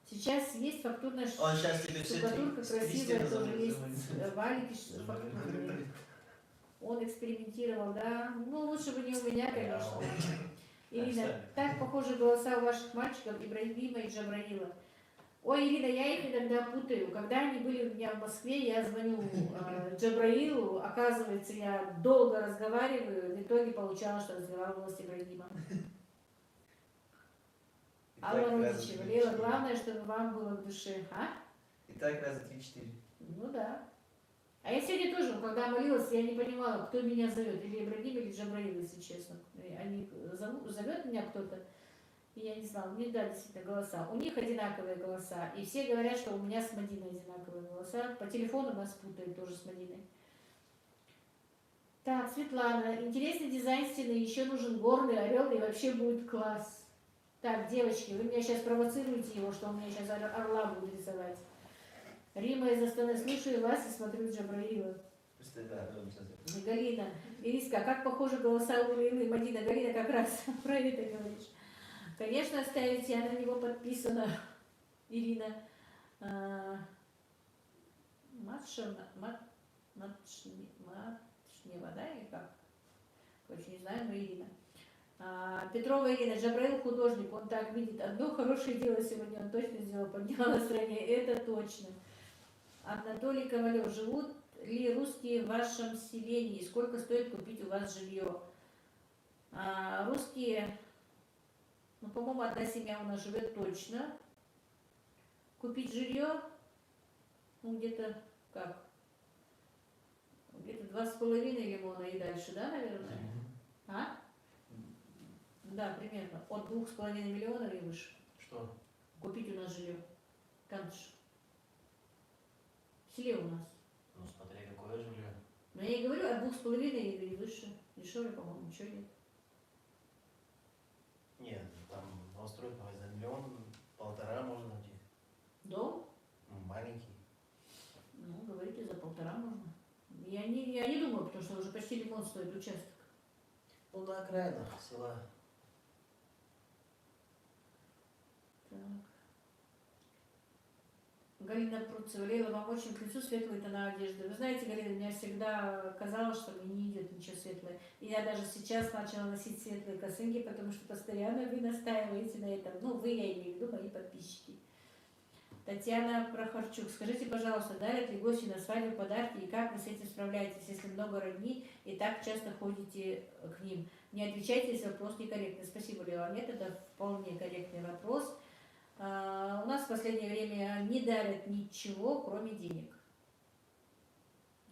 Сейчас есть фактурная штукатурка красивая, тоже есть валики фактурные. Он экспериментировал, да. Лучше бы не у меня, конечно. Ирина, так похожи голоса у ваших мальчиков Ибрагима и Джабраила. Ой, Ирина, я их иногда путаю. Когда они были у меня в Москве, я звоню Джабраилу, оказывается, я долго разговариваю, в итоге получала, что разговаривала с Ибрагимом. Алла Родичева, Лейла, главное, чтобы вам было в душе. Итак, раза 3-4. Ну да. А я сегодня тоже, когда молилась, я не понимала, кто меня зовет, или Ибрагим, или Джабраил, если честно. Они зовет меня кто-то, и я не знала, мне да, действительно голоса. У них одинаковые голоса, и все говорят, что у меня с Мадиной одинаковые голоса. По телефону нас путают тоже с Мадиной. Так, Светлана, интересный дизайн стены, еще нужен горный орел, и вообще будет класс. Так, девочки, вы меня сейчас провоцируете его, что он мне сейчас орла будет рисовать. Рима из Астаны, слушаю вас и смотрю Джабраила. Галина, Ириска, как похожи голоса у Лилы и Мадина? Галина, как раз про это говоришь. Конечно, оставите, я на него подписана. Ирина. Матшнева, да, или как? Короче, не знаю, но Ирина. Петрова Ирина, Джабраил художник, он так видит. Одно хорошее дело сегодня он точно сделал, поднял настроение, это точно. Анатолий Ковалев, живут ли русские в вашем селении? Сколько стоит купить у вас жилье? Русские, по-моему, одна семья у нас живет точно. Купить жилье, где-то как? Где-то 2,5 лимона и дальше, да, наверное? Да, примерно. От 2,5 миллионов и выше. Что? Купить у нас жилье. Кантыш. В селе у нас. Смотря какое жилье. Но я и говорю, от 2,5 и выше. Дешевле, по-моему, ничего нет. Нет, там новостройка за 1,5 миллиона можно найти. Дом? Маленький. Говорите, за 1,5 можно. Я не думаю, потому что уже почти ремонт стоит участок. На окраинах села. Так. Галина Пруцева, Лейла, вам очень к лицу светлые тона одежды. Вы знаете, Галина, мне всегда казалось, что мне не идет ничего светлое. И я даже сейчас начала носить светлые косынки, потому что постоянно вы настаиваете на этом. Вы, я имею в виду, мои подписчики. Татьяна Прохорчук, скажите, пожалуйста, дарят ли гости на свадьбу подарки и как вы с этим справляетесь, если много родни и так часто ходите к ним? Не отвечайте, если вопрос некорректный. Спасибо, Леонид, это вполне корректный вопрос. У нас в последнее время не дарят ничего, кроме денег.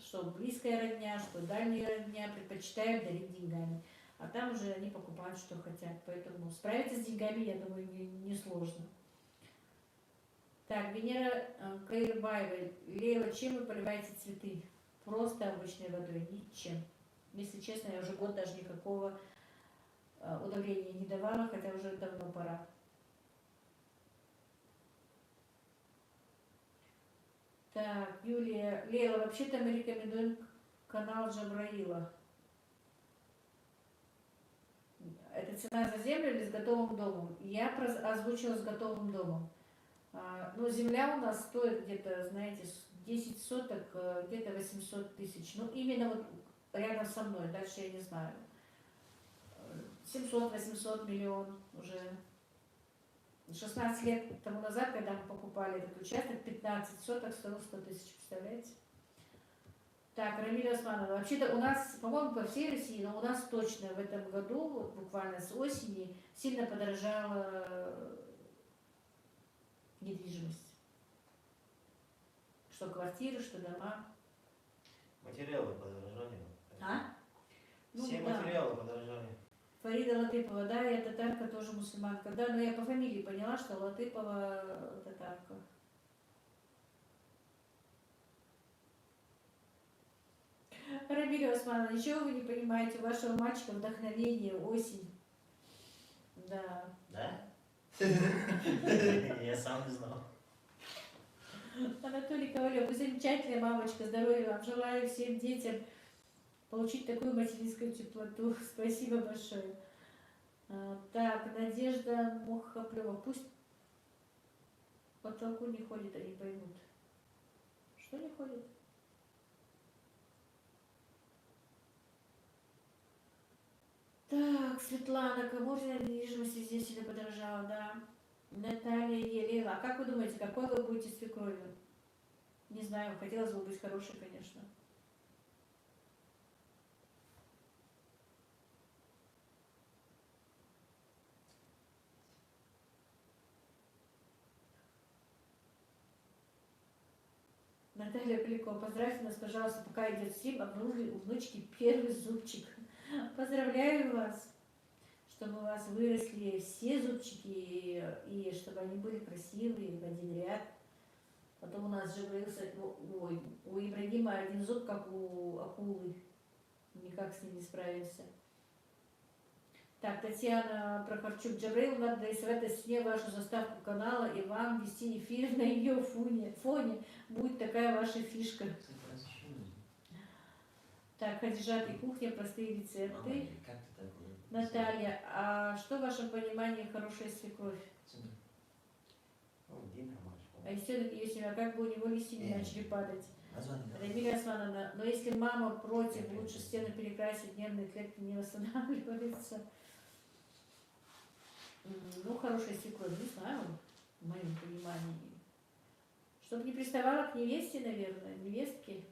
Что близкая родня, что дальняя родня предпочитают дарить деньгами. А там уже они покупают, что хотят. Поэтому справиться с деньгами, я думаю, не сложно. Так, Венера Каирбаева. Лейла, чем вы поливаете цветы? Просто обычной водой, ничем. Если честно, я уже год даже никакого удобрения не давала, хотя уже давно пора. Так, Юлия. Лейла, вообще-то мы рекомендуем канал Джабраила. Это цена за землю или с готовым домом? Я озвучила с готовым домом. Ну, земля у нас стоит где-то, знаете, 10 соток, где-то 800 тысяч. Ну, именно вот рядом со мной, дальше я не знаю. 700-800 миллион уже. 16 лет тому назад, когда мы покупали этот участок, 15 соток стоило 100 тысяч, представляете? Так, Рамиля Османова. Вообще-то у нас, по-моему, по всей России, но у нас точно в этом году, вот буквально с осени, сильно подорожала недвижимость. Что квартиры, что дома. Материалы подорожали. А? Ну, Все да. материалы подорожали. Фарида Латыпова, да, я татарка, тоже мусульманка. Да, но я по фамилии поняла, что Латыпова татарка. Рамиля Османова, ничего вы не понимаете, у вашего мальчика вдохновение, осень. Да. Да? Я сам не знал. Анатолий Ковалев, вы замечательная мамочка, здоровья вам, желаю всем детям получить такую материнскую теплоту. Спасибо большое. Так, Надежда Мухоплева, пусть по потолку не ходит, они поймут. Что не ходит? Так, Светлана, Камурзина недвижимость здесь сильно подорожала, да. Наталья Елена, а как вы думаете, какой вы будете свекровью? Не знаю, хотелось бы быть хорошей, конечно. Наталья Полякова, поздравьте нас, пожалуйста, пока идет стрим, обнаружили у внучки первый зубчик. Поздравляю вас, чтобы у вас выросли все зубчики, и чтобы они были красивые в один ряд. Потом у нас же появился, ой, у Ибрагима один зуб, как у акулы. Никак с ним не справимся. Так, Татьяна Прохорчук. Джабраил надо нарисовать сне вашу заставку канала и вам вести эфир на ее фоне. Будет такая ваша фишка. Так, Хадижат и кухня, простые рецепты. Наталья, а что в вашем понимании хорошая свекровь? А и все-таки ее семья, как бы у него листья не начали падать? Рамиля Османовна, но если мама против, лучше стены перекрасить, нервные клетки не восстанавливаются. Ну, хорошая свекровь, не знаю, в моем понимании. Чтобы не приставала к невесте, наверное, невестке.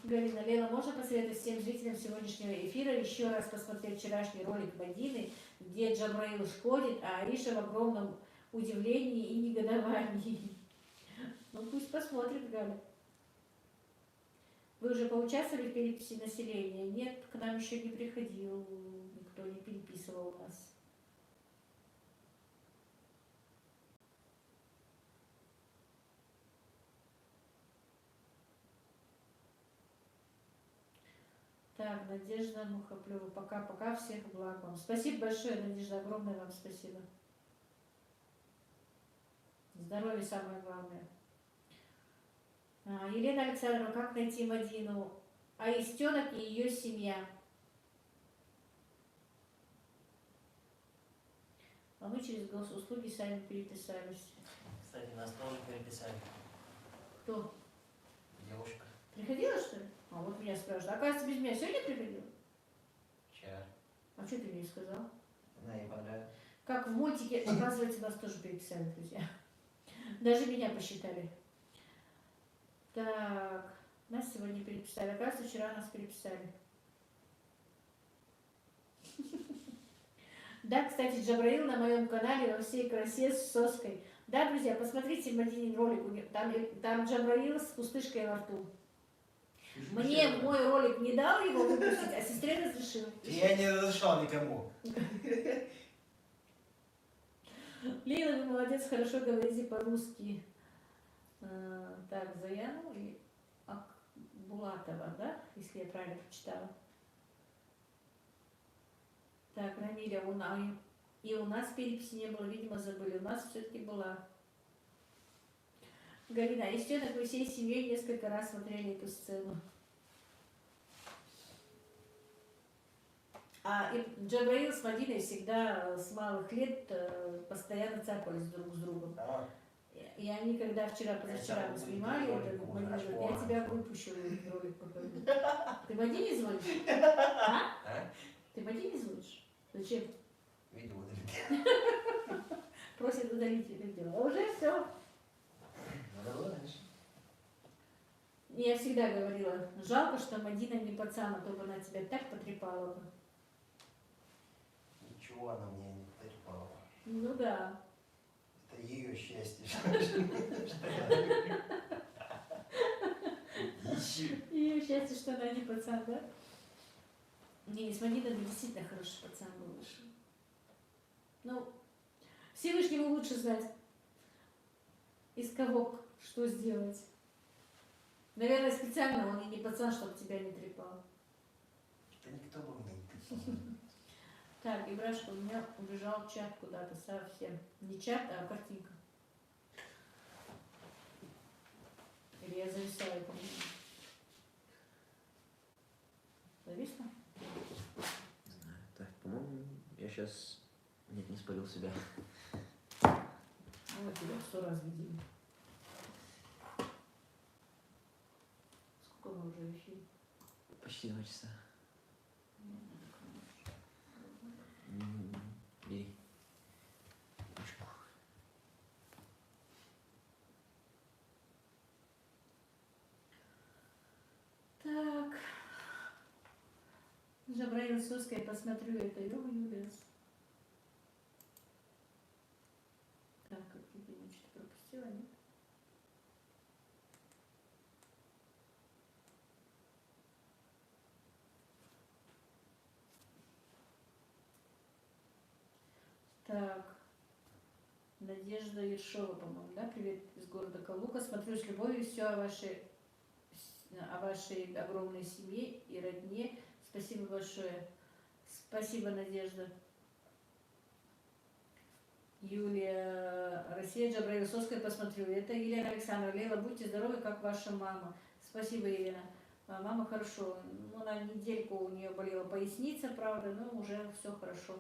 Галина, Лена, можно посоветовать всем зрителям сегодняшнего эфира еще раз посмотреть вчерашний ролик Мадины, где Джабраил шкодит, а Ариша в огромном удивлении и негодовании. Ну пусть посмотрит, Галя. Вы уже поучаствовали в переписи населения? Нет, к нам еще не приходил, никто не переписывал нас. Так, Надежда Мухоплева, пока-пока, всех благ вам. Спасибо большое, Надежда, огромное вам спасибо. Здоровье самое главное. Елена Александровна, как найти Мадину? Аистенок и ее семья. А мы через госуслуги сами переписались. Кстати, нас тоже переписали. Кто? Девушка. Приходила, что ли? А вот меня спрашивают. Оказывается, без меня сегодня приходила? Вчера. А что ты мне не сказал? Она ей понравилась. Как в мультике, оказывается, нас тоже переписали, друзья. Даже меня посчитали. Так, нас сегодня переписали. Оказывается, вчера нас переписали. Да, кстати, Джабраил на моем канале во всей красе с соской. Да, друзья, посмотрите Мадинин ролик. Там Джабраил с пустышкой во рту. Мне мой ролик не дал его выпустить, а сестре разрешил. Я не разрешал никому. Лила, вы молодец, хорошо говорите по-русски. Так, Заяну и Акбулатова, да? Если я правильно прочитала. Так, Рамиля, и у нас переписи не было, видимо, забыли. У нас все-таки была. Галина, естественно, вы всей семьей несколько раз смотрели эту сцену. И Джабраил с Мадиной всегда с малых лет постоянно цапались друг с другом. А, И они, когда позавчера мы снимали, Мадина говорит, я тебя выпущу, ролик покажу. Ты Мадине звонишь? А? Ты Мадине звонишь? Зачем? видео удалить. Просит удалить это дело. А уже все. Надо было раньше. Я всегда говорила, жалко, что Мадина не пацан, а то бы она тебя так потрепала бы. Ничего она мне не потрепала. Ну да. Это ее счастье. Ее счастье, что она не пацан, да? Не, с Мадиной действительно хороший пацан был вышел. Ну, Всевышнему лучше знать, из кого что сделать. Наверное, специально он и не пацан, чтобы тебя не трепал. Да никто бы мне не трепал. Так, Ибрашка, у меня убежал чат куда-то совсем. Не чат, а картинка. Или я зависаю, по-моему. Зависла? Не знаю. Так, по-моему, я сейчас... Нет, не спалил себя. Ну, вот тебя 100 раз видели. Сколько мы уже в эфире? Почти 2 часа. Бери. Ручку. Так. Джабраил Соска, я посмотрю это. Юлиас. Так, какие-то я что-то пропустила, нет? Так. Надежда Ершова, по-моему, да? Привет из города Калуга. Смотрю с любовью все о вашей огромной семье и родне. Спасибо большое. Спасибо, Надежда. Юлия, Россия, Джабраил Соска, посмотрю. Это Елена Александровна. Лейла, будьте здоровы, как ваша мама. Спасибо, Елена. Мама хорошо. Ну, на недельку у нее болела поясница, правда, но уже все хорошо.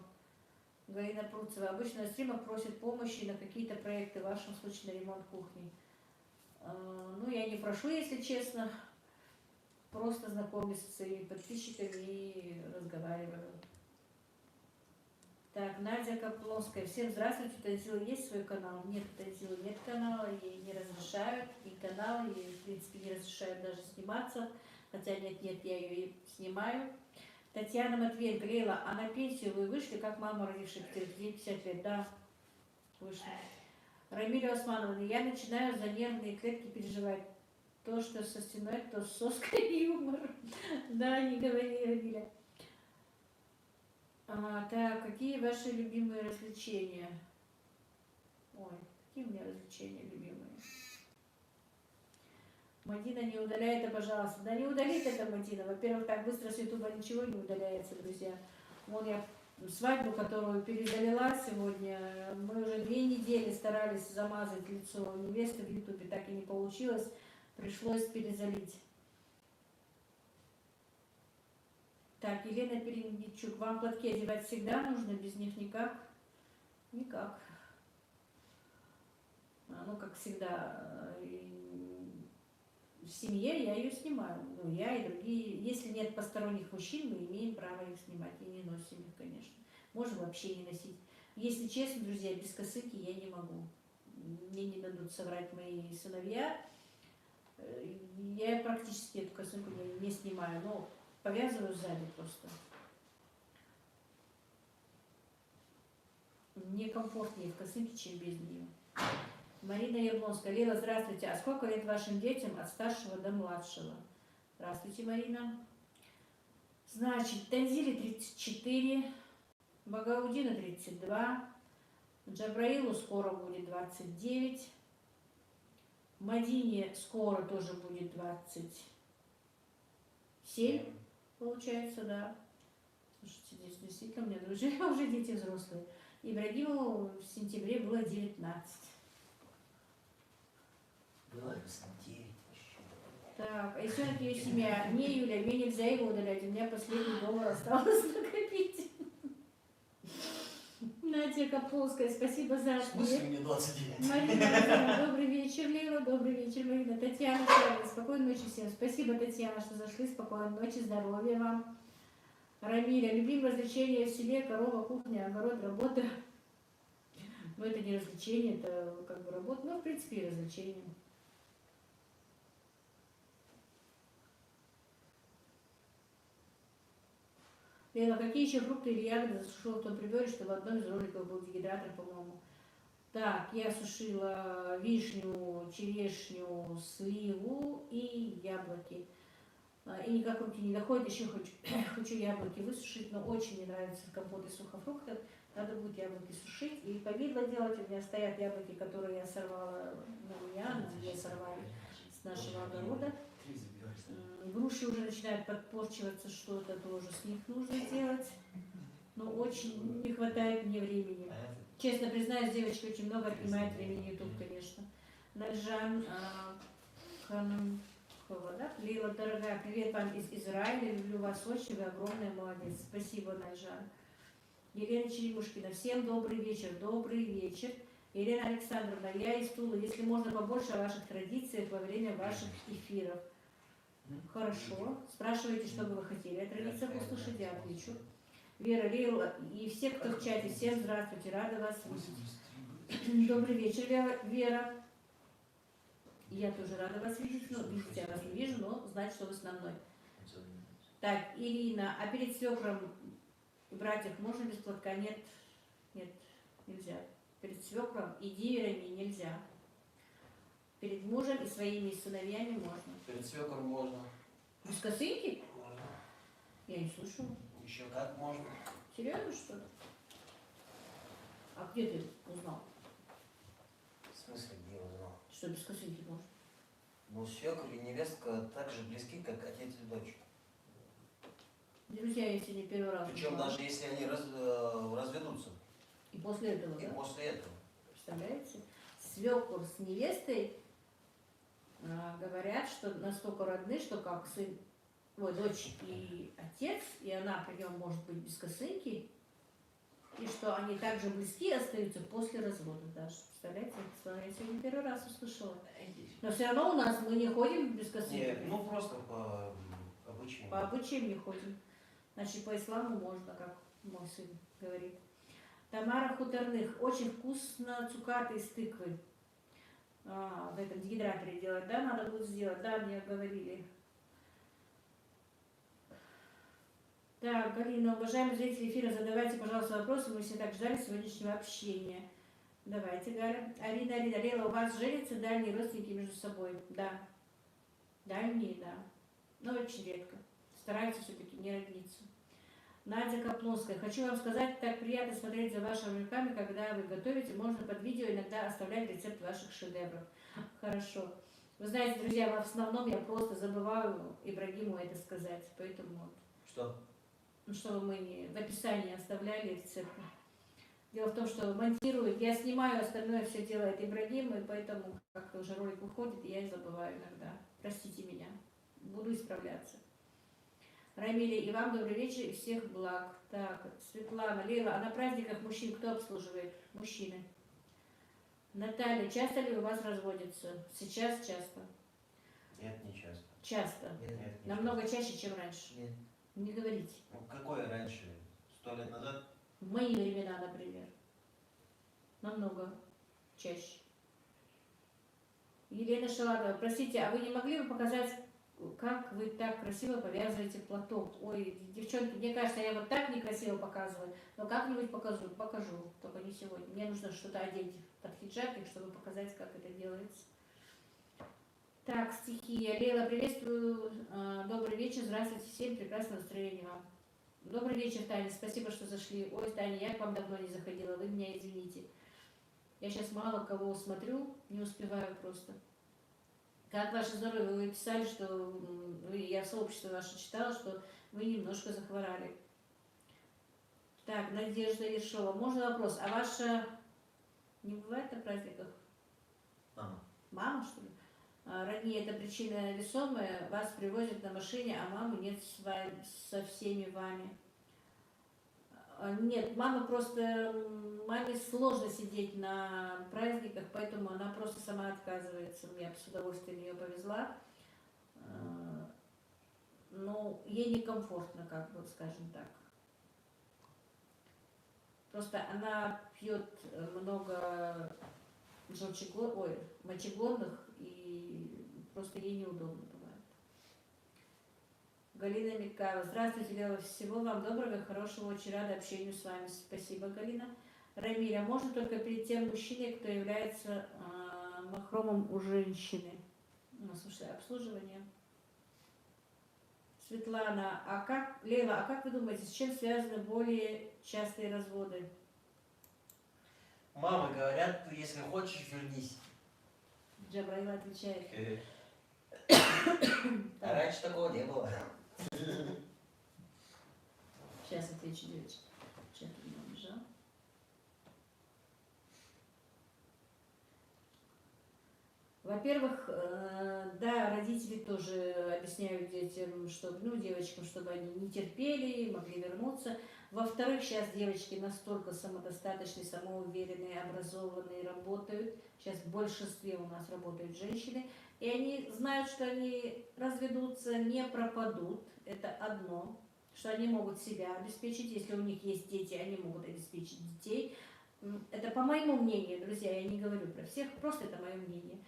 Галина Пруцева. Обычно на стримах просят помощи на какие-то проекты, в вашем случае на ремонт кухни. Ну, я не прошу, если честно. Просто знакомлюсь со своими подписчиками и разговариваю. Так, Надя Капловская. Всем здравствуйте. У Танзилы есть свой канал? Нет, у Танзилы нет канала, ей не разрешают ни канал, ей, в принципе, не разрешают даже сниматься. Хотя нет, я ее и снимаю. Татьяна Матвеенко. Лейла, а на пенсию вы вышли, как мама, родившая 50 лет? Да, вышла. Рамиля Османовна. Я начинаю за нервные клетки переживать. То, что со стеной, то с соской юмор. Да, не говори, Рамиля. Так, какие ваши любимые развлечения? Ой, какие у меня развлечения любимые? Мадина, не удаляй это, пожалуйста. Да не удалит это, Мадина. Во-первых, так быстро с Ютуба ничего не удаляется, друзья. Вон я свадьбу, которую передалила сегодня, мы уже 2 недели старались замазать лицо невесты в Ютубе, так и не получилось. Пришлось перезалить. Так, Елена Перенедичук, вам платки одевать всегда нужно, без них никак? Никак. Ну, как всегда, в семье я ее снимаю. Ну, я и другие. Если нет посторонних мужчин, мы имеем право их снимать. И не носим их, конечно. Можем вообще не носить. Если честно, друзья, без косынки я не могу. Мне не дадут соврать мои сыновья. Я практически эту косынку не снимаю, но повязываю сзади просто. Мне комфортнее в косынке, чем без нее. Марина Яблонская. Лила, здравствуйте. А сколько лет вашим детям от старшего до младшего? Здравствуйте, Марина. Значит, Танзиле 34, Багаудина 32, Джабраилу скоро будет 29, Мадине скоро тоже будет 27, получается, да. Слушайте, здесь действительно у меня друзья уже дети взрослые. Ибрагиму в сентябре было 19. Было 9 вообще. Так, а еще ее семья. Не, Юля, мне нельзя его удалять. У меня последний доллар осталось накопить. Надя Капулская, спасибо за В смысле ответ. мне 29? Марина Александровна, добрый вечер, Лила, добрый вечер, Марина. Татьяна, Шарина, спокойной ночи всем. Спасибо, Татьяна, что зашли. Спокойной ночи, здоровья вам. Рамиля, любимое развлечение в селе, корова, кухня, огород, работа. Но это не развлечение, это как бы работа, но в принципе и развлечение. Лена, какие еще фрукты или ягоды засушила в том приборе, что в одном из роликов был дегидратор, по-моему. Так, я сушила вишню, черешню, сливу и яблоки. И никак руки не доходят, еще хочу яблоки высушить, но очень мне нравится компот из сухофруктов. Надо будет яблоки сушить и повидло делать. У меня стоят яблоки, которые я сорвала на меня, где сорвали с нашего огорода. Груши уже начинают подпорчиваться, что-то тоже с них нужно делать. Но очень не хватает мне времени. Честно признаюсь, девочки очень много отнимает времени YouTube, конечно. Нальжан Хананкова, да? Лила, дорогая, привет вам из Израиля, люблю вас очень, вы огромная молодец. Спасибо, Нальжан. Елена Черемушкина, всем добрый вечер, добрый вечер. Елена Александровна, я из Тулы, если можно побольше о ваших традициях во время ваших эфиров. Хорошо. Спрашивайте, что бы вы хотели о традициях услышать, я отвечу. Вера, Лила и все, кто в чате, всем здравствуйте, рада вас видеть. Добрый вечер, Вера. Я тоже рада вас видеть, но видите, я вас не вижу, но знать, что вы с мной. Так, Ирина, а перед свекром и братьев можно без платка? Нет, нет, нельзя. Перед свекром и диверами нельзя. Перед мужем и своими сыновьями можно. Перед свекром можно. Без косынки? Можно. Я не слышала. Еще как можно. Серьезно, что ли? А где ты узнал, В смысле, где узнал? что без косынки можно? Ну, свекр и невестка так же близки, как отец и дочь. Друзья, я сегодня первый раз Причем узнала. даже если они разведутся. И после этого, И да? после этого. Представляете? Свекор с невестой говорят, что настолько родны, что как сын, дочь и отец, и она при нем может быть без косынки, и что они также близки остаются после развода даже. Представляете? Я сегодня первый раз услышала. Но все равно у нас мы не ходим без косынки. Не, ну просто по обычаю. По обычаям не ходим. Значит, по исламу можно, как мой сын говорит. Тамара Хуторных. Очень вкусно цукаты из тыквы. В этом дегидраторе делать, да, надо будет сделать, да, мне говорили. Так, Галина, уважаемые зрители эфира, задавайте, пожалуйста, вопросы, мы все так ждали сегодняшнего общения. Давайте, Галя. Арина, Лела, у вас женятся дальние родственники между собой? Да. Дальние, да. Но очень редко. Стараются все-таки не родниться. Надя Каплонская. Хочу вам сказать, так приятно смотреть за вашими руками, когда вы готовите. Можно под видео иногда оставлять рецепт ваших шедевров. Хорошо. Вы знаете, друзья, в основном я просто забываю Ибрагиму это сказать. Поэтому вот. Что? Ну, чтобы мы не в описании оставляли рецепты. Дело в том, что монтирует, я снимаю, остальное все делает Ибрагим, и поэтому как-то уже ролик выходит, и я и забываю иногда. Простите меня. Буду исправляться. Рамиля, и вам добрый вечер и всех благ. Так, Светлана, Лейла, а на праздниках мужчин кто обслуживает? Мужчины. Наталья, часто ли у вас разводятся? Сейчас часто. Нет, не часто. Часто. Нет. Нет, не Намного чаще, чем раньше. Нет. Не говорите. часто. Ну, какое раньше? 100 лет назад? В мои времена, например. Намного чаще. Елена Шаладова, простите, а вы не могли бы показать, как вы так красиво повязываете платок? Ой, девчонки, мне кажется, я вот так некрасиво показываю, но как-нибудь покажу, только не сегодня. Мне нужно что-то одеть под хиджабик, чтобы показать, как это делается. Так, стихия. Лейла, приветствую, добрый вечер, здравствуйте всем, прекрасного настроения вам. Добрый вечер, Таня, спасибо, что зашли. Ой, Таня, я к вам давно не заходила, вы меня извините. Я сейчас мало кого смотрю, не успеваю просто. Как ваше здоровье? Вы писали, что я в сообществе ваше читала, что вы немножко захворали. Так, Надежда Ершова. Можно вопрос? А ваша не бывает на праздниках? Мама. Мама, что ли? Родни, это причина весомая. Вас привозят на машине, а мамы нет со всеми вами. Нет, маме сложно сидеть на праздниках, поэтому она просто сама отказывается. Я бы с удовольствием ее повезла. Но ей некомфортно, как бы, скажем так. Просто она пьет много мочегонных, и просто ей неудобно бывает. Галина Микава. Здравствуйте, Лела. Всего вам доброго, хорошего, очень рада общению с вами. Спасибо, Галина. Рамиля, можно только перед тем мужчиной, кто является махромом у женщины? Ну, слушай, обслуживание. Светлана, Лейла, а как вы думаете, с чем связаны более частые разводы? Мамы говорят, если хочешь, вернись. Джабраил отвечает. А раньше такого не было. Сейчас отвечу, девочки. Чат у меня убежал. Во-первых, да, родители тоже объясняют детям, чтобы, девочкам, чтобы они не терпели, могли вернуться. Во-вторых, сейчас девочки настолько самодостаточные, самоуверенные, образованные, работают. Сейчас в большинстве у нас работают женщины. И они знают, что они разведутся, не пропадут. Это одно. Что они могут себя обеспечить. Если у них есть дети, они могут обеспечить детей. Это по моему мнению, друзья, я не говорю про всех, просто это мое мнение.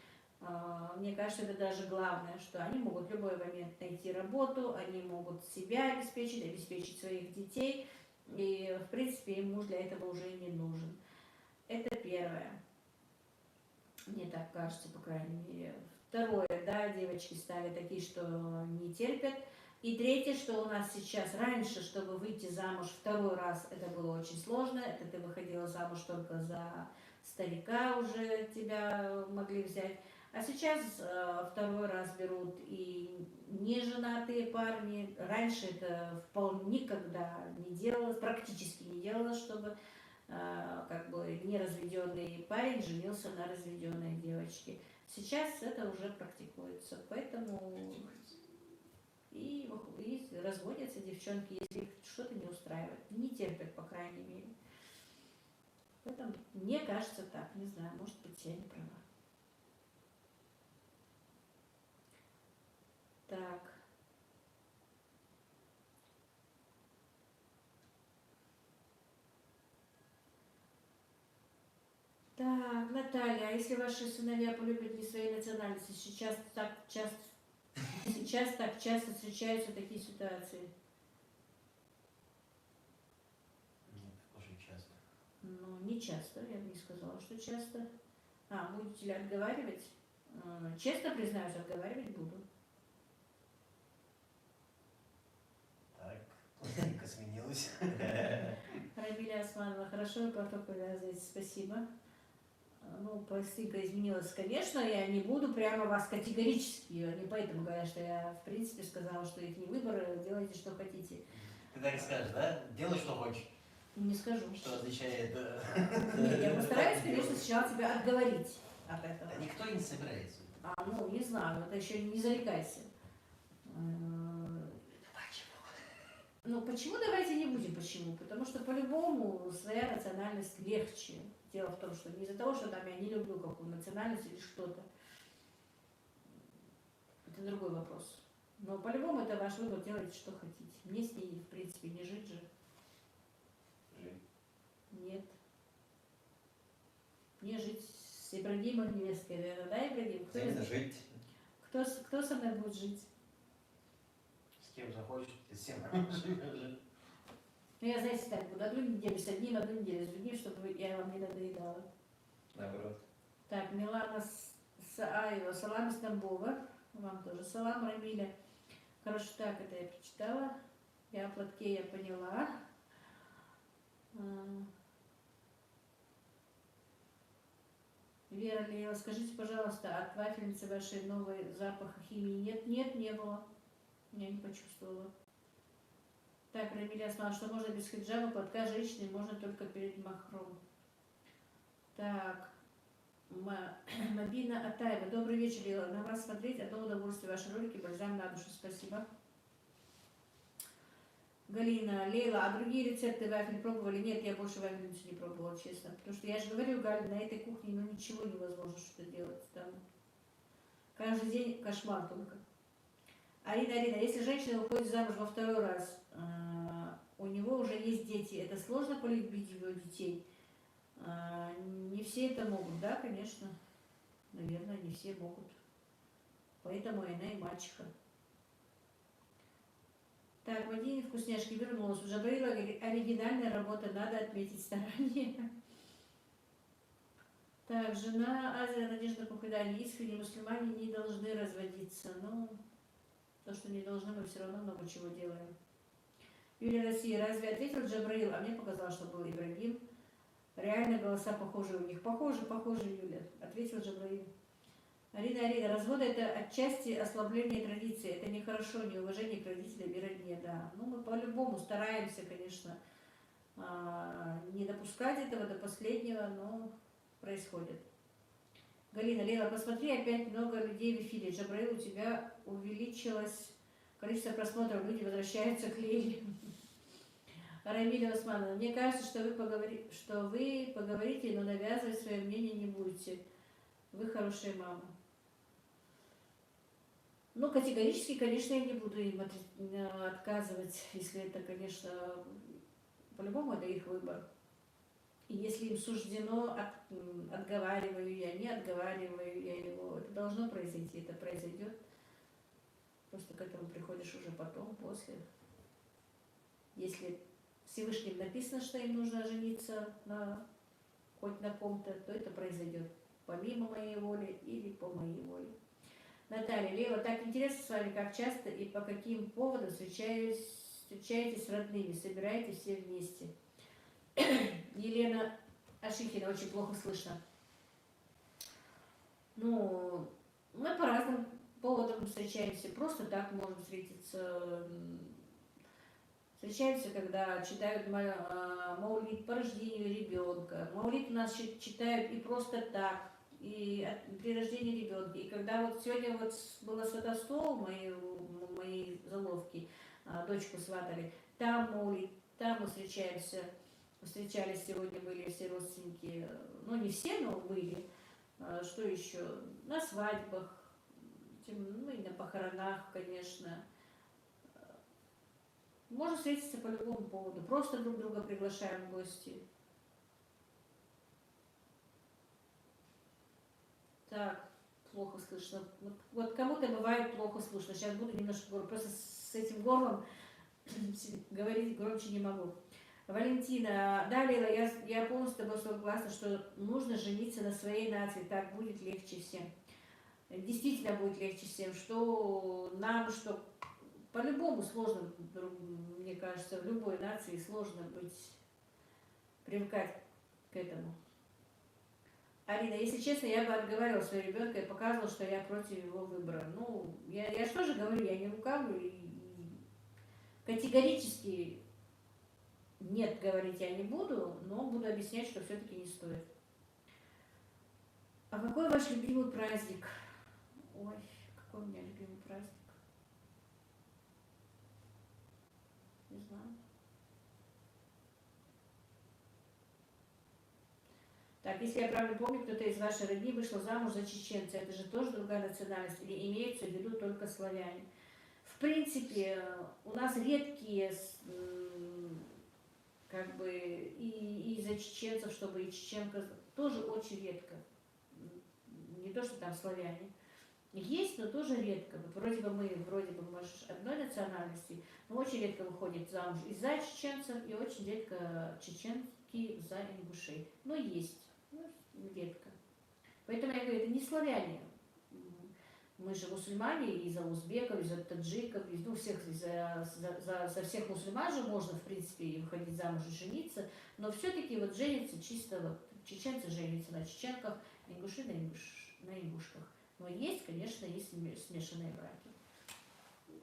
Мне кажется, это даже главное, что они могут в любой момент найти работу, они могут себя обеспечить своих детей. И, в принципе, им муж для этого уже не нужен. Это первое. Мне так кажется, по крайней мере. Второе, да, девочки стали такие, что не терпят. И третье, что у нас сейчас раньше, чтобы выйти замуж второй раз, это было очень сложно. Это ты выходила замуж только за старика, уже тебя могли взять. А сейчас второй раз берут и неженатые парни. Раньше это никогда не делалось, практически не делалось, чтобы неразведенный парень женился на разведенной девочке. Сейчас это уже практикуется, поэтому и разводятся девчонки, если их что-то не устраивает, не терпят, по крайней мере. Поэтому мне кажется так, не знаю, может быть, я не права. Так. Так, Наталья, а если ваши сыновья полюбят не своей национальности, сейчас так часто встречаются такие ситуации? Нет, очень часто. Ну, не часто, я бы не сказала, что часто. Будете ли отговаривать? Честно признаюсь, отговаривать буду. Так, сменилась. Рамиля Османова, хорошо, платок повязываете, спасибо. Пластинка изменилась, конечно, я не буду прямо вас категорически, не поэтому говорят, что я, в принципе, сказала, что их не выбор, делайте, что хотите. Ты так и скажешь, да? Делай, что хочешь. Не скажу. Что означает... Нет, я постараюсь, конечно, сначала тебя отговорить от этого. Да никто не собирается. Не знаю, это еще не зарекайся. Почему давайте не будем почему? Потому что по-любому своя национальность легче. Дело в том, что не из-за того, что я не люблю какую национальность или что-то. Это другой вопрос. Но по-любому это ваш выбор, делайте, что хотите. Мне с ней, в принципе, не жить же. Жить. Нет. Мне жить с Ибрагимом невесткой, наверное, да, Ибрагим? Именно жить. Кто со мной будет жить? С кем захочешь, ты с тем живешь. Ну, я, знаете, так буду одну неделю с одним, одну неделю с другим, чтобы я вам не надоедала. Наоборот. Так, Милана Сааева, салам из Тамбова. Вам тоже салам, Рамиля. Хорошо, так, это я прочитала. Я о платке я поняла. Вера Леева, скажите, пожалуйста, от вафельницы вашей новой запаха химии нет? Нет, не было. Я не почувствовала. Так, Рамиля сказала, что можно без хиджаба, платка женщины можно только перед махром. Так, Мабина Атаева. Добрый вечер, Лила. На вас смотреть одно удовольствие. Ваши ролики бальзам на душу. Спасибо. Галина, Лейла, а другие рецепты вафель пробовали? Нет, я больше вафельницу не пробовала, честно. Потому что я же говорю, Галя, на этой кухне ну ничего невозможно что-то делать. Там каждый день кошмар только. Арина, если женщина выходит замуж во второй раз, у него уже есть дети, это сложно полюбить его детей? Не все это могут, да, конечно. Наверное, не все могут. Поэтому она и мачеха. Так, Мадине вкусняшки вернулась. У Джабраила оригинальная работа, надо отметить старание. Так, жена Азия Надежда Пухайдани. Искренние мусульмане не должны разводиться. Ну, то, что не должны, мы все равно много чего делаем. Юлия Россия, разве ответил Джабраил? А мне показалось, что был Ибрагим. Реально голоса похожи у них. Похожи, Юля. Ответил Джабраил. Арина, разводы это отчасти ослабление традиции. Это нехорошо, неуважение к родителям и родне, да. Ну, мы по-любому стараемся, конечно, не допускать этого до последнего, но происходит. Галина, Лена, посмотри, опять много людей в эфире. Джабраил, у тебя увеличилось количество просмотров, люди возвращаются к Леле. Рамиля Османова, мне кажется, что вы поговорите, но навязывать свое мнение не будете. Вы хорошая мама. Ну, категорически, конечно, я не буду им отказывать, если это, конечно, по-любому это их выбор. И если им суждено, отговариваю я, не отговариваю я его, это должно произойти, это произойдет. Просто к этому приходишь уже потом, после. Если Всевышним написано, что им нужно жениться хоть на ком-то, то это произойдет. Помимо моей воли или по моей воле. Наталья, Лева, так интересно с вами, как часто и по каким поводам встречаетесь с родными, собираетесь все вместе. Елена Ашихина, очень плохо слышно. Ну, мы по разным поводам встречаемся, просто так можем встретиться. Встречаемся, когда читают маулид по рождению ребенка. Маулид у нас читают и просто так, и при рождении ребенка. И когда вот сегодня вот было сватовство у моей заловки, дочку сватали, там маулид, там мы встречаемся. Встречались сегодня, были все родственники, ну не все, но были. Что еще? На свадьбах, ну и на похоронах, конечно. Можно встретиться по любому поводу. Просто друг друга приглашаем в гости. Так, плохо слышно. Вот кому-то бывает плохо слышно. Сейчас буду немножко говорить. Просто с этим горлом говорить громче не могу. Валентина, да, Лила, я полностью с тобой согласна, что нужно жениться на своей нации. Так будет легче всем. Действительно будет легче всем. Что нам, что... По-любому сложно, мне кажется, в любой нации сложно привыкать к этому. Арина, если честно, я бы отговаривала своего ребенка и показывала, что я против его выбора. Ну, я что же говорю, я не лукавлю и категорически нет говорить я не буду, но буду объяснять, что все-таки не стоит. А какой ваш любимый праздник? Ой, какой у меня любимый праздник? Не знаю. Так, если я правильно помню, кто-то из вашей родни вышел замуж за чеченца. Это же тоже другая национальность или имеется в виду только славяне? В принципе, у нас редкие, как бы, и из-за чеченцев, чтобы и чеченка, тоже очень редко. Не то, что там славяне. Есть, но тоже редко. Вот вроде бы, может, одной национальности, но очень редко выходит замуж из-за чеченцев, и очень редко чеченки за ингушей. Но есть, ну, редко. Поэтому я говорю, это не славяне. Мы же мусульмане, и за узбеков, и за таджиков, и, ну, всех, за всех мусульман же можно, в принципе, и выходить замуж и жениться, но все-таки вот женятся чисто, вот, чеченцы женятся на чеченках, ингуши на ингушках. Но есть, конечно, есть смешанные браки.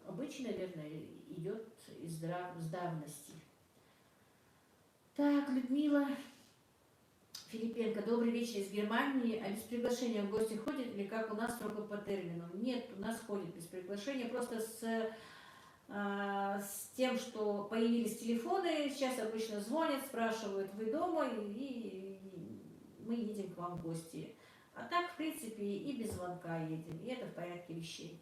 Обычно, наверное, идет из давности. Так, Людмила Филипенко, добрый вечер из Германии. А без приглашения в гости ходит или как у нас строго по терминам? Нет, у нас ходит без приглашения, просто с тем, что появились телефоны, сейчас обычно звонят, спрашивают, вы дома, и мы едем к вам в гости. А так, в принципе, и без звонка едем, и это в порядке вещей.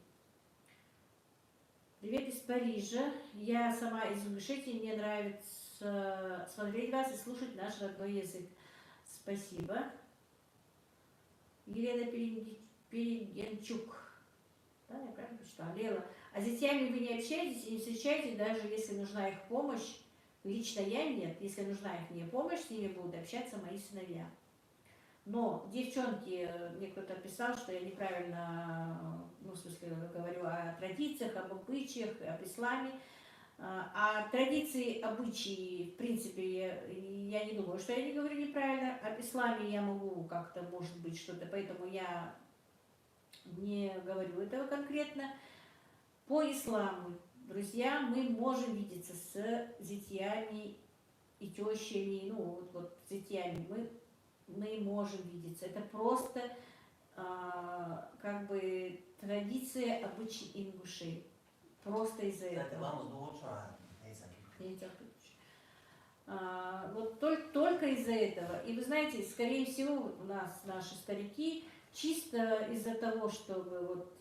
Привет из Парижа. Я сама из Ингушетии, мне нравится смотреть вас и слушать наш родной язык. Спасибо. Елена Перегенчук. Да, я правильно прочитала? Лела. А с детьми вы не общаетесь и не встречаетесь, даже если нужна их помощь? Лично я нет. Если нужна их мне помощь, с ними будут общаться мои сыновья. Но, девчонки, мне кто-то писал, что я неправильно, ну, в смысле, говорю о традициях, об обычаях, об исламе. А традиции, обычаи, в принципе, я не думаю, что я не говорю неправильно. Об исламе я могу как-то, может быть, что-то, поэтому я не говорю этого конкретно. По исламу, друзья, мы можем видеться с зятьями и тещами, ну, вот зятьями мы можем видеться. Это просто как бы традиция, обычаи ингушей. Просто из-за этого. Вот только из-за этого. И вы знаете, скорее всего, у нас наши старики чисто из-за того, чтобы вот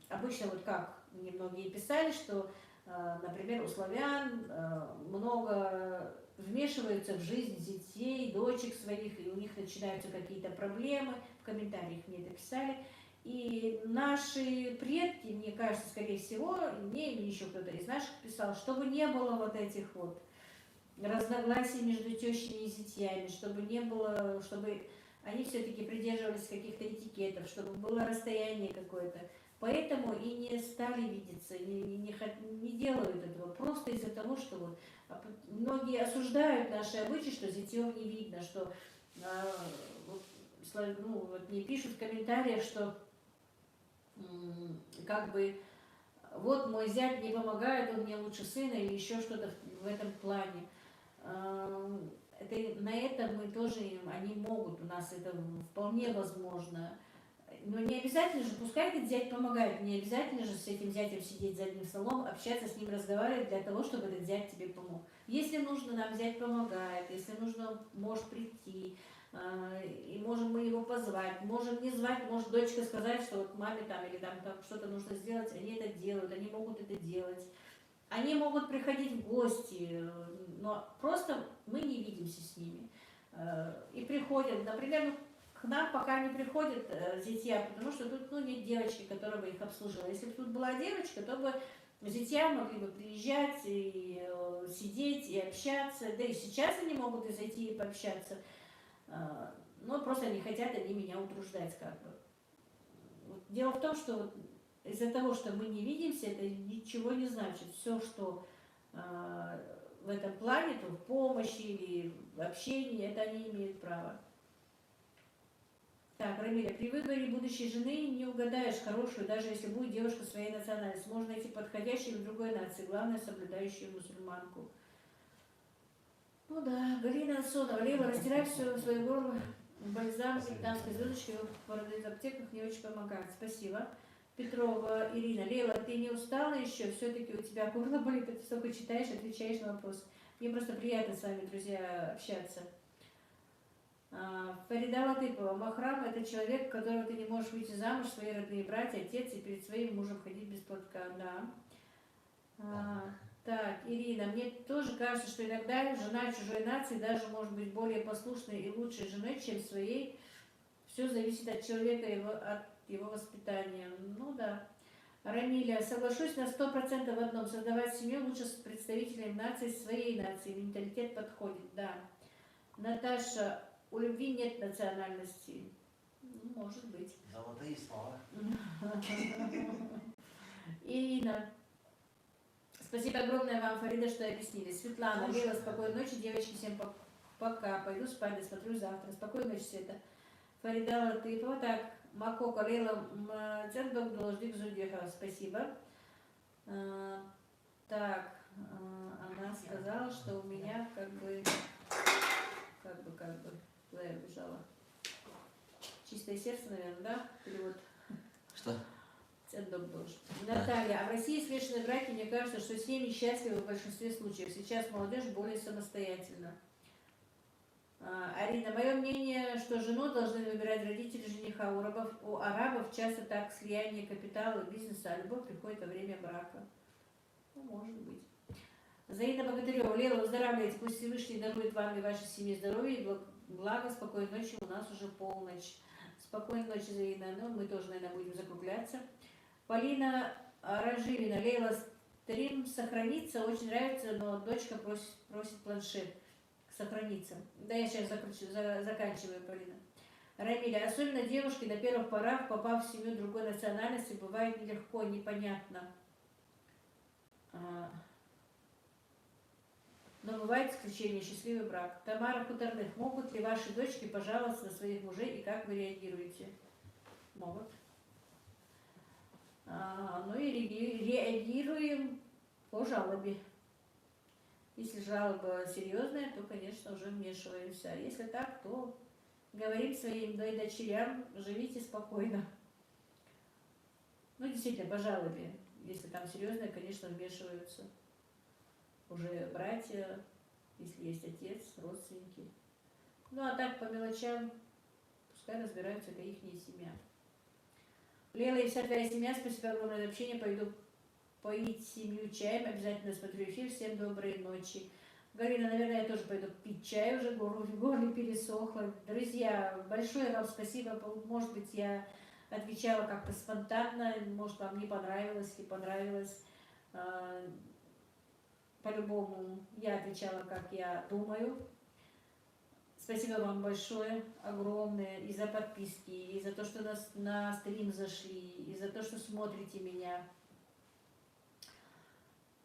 обычно вот как мне многие писали, что, например, у славян много вмешиваются в жизнь детей, дочек своих, и у них начинаются какие-то проблемы. В комментариях мне это писали. И наши предки, мне кажется, скорее всего, мне или еще кто-то из наших писал, чтобы не было вот этих вот разногласий между тещами и зятьями, чтобы не было, чтобы они все-таки придерживались каких-то этикетов, чтобы было расстояние какое-то. Поэтому и не стали видеться, не делают этого, просто из-за того, что вот многие осуждают наши обычаи, что зятьев не видно, что ну, вот мне пишут в комментариях, что как бы вот мой зять не помогает, он мне лучше сына или еще что-то в этом плане. На это мы тоже, они могут, у нас это вполне возможно. Но не обязательно же, пускай этот зять помогает, не обязательно же с этим зятем сидеть за одним столом, общаться с ним, разговаривать для того, чтобы этот зять тебе помог. Если нужно, нам зять помогает, если нужно, он может прийти, и можем мы его позвать, можем не звать, может дочка сказать, что вот маме там или там что-то нужно сделать, они это делают, они могут это делать. Они могут приходить в гости, но просто мы не видимся с ними. И приходят, например, к нам пока не приходят зятья, потому что тут нет девочки, которая бы их обслуживала. Если бы тут была девочка, то бы зятья могли бы приезжать и сидеть и общаться. Да и сейчас они могут и зайти и пообщаться. Но просто не хотят они меня утруждать как бы. Дело в том, что из-за того, что мы не видимся, это ничего не значит. Все, что в этом плане, то в помощи или в общении, это они имеют право. Так, Рамиля, при выборе будущей жены не угадаешь хорошую, даже если будет девушка своей национальности. Можно найти подходящую в другой нации, главное, соблюдающую мусульманку. Ну да, Галина Ансонова, Лейла, растирай все свое горло, бальзам, британской звездочкой, в аптеках не очень помогает. Спасибо. Петрова Ирина, Лейла, ты не устала еще? Все-таки у тебя горло болит, ты столько читаешь, отвечаешь на вопросы. Мне просто приятно с вами, друзья, общаться. Фарида Латыпова. Махрам — это человек, которого ты не можешь выйти замуж, свои родные братья, отец, и перед своим мужем ходить без платка. Да. Так, Ирина, мне тоже кажется, что иногда жена чужой нации даже может быть более послушной и лучшей женой, чем своей. Все зависит от человека и от его воспитания. Ну да. Рамиля, соглашусь на 100% в одном. Создавать семью лучше с представителями нации, своей нации. Менталитет подходит, да. Наташа, у любви нет национальности. Ну, может быть. Золотые слова. Ирина, спасибо огромное вам, Фарида, что объяснили. Светлана, Лила, спокойной ночи, девочки, всем пока. Пойду спать, досмотрю завтра. Спокойной ночи, Света. Фарида Латыпова, так, Макока, Лила, Цендок, Должник, Зудеха, спасибо. Так, она сказала, что у меня как бы, куда я убежала? Чистое сердце, наверное, да? Перевод. Что? Цендок должен. Наталья, а в России смешанные браки, мне кажется, что семьи счастливы в большинстве случаев. Сейчас молодежь более самостоятельна. Арина, мое мнение, что жену должны выбирать родители жениха. У арабов часто так слияние капитала и бизнеса, а любовь приходит во время брака. Ну, может быть. Заида Богатырева, Лера, выздоравливайте, пусть Всевышний дарует вам и вашей семье здоровья и благо, спокойной ночи, у нас уже полночь. Спокойной ночи, Заида, ну, мы тоже, наверное, будем закругляться. Полина Ражилина, Лейла, стрим сохранится, очень нравится, но дочка просит планшет сохраниться. Да, я сейчас заканчиваю, Полина. Рамиля, особенно девушки на первых порах, попав в семью другой национальности, бывает нелегко, непонятно. Но бывает исключение, счастливый брак. Тамара Хуторных, могут ли ваши дочки пожаловаться на своих мужей и как вы реагируете? Могут. Ну и реагируем по жалобе. Если жалоба серьезная, то, конечно, уже вмешиваемся. А если так, то говорим своим дочерям, живите спокойно. Ну, действительно, по жалобе. Если там серьезное, конечно, вмешиваются уже братья, если есть отец, родственники. Ну, а так, по мелочам, пускай разбираются, это их семья. Лела и вся твоя семья, спасибо огромное за общение, пойду поить семью чаем, обязательно смотрю эфир, всем доброй ночи. Галина, наверное, я тоже пойду пить чай, уже в горле пересохло. Друзья, большое вам спасибо, может быть, я отвечала как-то спонтанно, может, вам не понравилось или понравилось. По-любому, я отвечала, как я думаю. Спасибо вам большое, огромное, и за подписки, и за то, что на стрим зашли, и за то, что смотрите меня.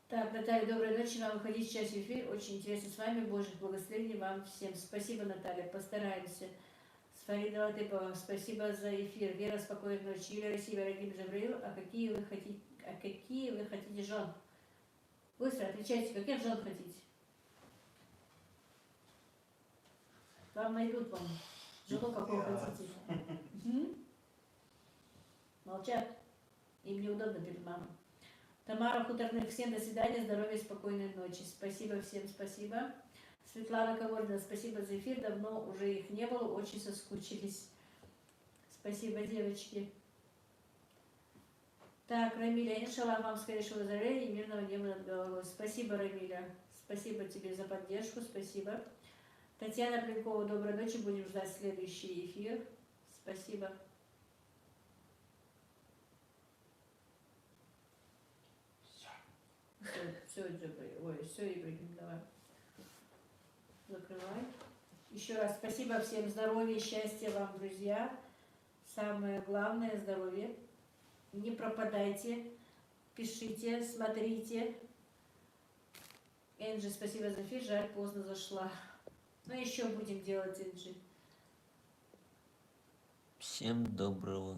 Так, Наталья, доброй ночи, вам выходить сейчас в эфир, очень интересно с вами, Божьих благословений вам всем. Спасибо, Наталья, постараемся. С Фарида Латыпова, спасибо за эфир. Вера, спокойной ночи. Юлия Россия, Рагим Жабраил, а какие вы хотите жен? Быстро отвечайте, каких жен хотите? Вам найдут вам жену, какую хотите. Молчат. Им неудобно перед мамой. Тамара Хуторных, всем до свидания, здоровья, спокойной ночи. Спасибо всем, спасибо. Светлана Коворина, спасибо за эфир, давно уже их не было, очень соскучились. Спасибо, девочки. Так, Рамиля, иншаллах, вам скорейшего выздоровления и мирного неба над головой. Спасибо, Рамиля, спасибо тебе за поддержку, спасибо. Татьяна Плинкова, доброй ночи, будем ждать следующий эфир. Спасибо. Все, Ибрагим, давай. Закрывай. Еще раз спасибо всем, здоровья, счастья вам, друзья. Самое главное — здоровье. Не пропадайте, пишите, смотрите. Энджи, спасибо за эфир, жаль, поздно зашла. Но еще будем делать, Энджи. Всем доброй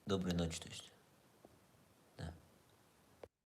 ночи, то есть.